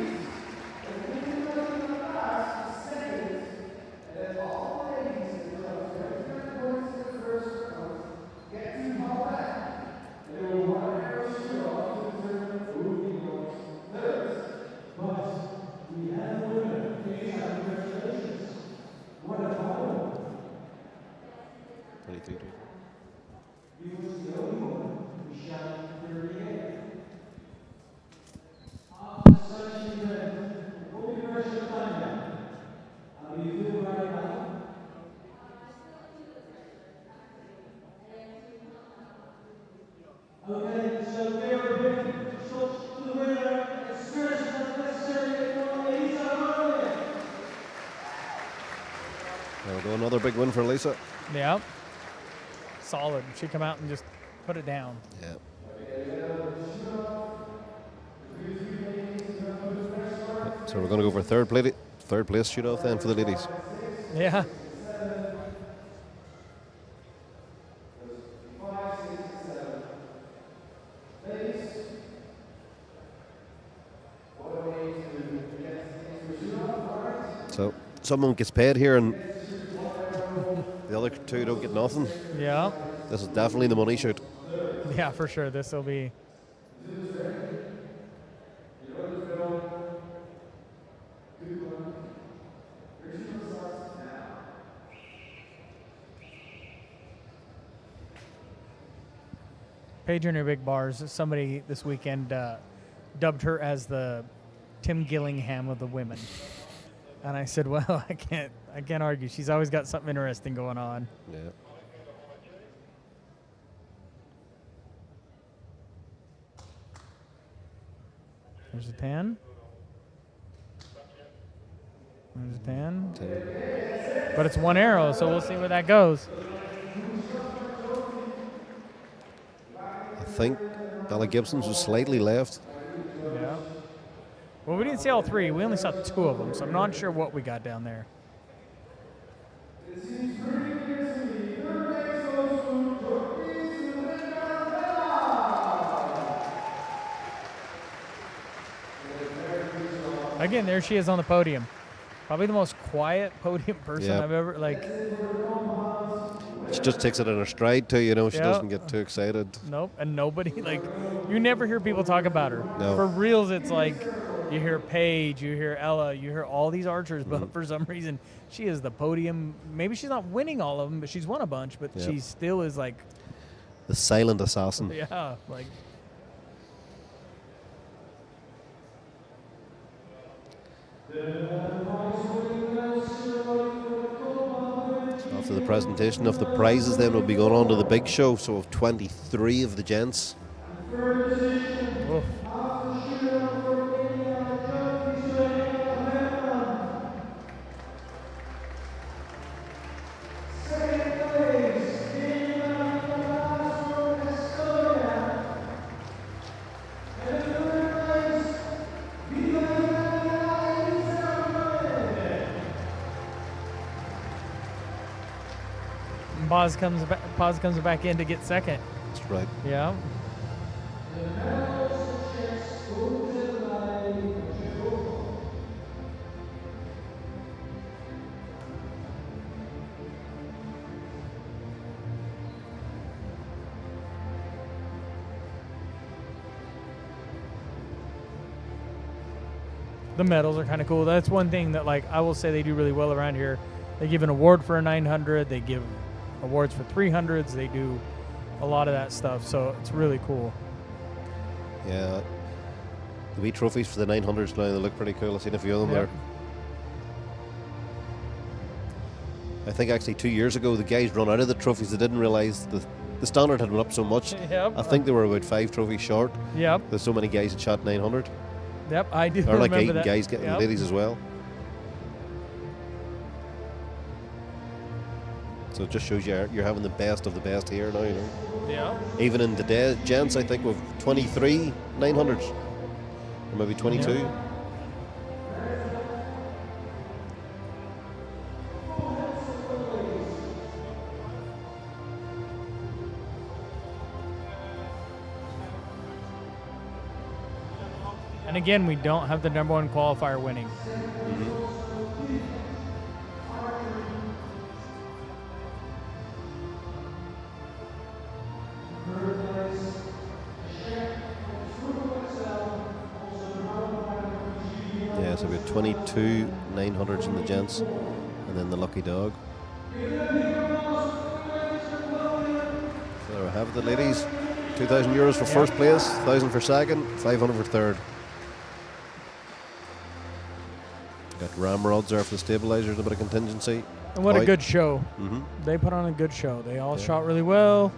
So another big win for Lisa. Yeah. Solid. She come out and just put it down. Yeah. So we're going to go for third place shoot off then for the ladies. Yeah. So someone gets paid here and the other two don't get nothing. Yeah. This is definitely the money shoot. Yeah, for sure. This will be. Paige in her big bars. Somebody this weekend dubbed her as the Tim Gillingham of the women. And I said, well, I can't argue. She's always got something interesting going on. Yeah. There's a 10. There's a 10. But it's one arrow, so we'll see where that goes. I think Bella Gibson's was slightly left. Yeah. Well, we didn't see all three. We only saw two of them, so I'm not sure what we got down there. Again, there she is on the podium. Probably the most quiet podium person Yep. I've ever, like, She just takes it in her stride too, you know. She Yeah. doesn't get too excited. nope. And nobody, like, you never hear people talk about her. No. For reals, it's like you hear Paige, you hear Ella, you hear all these archers, but for some reason, she is the podium. Maybe she's not winning all of them, but she's won a bunch, but Yep. she still is like, The silent assassin. yeah, like, After the presentation of the prizes, then we'll be going on to the big show. So of 23 of the gents. oof. Paz comes back in to get second. That's right. Yeah. The medals are kind of cool. That's one thing that, like, I will say they do really well around here. They give an award for a 900. They give awards for 300s. They do a lot of that stuff. So it's really cool. Yeah. The wee trophies for the 900s now, they look pretty cool. I've seen a few of them Yep. there. I think actually 2 years ago, the guys run out of the trophies. They didn't realise the standard had went up so much. Yep. I think they were about 5 trophies short. Yep. There's so many guys that shot 900. Yep. I do Or like remember 8 that. guys getting Yep. ladies as well. So it just shows you're having the best of the best here now, you know. Yeah. Even in the gents, I think we've 23 900s. Or maybe 22. Yeah. And again, we don't have the number one qualifier winning. Yeah, so we have 22 900s in the gents, and then the lucky dog. So there we have it, the ladies. €2,000 for first place, 1,000 for second, 500 for third. Got ramrods there for the stabilizers, a bit of contingency. And what a good show. Mm-hmm. They put on a good show. They all Yeah. shot really well.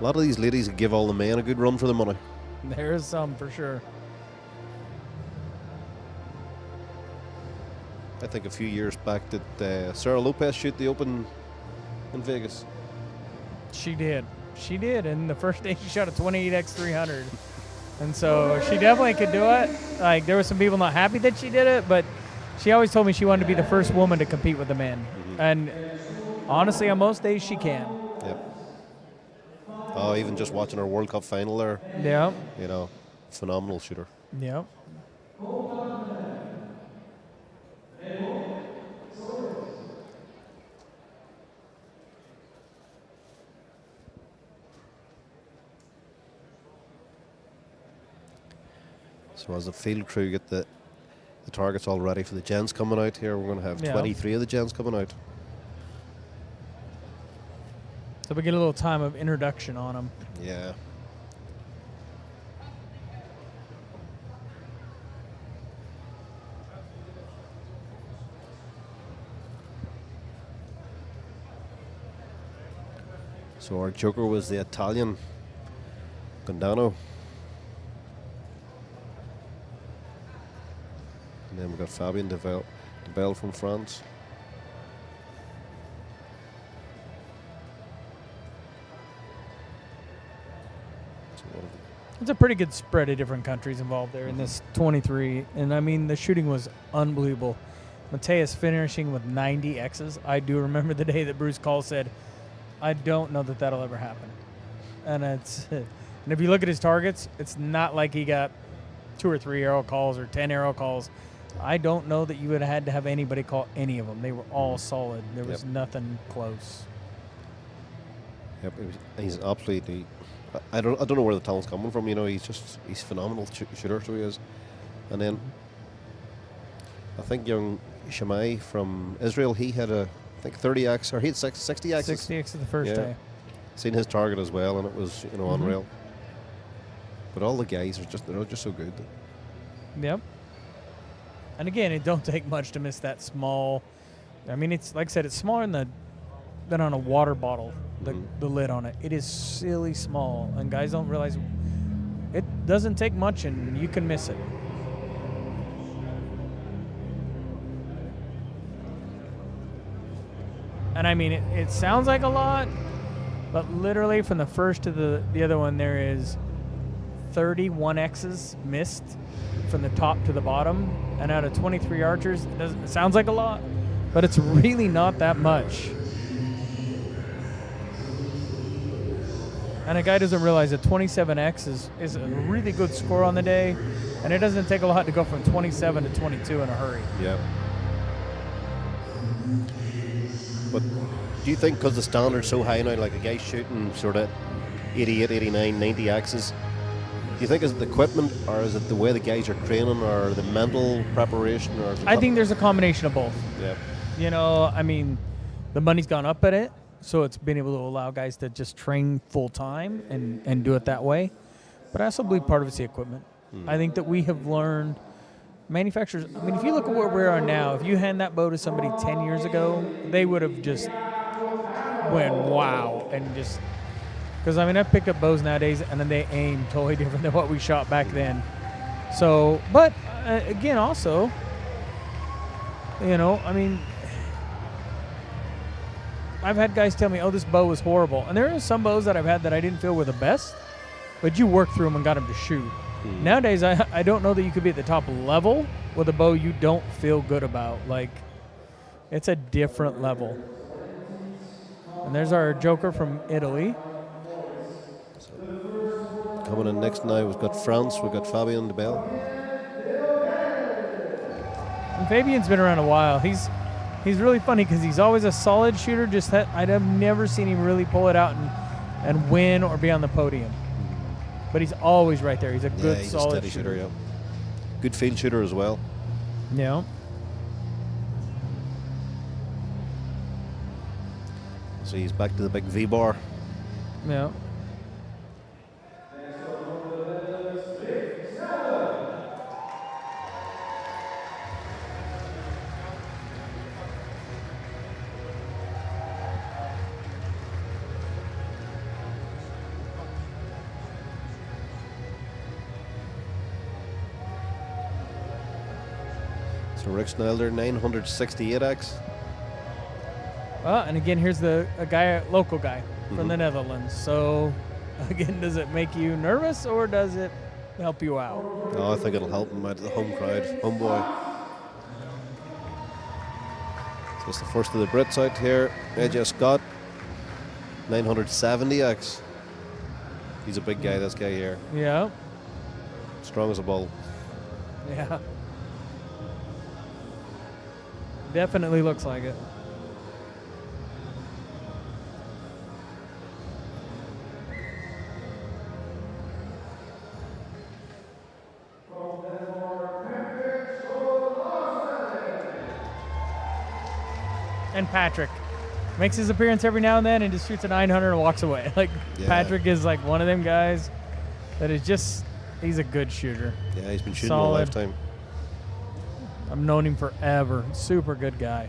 A lot of these ladies give all the men a good run for the money. There is some for sure. I think a few years back, did Sarah Lopez shoot the Open in Vegas? She did. She did. And the first day she shot a 28x300. And so she definitely could do it. Like, there were some people not happy that she did it, but she always told me she wanted to be the first woman to compete with the men. Mm-hmm. And honestly, on most days, she can. Yep. Oh, even just watching her World Cup final there. Yeah. You know, phenomenal shooter. Yep. So as the field crew get the targets all ready for the gents coming out here, we're going to have 23 of the gents coming out. So we get a little time of introduction on them. Yeah. So our joker was the Italian Gondano. And then we've got Fabien Debel from France. It's a pretty good spread of different countries involved there in this 23. And, I mean, the shooting was unbelievable. Mateus finishing with 90 X's. I do remember the day that Bruce Call said, I don't know that that'll ever happen. And and if you look at his targets, it's not like he got 2 or 3 arrow calls or 10 arrow calls. I don't know that you would have had to have anybody call any of them. They were all solid. There was nothing close. Yep, he's absolutely. I don't know where the talent's coming from. You know, he's phenomenal shooter, so he is. And then I think young Shamai from Israel, he had I think 30x, or he had 60x. 60x the first day. Seen his target as well, and it was unreal. But all the guys they're just so good. Yep. And again, it don't take much to miss that small. I mean, it's like I said, it's smaller than on a water bottle. The lid on it. It is silly small, and guys don't realize it doesn't take much, and you can miss it. And I mean, it sounds like a lot, but literally from the first to the other one, there is 31 X's missed from the top to the bottom. And out of 23 archers, it sounds like a lot, but it's really not that much. And a guy doesn't realize that 27X is a really good score on the day, and it doesn't take a lot to go from 27 to 22 in a hurry. Yeah. But do you think because the standard's so high now, like a guy shooting sort of 88, 89, 90 X's, do you think is it the equipment, or is it the way the guys are training, or the mental preparation? Or I think there's a combination of both. Yeah. You know, I mean, the money's gone up at it, so it's been able to allow guys to just train full time and do it that way. But I also believe part of it's the equipment. I think that we have learned manufacturers. I mean, if you look at where we are now, if you hand that bow to somebody 10 years ago, they would have just went wow and just. Because, I mean, I've picked up bows nowadays, and then they aim totally different than what we shot back then. So, but, again, also, you know, I mean, I've had guys tell me, oh, this bow was horrible. And there are some bows that I've had that I didn't feel were the best, but you worked through them and got them to shoot. Nowadays, I don't know that you could be at the top level with a bow you don't feel good about. Like, it's a different level. And there's our joker from Italy. Coming in next now, we've got France, we've got Fabien Debel. And Fabian's been around a while. He's really funny because he's always a solid shooter. Just that I've never seen him really pull it out and win or be on the podium. But he's always right there. He's a good, he's solid a steady shooter. Yeah. Good field shooter as well. Yeah. So he's back to the big V-bar. Yeah. So Rick Snelder, 968x. And again, here's a local guy from the Netherlands. So, again, does it make you nervous or does it help you out? No, I think it'll help him out of the home crowd, homeboy. So it's the first of the Brits out here. AJ Scott, 970x. He's a big guy, this guy here. Yeah. Strong as a bull. Yeah. Definitely looks like it. And Patrick makes his appearance every now and then and just shoots a 900 and walks away. Like, Yeah. Patrick is like one of them guys that is just, he's a good shooter. Yeah, he's been shooting Solid. all lifetime. I've known him forever. Super good guy.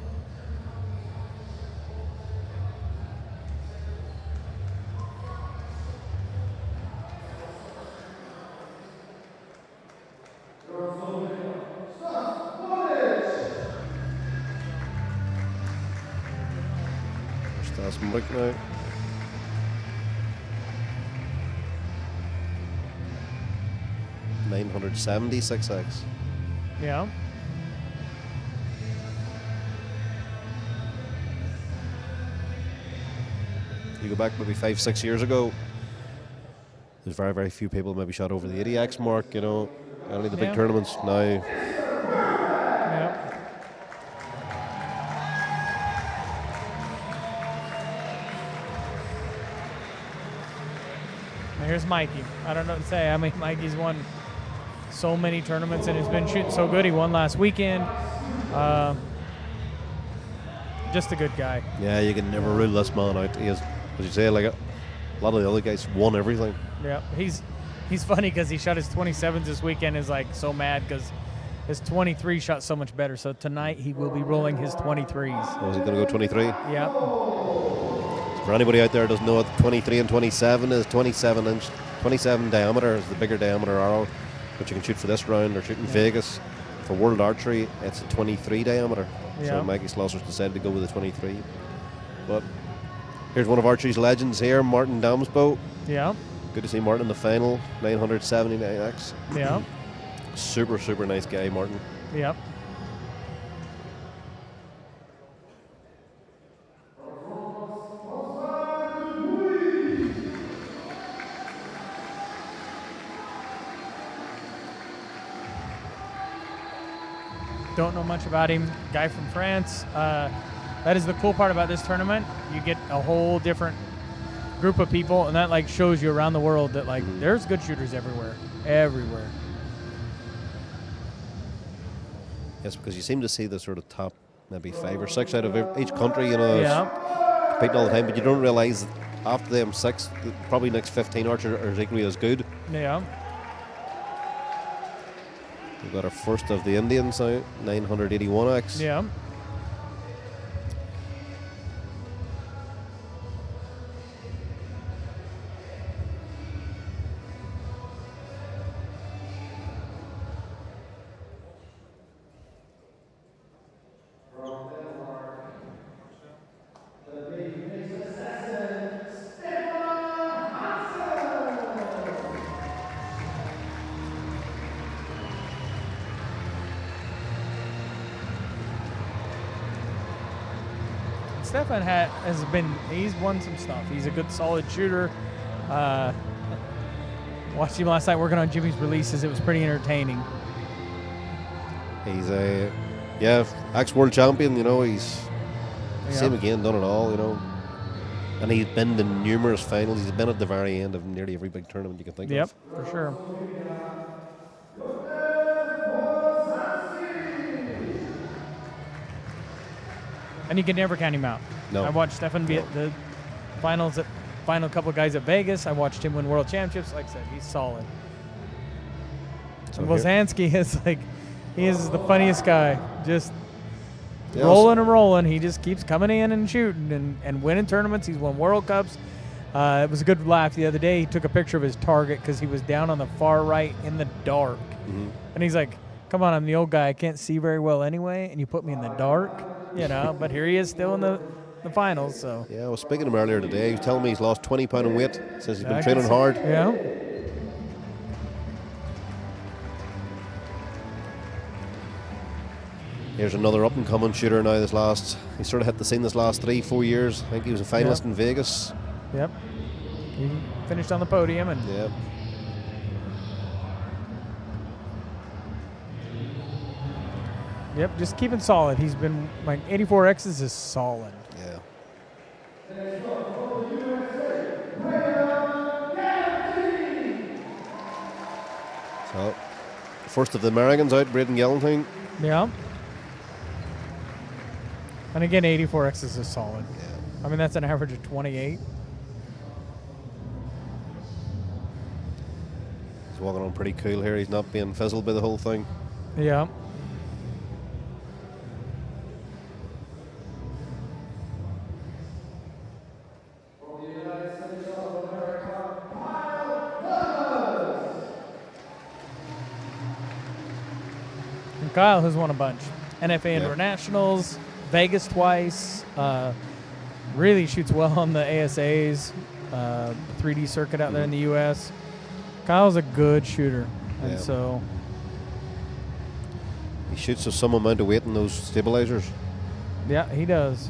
That's Mike now. $976x. Yeah. You go back maybe 5-6 years ago, there's very, very few people maybe shot over the 80x mark, you know. Only the big Yeah. tournaments now. Yeah. Now here's Mikey. I don't know what to say. I mean, Mikey's won so many tournaments and has been shooting so good. He won last weekend. Just a good guy. Yeah, you can never rule this man out. He is, as you say, like a lot of the other guys won everything. Yeah, he's funny because he shot his 27s this weekend. Is like so mad because his 23 shot so much better. So tonight he will be rolling his 23s. Oh, is he going to go 23? Yeah. For anybody out there who doesn't know what 23 and 27 is, 27 diameter is the bigger diameter arrow, which you can shoot for this round or shoot in Vegas. For World Archery, it's a 23 diameter. Yeah. So Mikey Slosser's decided to go with a 23. But here's one of Archery's legends here, Martin Damsbo. Yeah. Good to see Martin in the final, 979x. Yeah. Super, super nice guy, Martin. Yep. Don't know much about him. Guy from France. That is the cool part about this tournament. You get a whole different group of people, and that like shows you around the world that like there's good shooters everywhere. Everywhere. Yes, because you seem to see the sort of top maybe 5 or 6 out of each country, you know, Yeah. competing all the time, but you don't realise that after them 6, probably next 15 archers are equally as good. Yeah. We've got our first of the Indians out, 981x. Yeah. Stefan he's won some stuff. He's a good, solid shooter. Watched him last night working on Jimmy's releases. It was pretty entertaining. He's a, ex-world champion, you know, he's same again, done it all, you know. And he's been in numerous finals. He's been at the very end of nearly every big tournament you can think of. Yep, for sure. And you can never count him out. No. I watched Stefan be at the final couple of guys at Vegas. I watched him win world championships. Like I said, he's solid. So And here- Wozansky is like, he is the funniest guy. Just Yeah, rolling and rolling. He just keeps coming in and shooting and winning tournaments. He's won World Cups. It was a good laugh the other day. He took a picture of his target because he was down on the far right in the dark. Mhm. And he's like, come on, I'm the old guy. I can't see very well anyway, and you put me in the dark, you know. But here he is still in the finals. So Yeah, I was speaking to him earlier today. He was telling me he's lost 20 pound in weight since he's been training hard. Yeah. Here's another up-and-coming shooter now. He sort of hit the scene this last 3-4 years. I think he was a finalist in Vegas. Yep. He finished on the podium and. Yep. Yep, just keeping solid. He's been like 84 X's is solid. Yeah. So, first of the Americans out, Braden Gelentine. Yeah. And again, 84 X's is solid. Yeah. I mean, that's an average of 28. He's walking on pretty cool here. He's not being fizzled by the whole thing. Yeah. And Kyle has won a bunch. NFA Internationals, Vegas twice, really shoots well on the ASAs, 3D circuit out there in the U.S. Kyle's a good shooter, and so he shoots with some amount of weight in those stabilizers. Yeah, he does.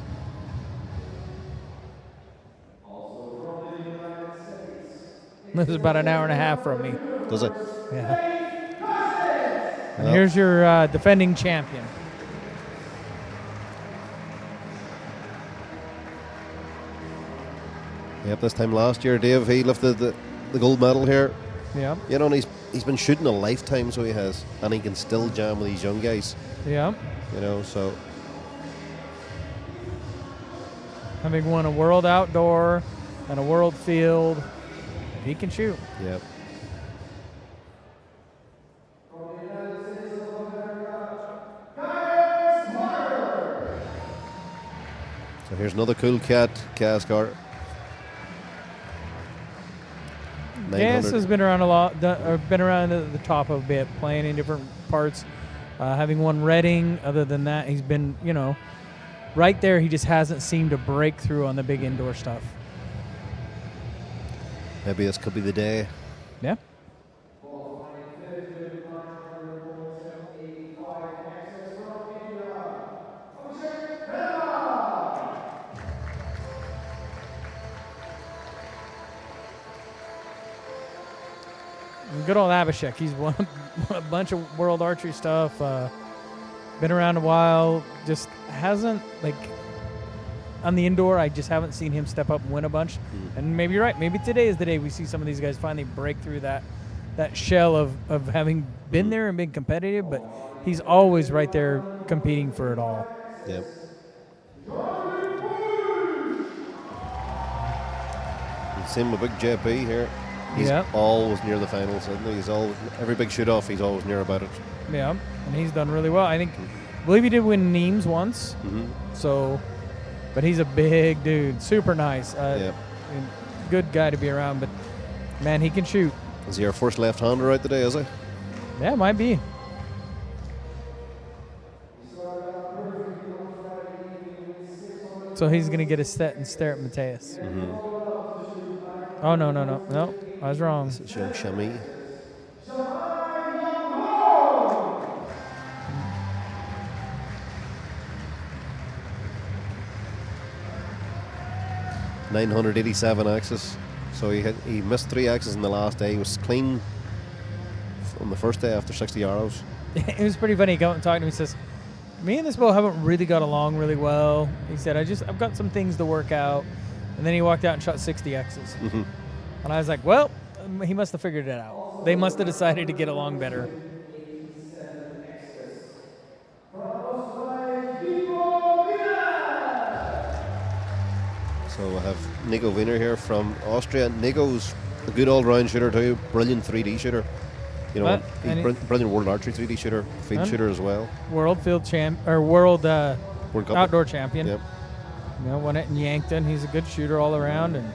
This is about an hour and a half from me. Does it? Yeah. And here's your defending champion. Yep, this time last year, Dave, he lifted the gold medal here. Yeah. You know, and he's been shooting a lifetime, so he has, and he can still jam with these young guys. Yeah. You know, so. Having won a world outdoor and a world field, he can shoot. Yep. So here's another cool cat, Cascar. Gas has been around a lot, been around at the top a bit, playing in different parts. Having won Reading, other than that, he's been, you know, right there. He just hasn't seemed to break through on the big indoor stuff. Maybe this could be the day. Yeah. Good old Abhishek. He's won a bunch of world archery stuff. Been around a while. Just hasn't, like, on the indoor, I just haven't seen him step up and win a bunch. And maybe you're right. Maybe today is the day we see some of these guys finally break through that shell of having been there and been competitive, but he's always right there competing for it all. Yep. Same with Big JP here. He's always near the finals, isn't he? He's always, every big shoot-off, he's always near about it. Yeah, and he's done really well. I believe he did win Neems once. So, but he's a big dude, super nice. Good guy to be around, but man, he can shoot. Is he our first left-hander out today, is he? Yeah, might be. So he's going to get a set and stare at Mateus. Oh, no. I was wrong. This is young Shami. .987 axis. So he missed 3 axes in the last day. He was clean on the first day after 60 arrows. It was pretty funny. He came out and talked to me. He says, me and this bow haven't really got along really well. He said, I've got some things to work out. And then he walked out and shot 60 X's. And I was like, well, he must have figured it out. They must have decided to get along better. So we'll have Nico Wiener here from Austria. Nico's a good all-round shooter too, brilliant 3D shooter. You know, he's brilliant world archery 3D shooter, field shooter as well. World field world outdoor champion. Yep. You know, won it in Yankton. He's a good shooter all around, and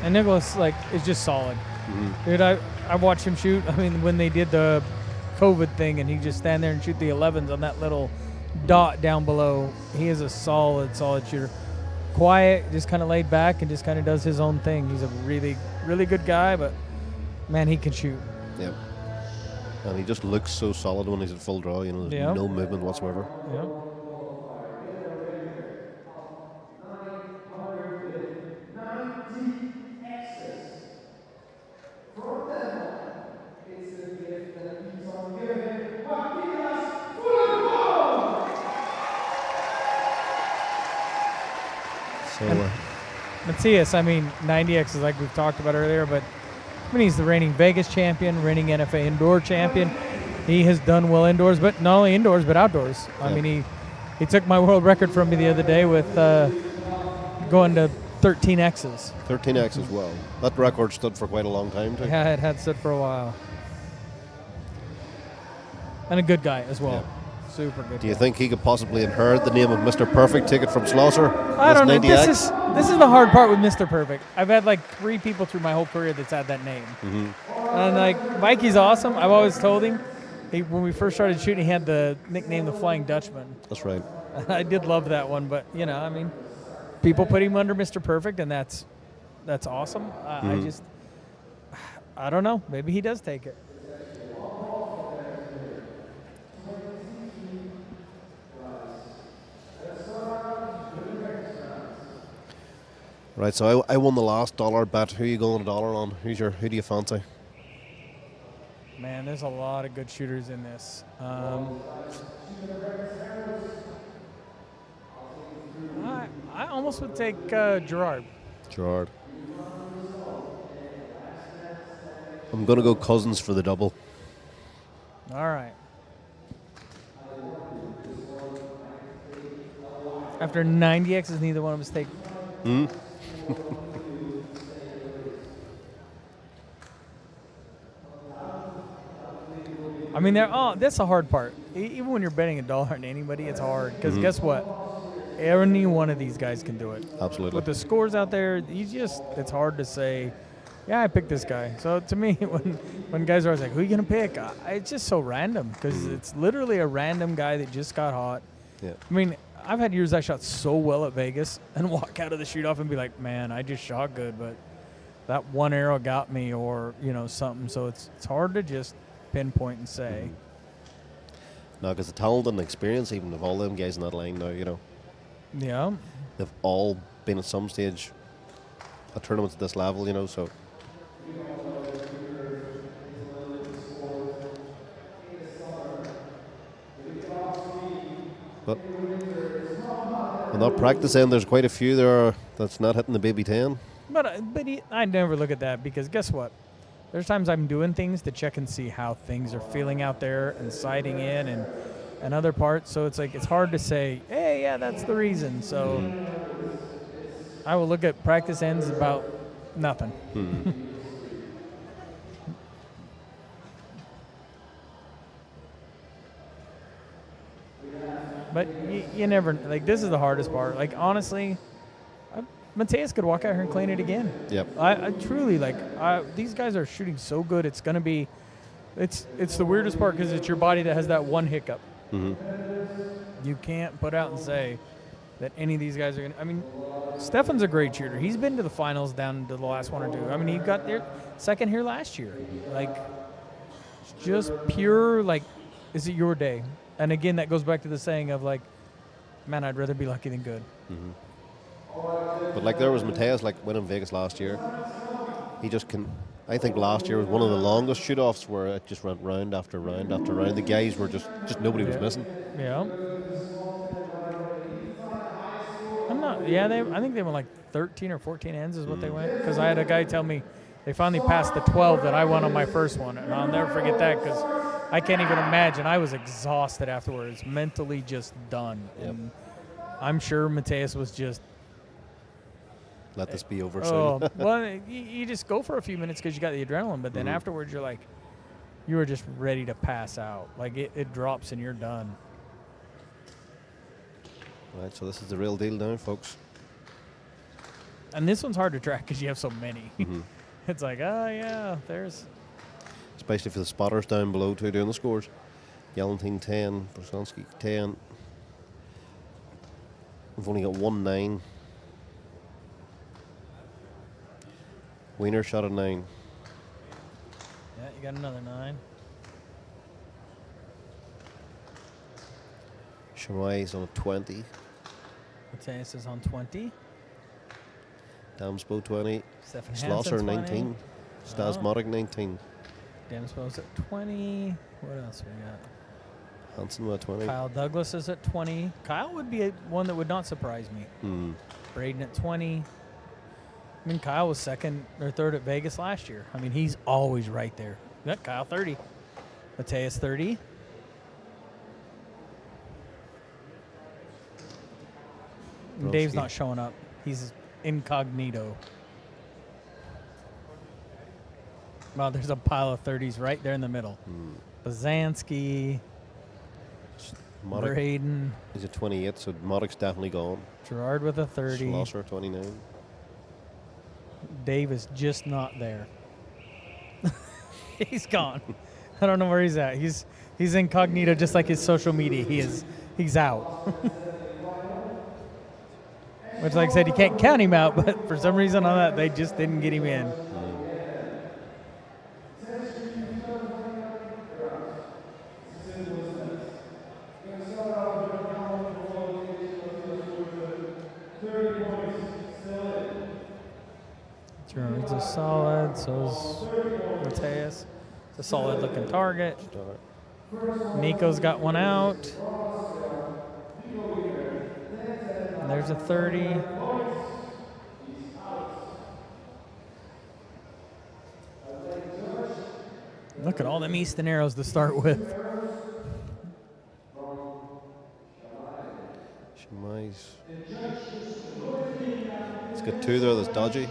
And Nicholas, like, is just solid. Dude, I watched him shoot. I mean, when they did the COVID thing and he just stand there and shoot the 11s on that little dot down below, he is a solid shooter. Quiet, just kind of laid back and just kind of does his own thing. He's a really, really good guy, but, man, he can shoot. Yep. And he just looks so solid when he's at full draw. You know, there's no movement whatsoever. Yeah. Matthias, I mean, 90X is like we've talked about earlier, but I mean, he's the reigning Vegas champion, reigning NFA indoor champion. He has done well indoors, but not only indoors, but outdoors. Yeah. I mean, he took my world record from me the other day with going to 13 X's. 13 X's, well. That record stood for quite a long time, too. Yeah, it had stood for a while. And a good guy as well. Yeah. Super good. Do you think he could possibly inherit the name of Mr. Perfect, take it from Schlosser? I don't know. This is the hard part with Mr. Perfect. I've had like 3 people through my whole career that's had that name. And like Mikey's awesome. I've always told him, when we first started shooting, he had the nickname the Flying Dutchman. That's right. I did love that one, but you know, I mean, people put him under Mr. Perfect, and that's awesome. I don't know. Maybe he does take it. Right, so I won the last dollar bet. Who are you going $1 on? Who do you fancy? Man, there's a lot of good shooters in this. I almost would take Gerard. Gerard. I'm going to go Cousins for the double. All right. After 90 X's, neither one of us take. I mean, that's the hard part. Even when you're betting $1 on anybody, it's hard. Because guess what? Any one of these guys can do it. Absolutely. With the scores out there, it's hard to say, yeah, I picked this guy. So to me, when guys are always like, who are you going to pick? It's just so random because it's literally a random guy that just got hot. Yeah. I mean, I've had years I shot so well at Vegas and walk out of the shoot-off and be like, man, I just shot good, but that one arrow got me or, you know, something. So it's hard to just pinpoint and say. No, because the talent and the experience even of all them guys in that line now, you know. Yeah. They've all been at some stage at tournaments at this level, you know, so. But in that practice end, there's quite a few there that's not hitting the baby 10. But I never look at that because guess what? There's times I'm doing things to check and see how things are feeling out there and sighting in and other parts. So it's like it's hard to say, hey, yeah, that's the reason. So I will look at practice ends about nothing. But you never, like, this is the hardest part. Like, honestly, Mateus could walk out here and clean it again. Yep. I truly, like, these guys are shooting so good. It's going to be, it's the weirdest part because it's your body that has that one hiccup. You can't put out and say that any of these guys are going to, I mean, Stefan's a great shooter. He's been to the finals down to the last one or two. I mean, he got there second here last year. Like, it's just pure, like, is it your day? And again, that goes back to the saying of, like, man, I'd rather be lucky than good. But, like, there was Mateus, like, winning Vegas last year. He just can, I think last year was one of the longest shoot-offs where it just went round after round after round. The guys were just nobody was missing. Yeah. I think they went like 13 or 14 ends is what they went. Because I had a guy tell me they finally passed the 12 that I won on my first one. And I'll never forget that because I can't even imagine. I was exhausted afterwards, mentally just done. Yep. And I'm sure Mateus was just, let this be over soon. Well, you just go for a few minutes because you got the adrenaline. But then afterwards, you're like, you were just ready to pass out. Like, it drops and you're done. Right, so this is the real deal now, folks. And this one's hard to track because you have so many. It's like, oh, yeah, there's... Especially for the spotters down below too doing the scores. Yellentine 10, Brzezinski 10. We've only got 1-9. Wiener shot at 9. Yeah, you got another 9. Shamai's on a 20. Mateus is on 20. Damsbo 20. Stefan Slosser Hansen 19. Stasmodic 19. Damsbo's at 20. What else we got? Hansen with 20. Kyle Douglas is at 20. Kyle would be one that would not surprise me. Braden at 20. I mean, Kyle was second or third at Vegas last year. I mean, he's always right there. Yeah, Kyle 30. Mateus 30. Dave's not showing up. He's incognito. Wow, there's a pile of 30s right there in the middle. Bazanski, Braden. He's at 28, so Modic's definitely gone. Gerard with a 30. Schlosser 29. Dave is just not there. He's gone. I don't know where he's at. He's incognito, just like his social media. He's out. Which, like I said, you can't count him out, but for some reason on that, they just didn't get him in. Gerard's a solid, so's Mateus. It's a solid looking target. Nico's got one out. There's a 30. Look at all them Easton arrows to start with. Shamai's. It's got 2 there that's dodgy.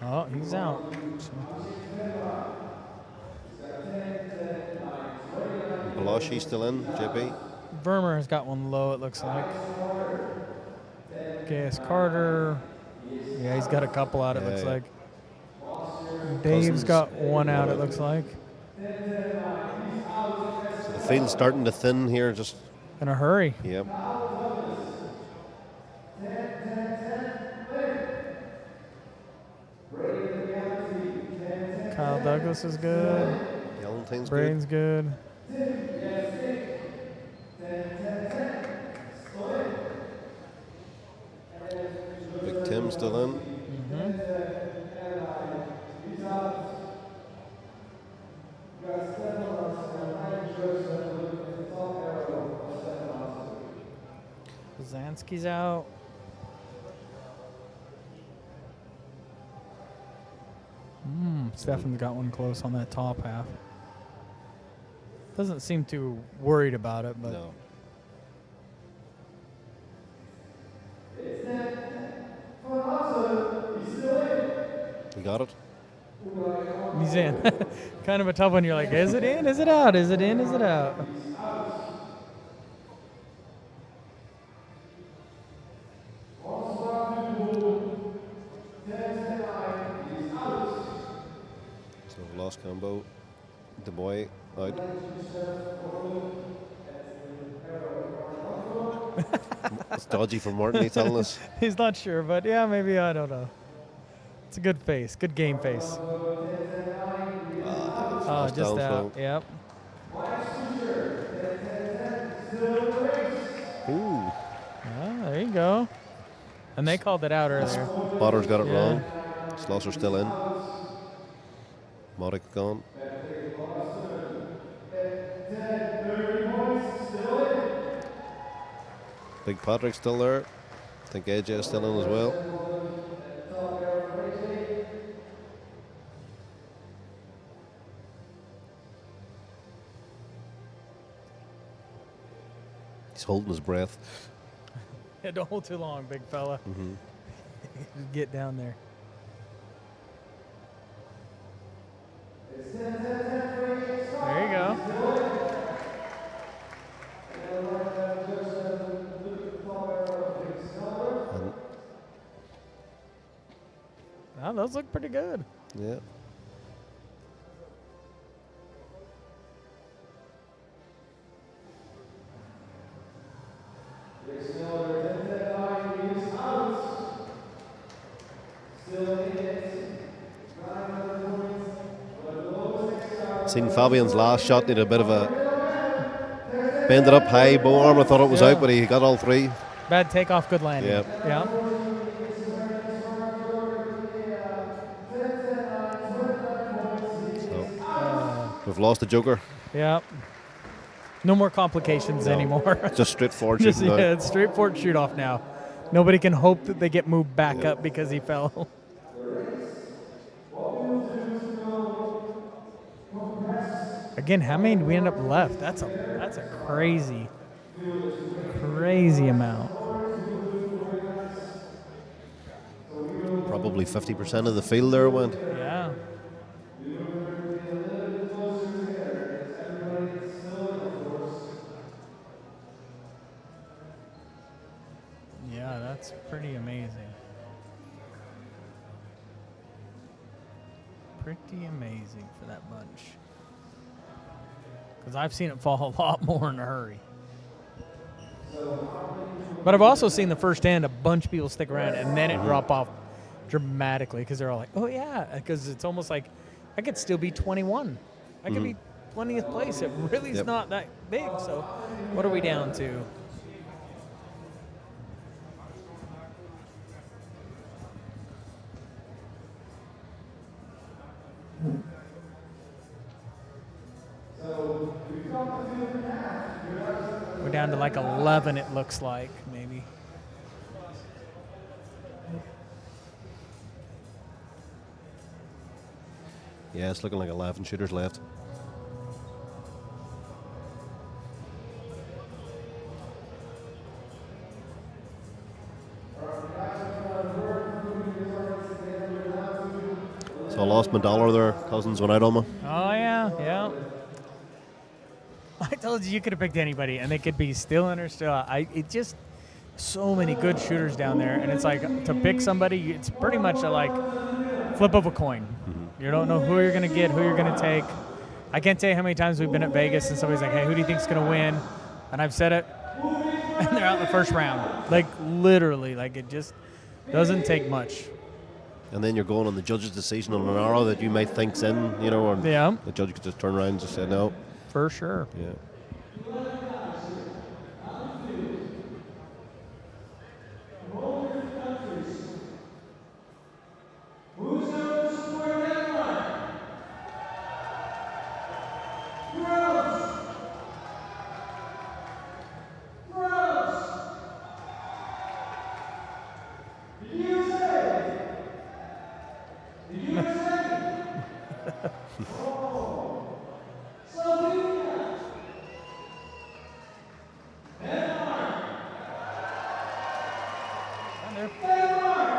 Oh, he's out. Beloshi's still in, JP. Vermeer has got one low, it looks like. Gaius Carter. Yeah, he's got a couple out, it looks like. Dave's got one out, it looks like. So the field's starting to thin here, just in a hurry. Yep. Kyle Douglas is good. Yellentine's Braden's good. Big Tim's still in. Bazanski's out. Stefan's got one close on that top half. Doesn't seem too worried about it, but No. You got it? he's in. Kind of a tough one. You're like, is it in? Is it out? Is it in? Is it out? So we've lost combo. The boy out. It's dodgy for Martin, he's telling us. He's not sure, but yeah, maybe, I don't know. It's a good face, good game face. Oh, just out. Yep. Ooh. There you go. And they called it out earlier. Potter's got it wrong. Slosser's still in. Modic gone. Big Patrick's still there. I think AJ is still in as well. He's holding his breath. Yeah, don't hold too long, big fella. Mm-hmm. Just get down there. There you go. Oh, those look pretty good. Yeah. Seen Fabian's last shot, needed a bit of a bended up high bow arm. I thought it was out, but he got all three. Bad takeoff, good landing. Yeah. So, we've lost the joker. Yeah. No more complications anymore. Just straightforward Just, shooting now. yeah, it's straightforward shoot off now. Nobody can hope that they get moved back up because he fell. Again, how many do we end up left? That's a crazy amount. Probably 50% of the field there went. Yeah. Yeah, that's pretty amazing. Pretty amazing for that bunch. Because I've seen it fall a lot more in a hurry. But I've also seen the first hand a bunch of people stick around and then it drop off dramatically because they're all like, oh yeah, because it's almost like I could still be 21. I could be 20th place. It really is not that big. So what are we down to? We're down to like 11, it looks like, maybe. Yeah, it's looking like 11 shooters left. So I lost my dollar there. Cousins went out on me. Oh, yeah. I told you could have picked anybody, and they could be still in or still out. It just so many good shooters down there, and it's like to pick somebody, it's pretty much a like flip of a coin. You don't know who you're going to get, who you're going to take. I can't tell you how many times we've been at Vegas and somebody's like, hey, who do you think's going to win? And I've said it, and they're out in the first round. Like literally, like it just doesn't take much. And then you're going on the judge's decision on an arrow that you might think's in, you know, or Yeah. the judge could just turn around and just say no. For sure. Yeah.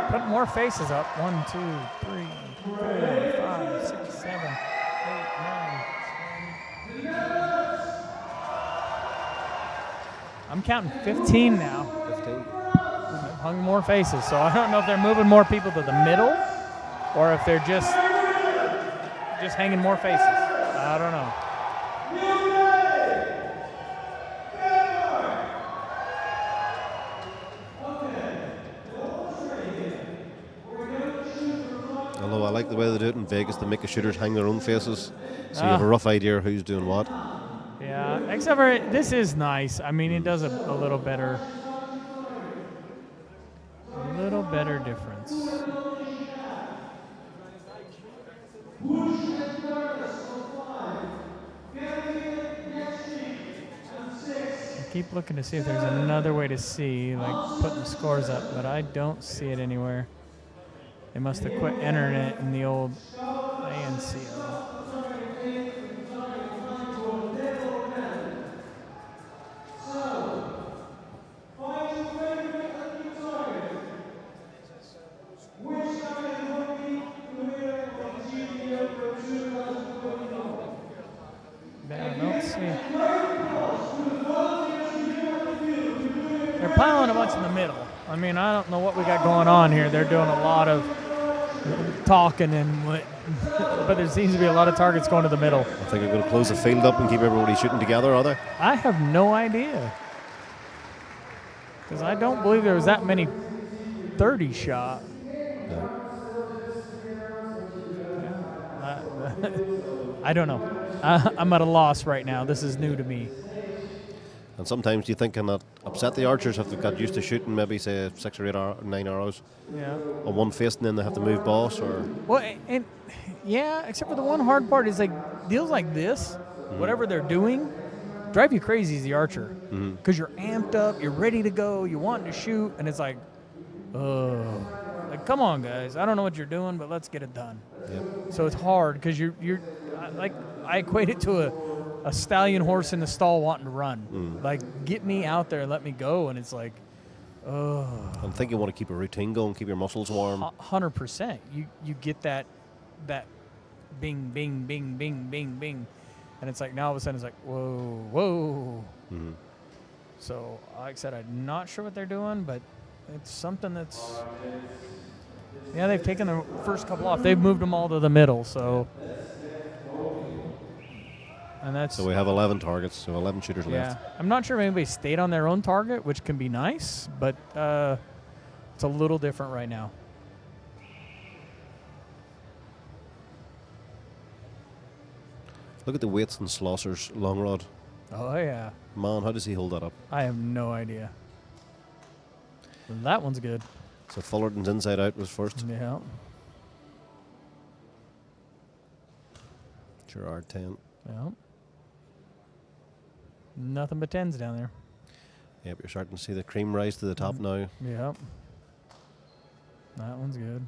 Put more faces up. 1, 2, 3, 4, 5, 6, 7, 8, 9, 10. I'm counting 15 now. 15. I've hung more faces, so I don't know if they're moving more people to the middle or if they're just hanging more faces. I don't know. Although I like the way they do it in Vegas, they make the shooters hang their own faces, so you have a rough idea who's doing what. Yeah, except for this is nice. I mean, it does a little better difference. I keep looking to see if there's another way to see, like putting the scores up, but I don't see it anywhere. They must have quit entering it in the old ANCO. They're piling a bunch in the middle. I mean, I don't know what we got going on here. They're doing a lot of talking, but there seems to be a lot of targets going to the middle. I think they're going to close the field up and keep everybody shooting together, are they? I have no idea. Because I don't believe there was that many 30 shot. No. I don't know. I'm at a loss right now. This is new to me. And sometimes you think, can that upset the archers if they've got used to shooting maybe, say, 6 or 8 or 9 arrows Yeah. on one face and then they have to move boss? Or Well, and yeah, except for the one hard part is like deals like this, whatever they're doing, drive you crazy as the archer. Because you're amped up, you're ready to go, you want to shoot, and it's like, oh. Like, come on, guys. I don't know what you're doing, but let's get it done. Yep. So it's hard because you're like, I equate it to a stallion horse in the stall wanting to run. Like, get me out there, let me go, and it's like, oh. I think you want to keep a routine going, keep your muscles warm. 100%. You get that bing, bing, bing, bing, bing, bing, and it's like now all of a sudden it's like whoa, whoa. So like I said, I'm not sure what they're doing, but it's something that's. Yeah, they've taken the first couple off. They've moved them all to the middle, so. And that's. So we have 11 targets, so 11 shooters Yeah, left. I'm not sure if anybody stayed on their own target, which can be nice, but it's a little different right now. Look at the weights and Schlosser's long rod. Oh yeah, Man, how does he hold that up? I have no idea. That one's good. So Fullerton's inside out was first. Yeah. Gerard 10. Yeah. Nothing but 10s down there. Yep, you're starting to see the cream rise to the top now. Yep. That one's good.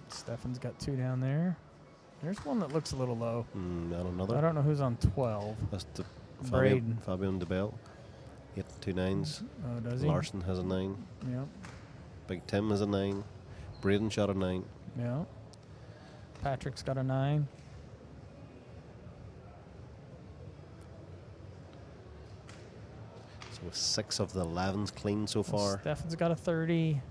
Stefan's got 2 down there. There's one that looks a little low. And I another. don't know who's on 12. That's the Braden. Fabian DeBell. 8 2 9s. Oh, does he? Larson has a 9. Yep. Big Tim has a 9. Braden shot a 9. Yep. Patrick's got a 9. So 6 of the 11s clean so far. Stefan's got a 30.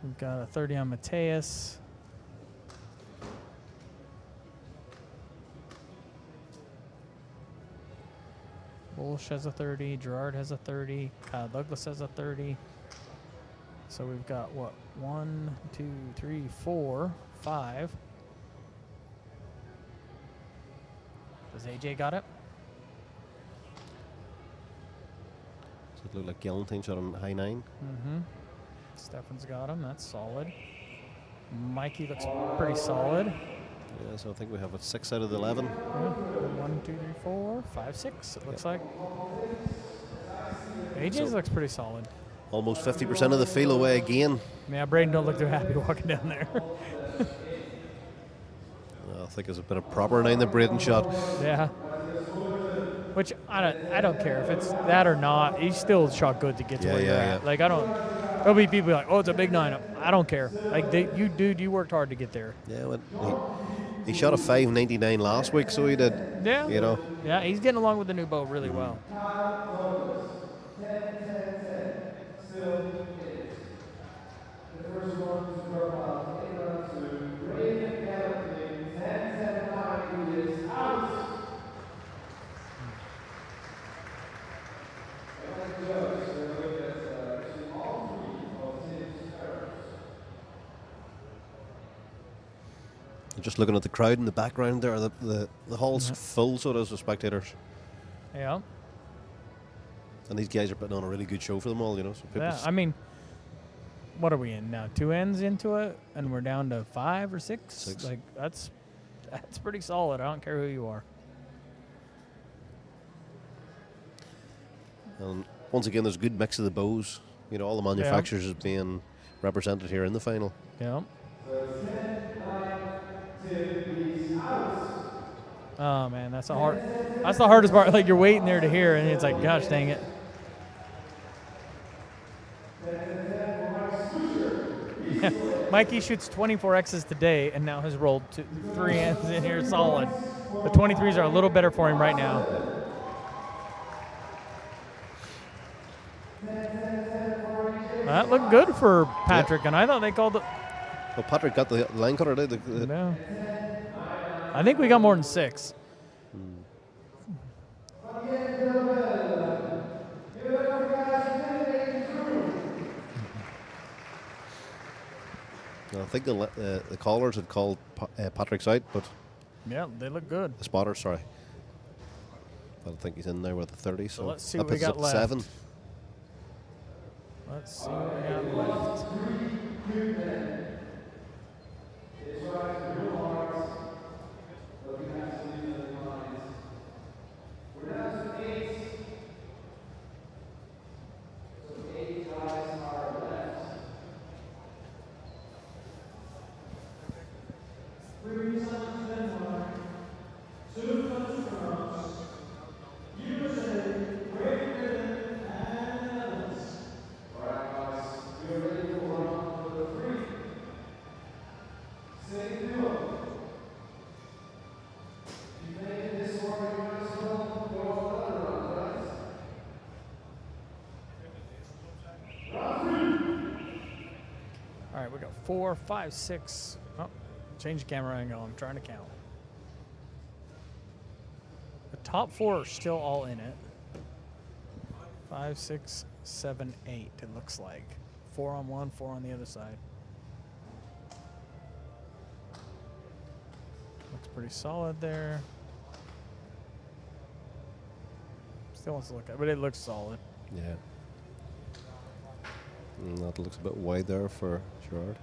We've got a 30 on Mateus. Walsh has a 30. Gerard has a 30. Kyle Douglas has a 30. So we've got what? 1, 2, 3, 4, 5. Does AJ got it? So it looked like Galantine shot a high 9. Mm-hmm. Stefan's got him. That's solid. Mikey looks pretty solid. Yeah, so I think we have 6 out of the 11. Yeah. 1, 2, 3, 4, 5, 6. It looks like. AJ's looks pretty solid. Almost 50% of the field away again. Yeah, Braden don't look too happy walking down there. I think it's been a proper 9 the Braden shot. Yeah. Which I don't care if it's that or not. He still shot good to get to where you're at. Like there'll be people like, oh, it's a big 9. I don't care. Like you worked hard to get there. Yeah, well, he shot a 5.99 last week, so he did. Yeah. You know. Yeah, he's getting along with the new bow really well. Just looking at the crowd in the background there, the hall's full, so does the spectators. Yeah. And these guys are putting on a really good show for them all, you know. So Yeah, I mean, what are we in now? 2 ends into it, and we're down to 5 or 6? 6. Like, that's pretty solid. I don't care who you are. And once again, there's a good mix of the bows. You know, all the manufacturers is being represented here in the final. Yeah. Oh man, that's the hardest part. Like you're waiting there to hear, and it's like, gosh dang it. Mikey shoots 24 X's today, and now has rolled 3 ends in here solid. The 23s are a little better for him right now. That looked good for Patrick, and I thought they called it. Well, Patrick got the line cutter, did No. I think we got more than 6. I think the callers had called Patrick's out, but Yeah, they look good. the spotter, sorry. I don't think he's in there with the 30, so let's see that what we puts us got up to left. 7. Let's see what we got left. All right, we got 4, 5, 6. Oh, change the camera angle. I'm trying to count. The top 4 are still all in it. 5, 6, 7, 8. It looks like 4 on one, 4 on the other side. Looks pretty solid there. Still wants to look at it, but it looks solid. Yeah. That looks a bit wide there for Gerard.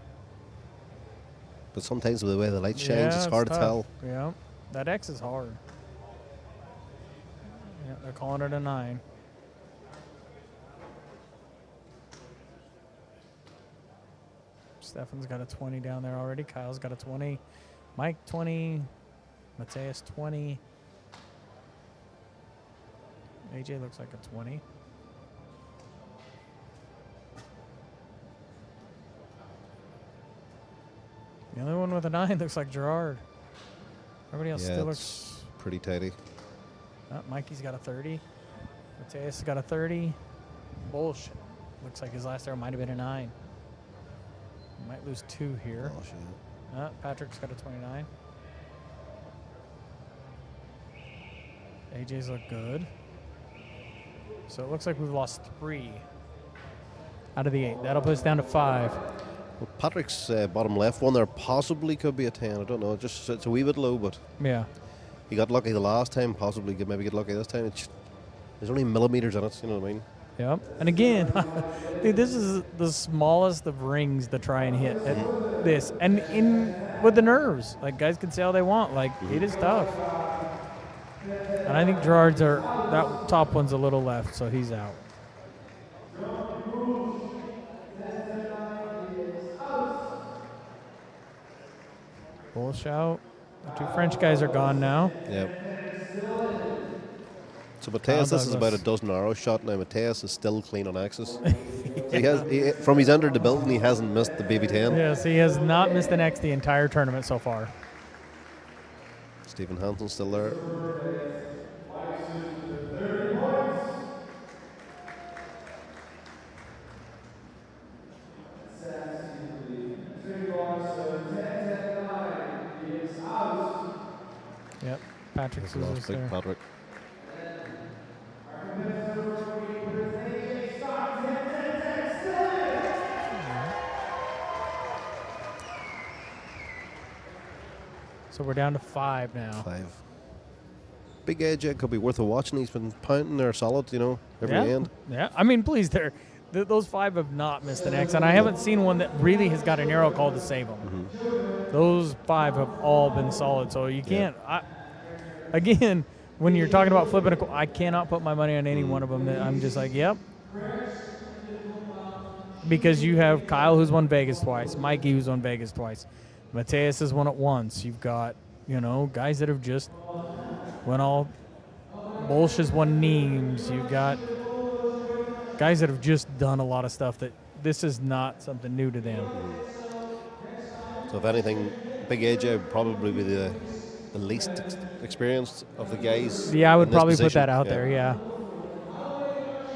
But sometimes with the way the light shines, it's hard to tell. Yeah, that X is hard. Yeah, they're calling it a 9. Stefan's got a 20 down there already. Kyle's got a 20. Mike 20. Mateus 20. AJ looks like a 20. The only one with a 9 looks like Gerard. Everybody else still looks pretty tidy. Mikey's got a 30. Mateus has got a 30. Bullshit. Looks like his last arrow might have been a 9. Might lose 2 here. Oh, shit. Patrick's got a 29. AJ's look good. So it looks like we've lost 3 out of the 8. That'll put us down to 5. Well, Patrick's bottom left one there possibly could be a 10. I don't know. It's a wee bit low, but Yeah. he got lucky the last time. Possibly maybe get lucky this time. There's only millimeters in it. You know what I mean? Yep. And again, dude, this is the smallest of rings to try and hit at this. And in with the nerves, like guys can say all they want. Like it is tough. And I think Gerard's that top one's a little left, so he's out. Bull shout. The 2 French guys are gone now. Yep. So Mateus, this is about a dozen arrow shot now. Mateus is still clean on axis. He from he's entered the building, he hasn't missed the BB10. Yes, he has not missed an X the entire tournament so far. Stephen Hansen's still there. Yep, Patrick's Lost big there. Patrick. So we're down to 5 now. 5. Big AJ could be worth a watching. He's been pounding there solid, every end. Yeah, I mean, please, those 5 have not missed an X, and I haven't seen one that really has got an arrow called to save them. Mm-hmm. Those 5 have all been solid, so you can't. Again, when you're talking about flipping I cannot put my money on any one of them. That I'm just like, yep. Because you have Kyle, who's won Vegas twice, Mikey, who's won Vegas twice, Mateus has won it once. You've got, guys that have just won all. Bolsh has won Neems. You've got guys that have just done a lot of stuff that this is not something new to them. So if anything, Big AJ would probably be the least experienced of the guys. Yeah, I would in this probably put position. that out there, yeah.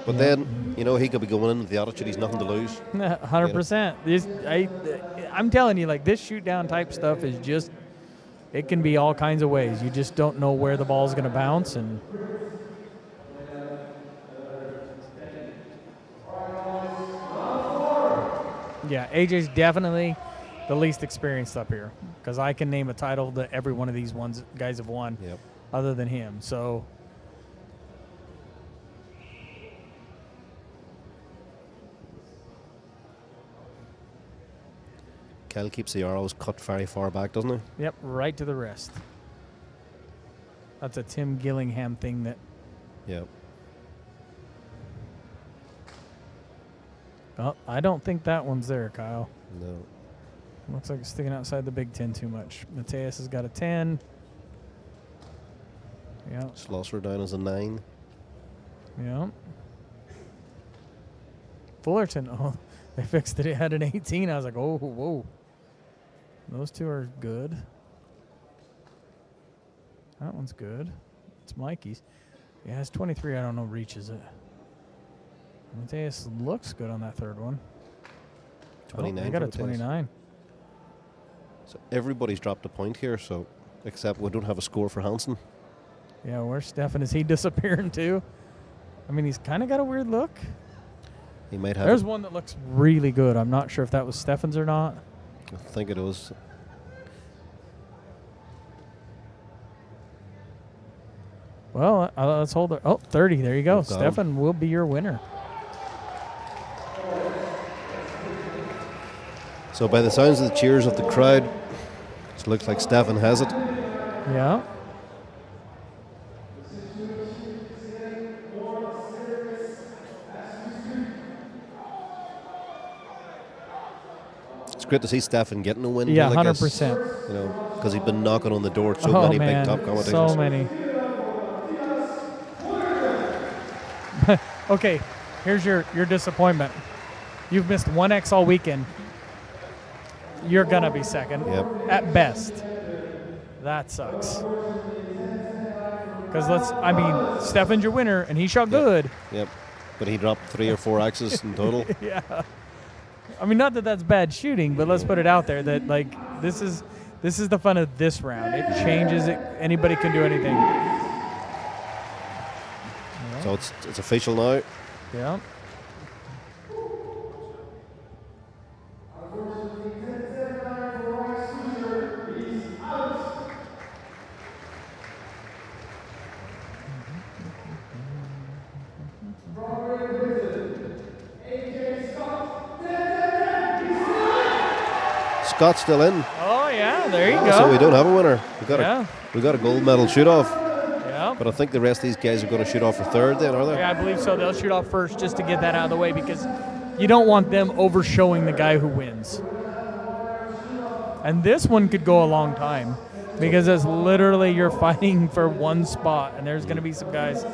But then, he could be going in with the attitude he's nothing to lose. 100%. I'm telling you, like, this shoot-down type stuff is just, it can be all kinds of ways. You just don't know where the ball's going to bounce. And yeah, AJ's definitely the least experienced up here because I can name a title that every one of these guys have won other than him. So Kyle keeps the arrows cut very far back, doesn't he? Yep, right to the wrist. That's a Tim Gillingham thing that. Yep. Oh, I don't think that one's there, Kyle. No. Looks like it's sticking outside the Big 10 too much. Mateus has got a 10. Yeah. Schlosser down as a 9. Yeah. Fullerton, they fixed it. It had an 18. I was like, oh, whoa. Those two are good. That one's good. It's Mikey's. Yeah, it's 23. I don't know reaches it. Mateus looks good on that third one. 29. I got a 29. So everybody's dropped a point here, so except we don't have a score for Hansen. Yeah, where's Stefan? Is he disappearing too? I mean, he's kind of got a weird look. He might have. There's one that looks really good. I'm not sure if that was Stefan's or not. I think it was. Well, let's hold it. Oh, 30. There you go. Well done. Stefan will be your winner. So by the sounds of the cheers of the crowd, it looks like Stefan has it. Yeah. It's great to see Stefan getting a win. Yeah, like 100%. Because he's been knocking on the door at so many big top competitions. So many. Okay, here's your disappointment. You've missed 1X all weekend. You're going to be second. Yep. At best. That sucks. Because Stefan's your winner, and he shot good. Yep. But he dropped 3 or 4 axes in total. Yeah. I mean, not that that's bad shooting, but let's put it out there that, like, this is the fun of this round. It changes it. Anybody can do anything. So it's official now. Yeah. Scott's still in. Oh yeah, there you go. So we don't have a winner. We got a gold medal shoot off. Yeah. But I think the rest of these guys are going to shoot off for third then, are they? Yeah, I believe so. They'll shoot off first just to get that out of the way because you don't want them overshowing the guy who wins. And this one could go a long time because it's literally you're fighting for one spot, and there's going to be some guys.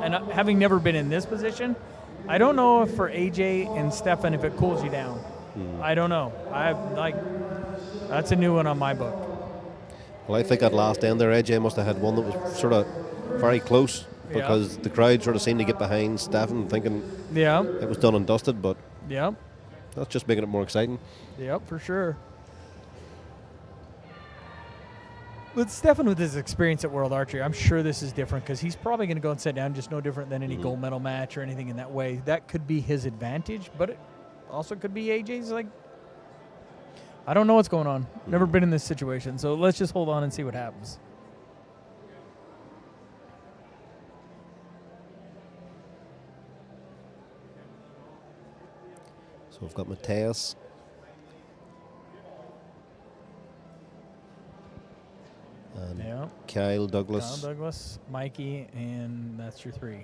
And having never been in this position, I don't know if for AJ and Stefan if it cools you down. I don't know. That's a new one on my book. Well, I think at last end there, AJ must have had one that was sort of very close because the crowd sort of seemed to get behind Stefan thinking it was done and dusted, but that's just making it more exciting. Yep, for sure. With Stefan, with his experience at World Archery, I'm sure this is different because he's probably going to go and sit down just no different than any gold medal match or anything in that way. That could be his advantage, but it also could be AJ's. Like, I don't know what's going on. Never been in this situation, so let's just hold on and see what happens. So we've got Mateus. And Kyle Douglas. Mikey, and that's your 3.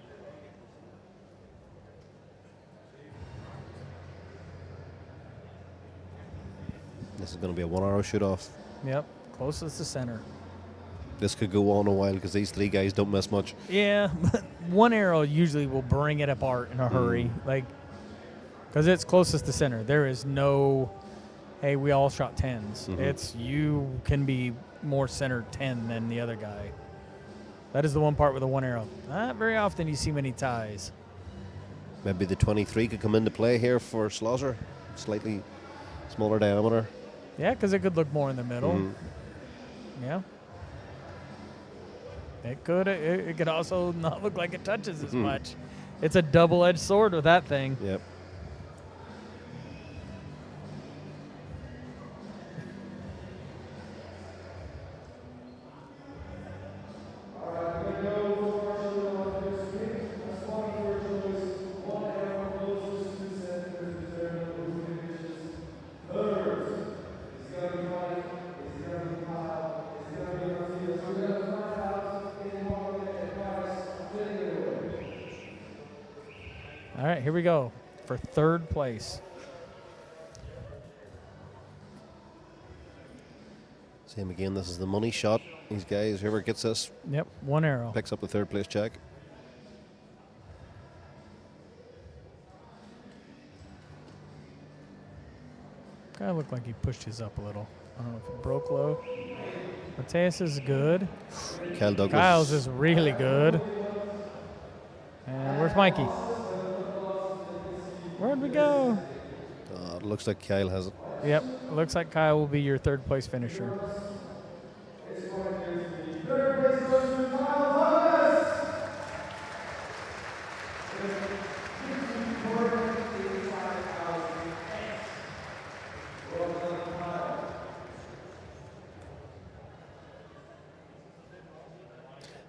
This is going to be a 1 arrow shoot off. Yep, closest to center. This could go on a while because these 3 guys don't miss much. Yeah, but 1 arrow usually will bring it apart in a hurry. Like, because it's closest to center. There is no, hey, we all shot 10s. It's you can be more center 10 than the other guy. That is the one part with the one arrow. Not very often you see many ties. Maybe the 23 could come into play here for Slaughter. Slightly smaller diameter. Yeah, because it could look more in the middle. Yeah. It could. It could also not look like it touches as much. It's a double-edged sword with that thing. Yep. All right, here we go for third place. Same again. This is the money shot. These guys, whoever gets this, Yep, one arrow. picks up the third place check. Kind of looked like he pushed his up a little. I don't know if it broke low. Mateus is good. Kyle Douglas. Kyle's is really good. And where's Mikey? Where'd we go? It looks like Kyle has it. Yep, looks like Kyle will be your third place finisher.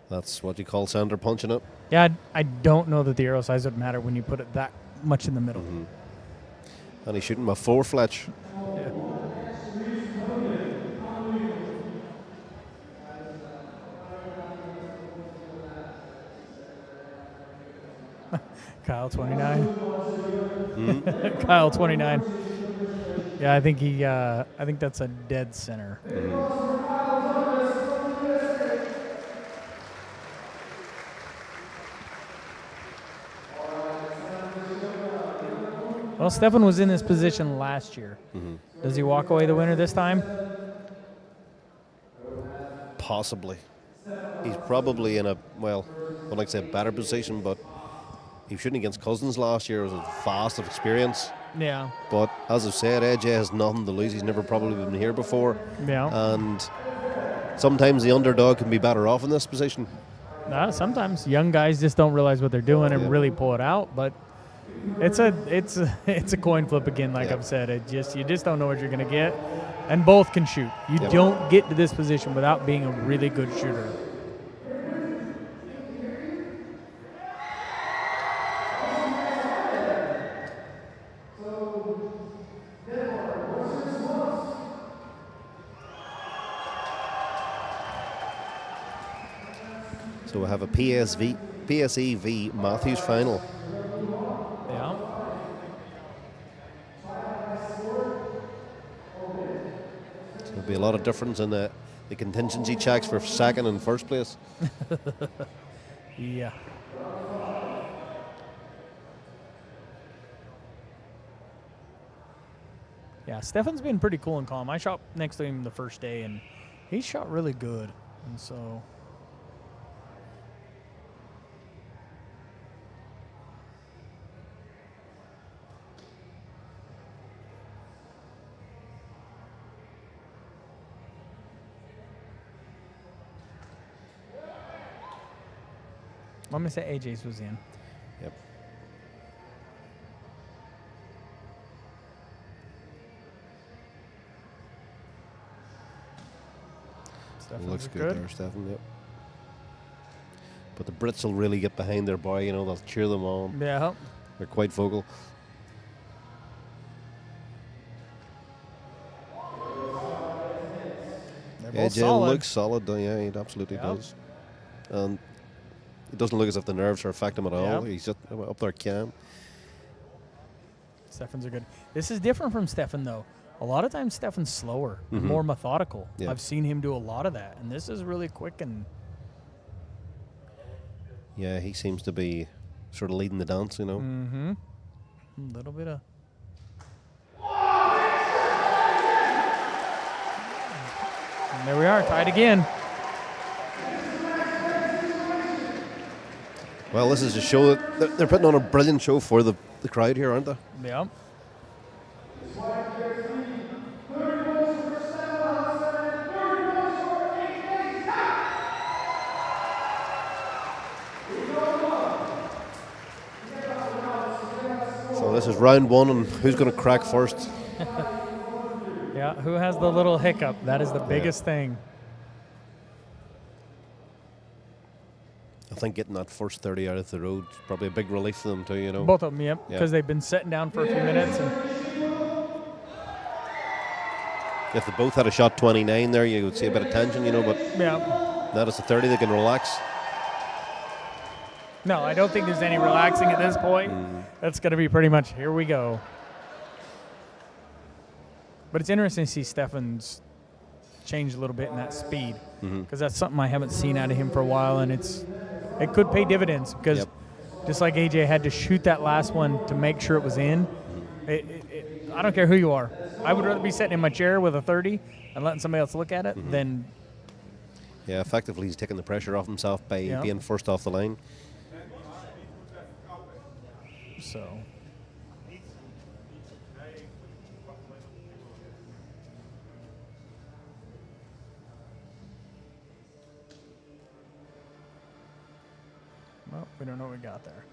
That's what you call center punching it. Yeah, I don't know that the arrow size would matter when you put it that much in the middle. And he's shooting my 4 fletch. Yeah. Kyle 29. Kyle 29. Yeah, I think I think that's a dead center. Well, Stefan was in this position last year. Does he walk away the winner this time? Possibly. He's probably in a, well, I wouldn't like to say better position, but he was shooting against Cousins last year. It was a vast of experience. Yeah. But as I've said, AJ has nothing to lose. He's never probably been here before. Yeah. And sometimes the underdog can be better off in this position. Sometimes young guys just don't realize what they're doing and really pull it out. But it's a coin flip again, like I've said. You just don't know what you're going to get. And both can shoot. You don't get to this position without being a really good shooter. So we have a PSEV Matthews final. Yeah. So there'll be a lot of difference in the contingency checks for second and first place. Yeah. Yeah, Stefan's been pretty cool and calm. I shot next to him the first day, and he shot really good. And so... I'm going to say AJ's was in. Yep. Stefan Looks was good there, Stefan, yep. But the Brits will really get behind their boy, they'll cheer them on. Yeah. They're quite vocal. They're both AJ solid. looks solid, yeah, he absolutely does. And it doesn't look as if the nerves are affecting him at all. He's just up there calm. Stefan's are good. This is different from Stefan, though. A lot of times Stefan's slower, more methodical. Yeah. I've seen him do a lot of that, and this is really quick and... Yeah, he seems to be sort of leading the dance, Mm-hmm. A little bit of... And there we are, tied again. Well, this is a show that they're putting on a brilliant show for the crowd here, aren't they? Yeah. So this is round one, and who's going to crack first? Yeah, who has the little hiccup? That is the biggest thing. I think getting that first 30 out of the road is probably a big relief for them too, you know. Both of them, yep. Yeah. Because they've been sitting down for a few minutes. And If they both had a shot 29 there, you would see a bit of tension, you know, but yeah. now it's a 30, they can relax. No, I don't think there's any relaxing at this point. That's going to be pretty much, here we go. But it's interesting to see Stefan's change a little bit in that speed, because that's something I haven't seen out of him for a while, and it could pay dividends, because just like AJ had to shoot that last one to make sure it was in, I don't care who you are. I would rather be sitting in my chair with a 30 and letting somebody else look at it than... Yeah, effectively he's taking the pressure off himself by being first off the line. So... Well, we don't know what we got there.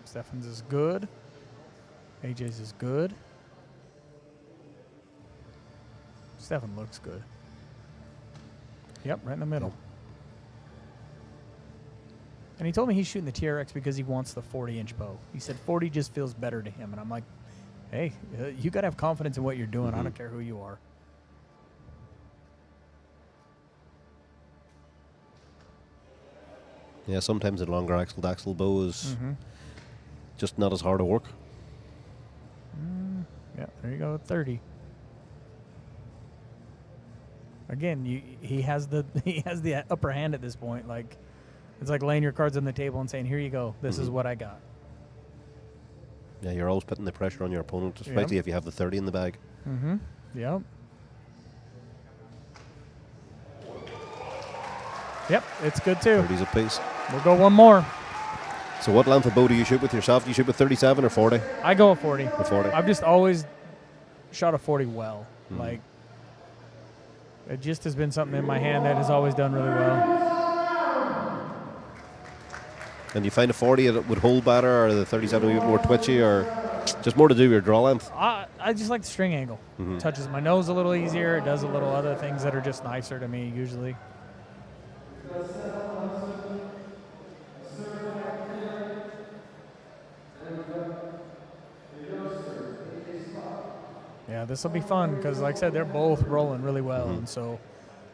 Stefan's is good. AJ's is good. Stefan looks good. Yep, right in the middle. And he told me he's shooting the TRX because he wants the 40-inch bow. He said 40 just feels better to him. And I'm like, hey, you got to have confidence in what you're doing. I don't care who you are. Yeah, sometimes the longer axle-to-axle bow is just not as hard to work. Yeah, there you go, 30. Again, he has the upper hand at this point. Like, it's like laying your cards on the table and saying, "Here you go. This is what I got." Yeah, you're always putting the pressure on your opponent, especially if you have the 30 in the bag. Yep. Yep, it's good too. 30's a piece. We'll go one more. So what length of bow do you shoot with yourself? Do you shoot with 37 or 40? I go a 40. With 40. I've just always shot a 40 well. Like, it just has been something in my hand that has always done really well. And you find a 40 that would hold better, or the 37 a bit more twitchy, or just more to do with your draw length? I just like the string angle. Touches my nose a little easier. It does a little other things that are just nicer to me usually. Yeah, this will be fun because, like I said, they're both rolling really well, and so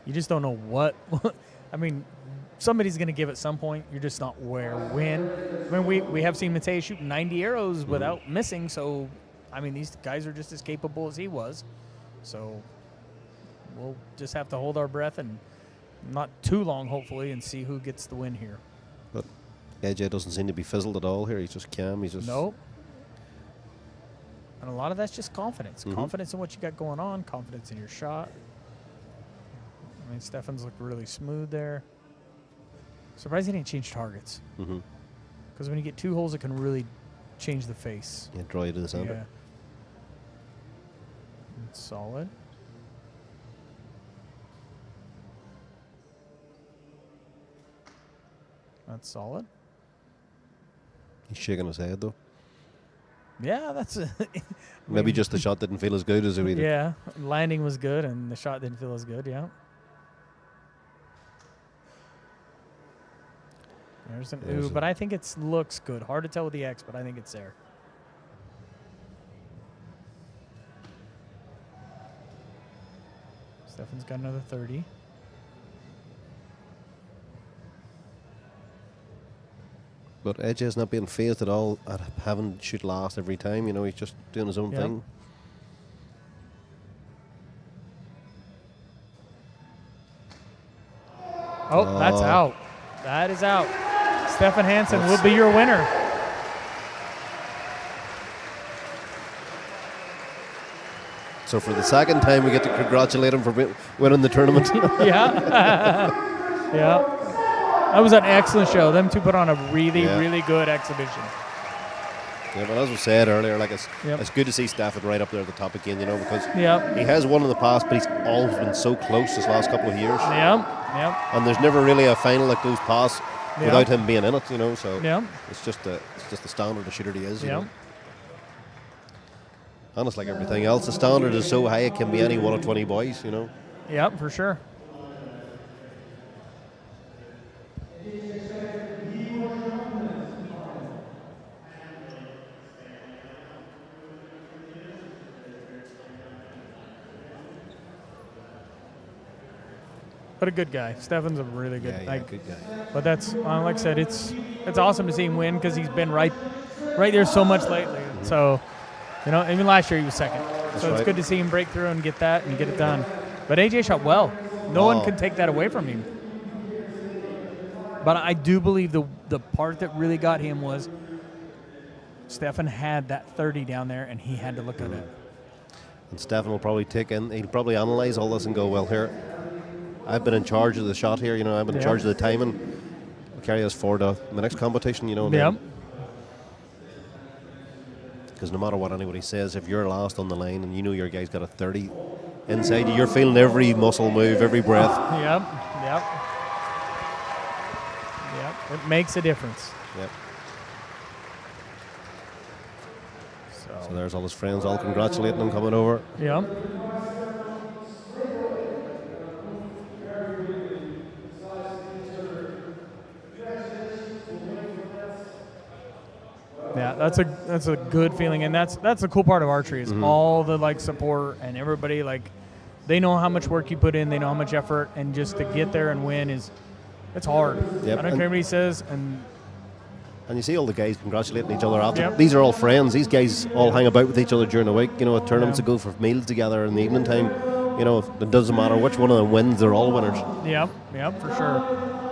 you just don't know what. I mean, somebody's going to give at some point. You're just not when. I mean, we have seen Matei shoot 90 arrows without missing, so I mean, these guys are just as capable as he was. So we'll just have to hold our breath and not too long, hopefully, and see who gets the win here. But AJ doesn't seem to be fizzled at all here. He's just calm. He's just nope. And a lot of that's just confidence. Confidence in what you got going on, confidence in your shot. I mean, Stefan's looked really smooth there. Surprised he didn't change targets. Because when you get two holes, it can really change the face. Yeah, draw you to the center. Yeah. It's solid. That's solid. He's shaking his head, though. Yeah, that's maybe just the shot didn't feel as good as it did. Yeah, landing was good, and the shot didn't feel as good. Yeah. There's an ooh, but I think it looks good. Hard to tell with the X, but I think it's there. Stefan's got another 30. But Edge is not being phased at all at having to shoot last every time. You know, he's just doing his own thing. Oh, that's out. That is out. Stefan Hansen will be your winner. So for the second time, we get to congratulate him for winning the tournament. Yeah. Yeah. That was an excellent show. Them two put on a really, really good exhibition. Yeah, but as we said earlier, like it's Yep. good to see Stefan right up there at the top again, you know, because Yep. he has won in the past, but he's always been so close this last couple of years. Yep. Yep. And there's never really a final that goes past Yep. without him being in it, you know. So Yep. it's just the standard of shooter he is. You Yep. know? And it's like everything else. The standard is so high it can be any one of 20 boys, you know. Yep, for sure. But a good guy. Stefan's a really good. Yeah, like, good guy. But that's like I said, it's awesome to see him win because he's been right there so much lately. So, you know, even last year he was second. So it's right. good to see him break through and get that and get it done. But AJ shot well. No one can take that away from him. But I do believe the part that really got him was Stefan had that 30 down there and he had to look at it. And Stefan will probably he'll probably analyse all this and go, well, here, I've been in charge of the shot here, you know, I've been in charge of the timing. I'll carry us forward to the next competition, you know. Yep. Because no matter what anybody says, if you're last on the line and you know your guy's got a 30 inside you, you're feeling every muscle move, every breath. Yep. Yep. Yep. It makes a difference. Yep. So there's all his friends all congratulating him coming over. Yep. Yeah, that's a good feeling, and that's the cool part of archery is all the like support and everybody like they know how much work you put in, they know how much effort, and just to get there and win it's hard. Yep. I don't care what he says, and you see all the guys congratulating each other after. Yep. These are all friends. These guys all hang about with each other during the week. You know, at tournaments to go for meals together in the evening time. You know, it doesn't matter which one of them wins; they're all winners. Yep, for sure.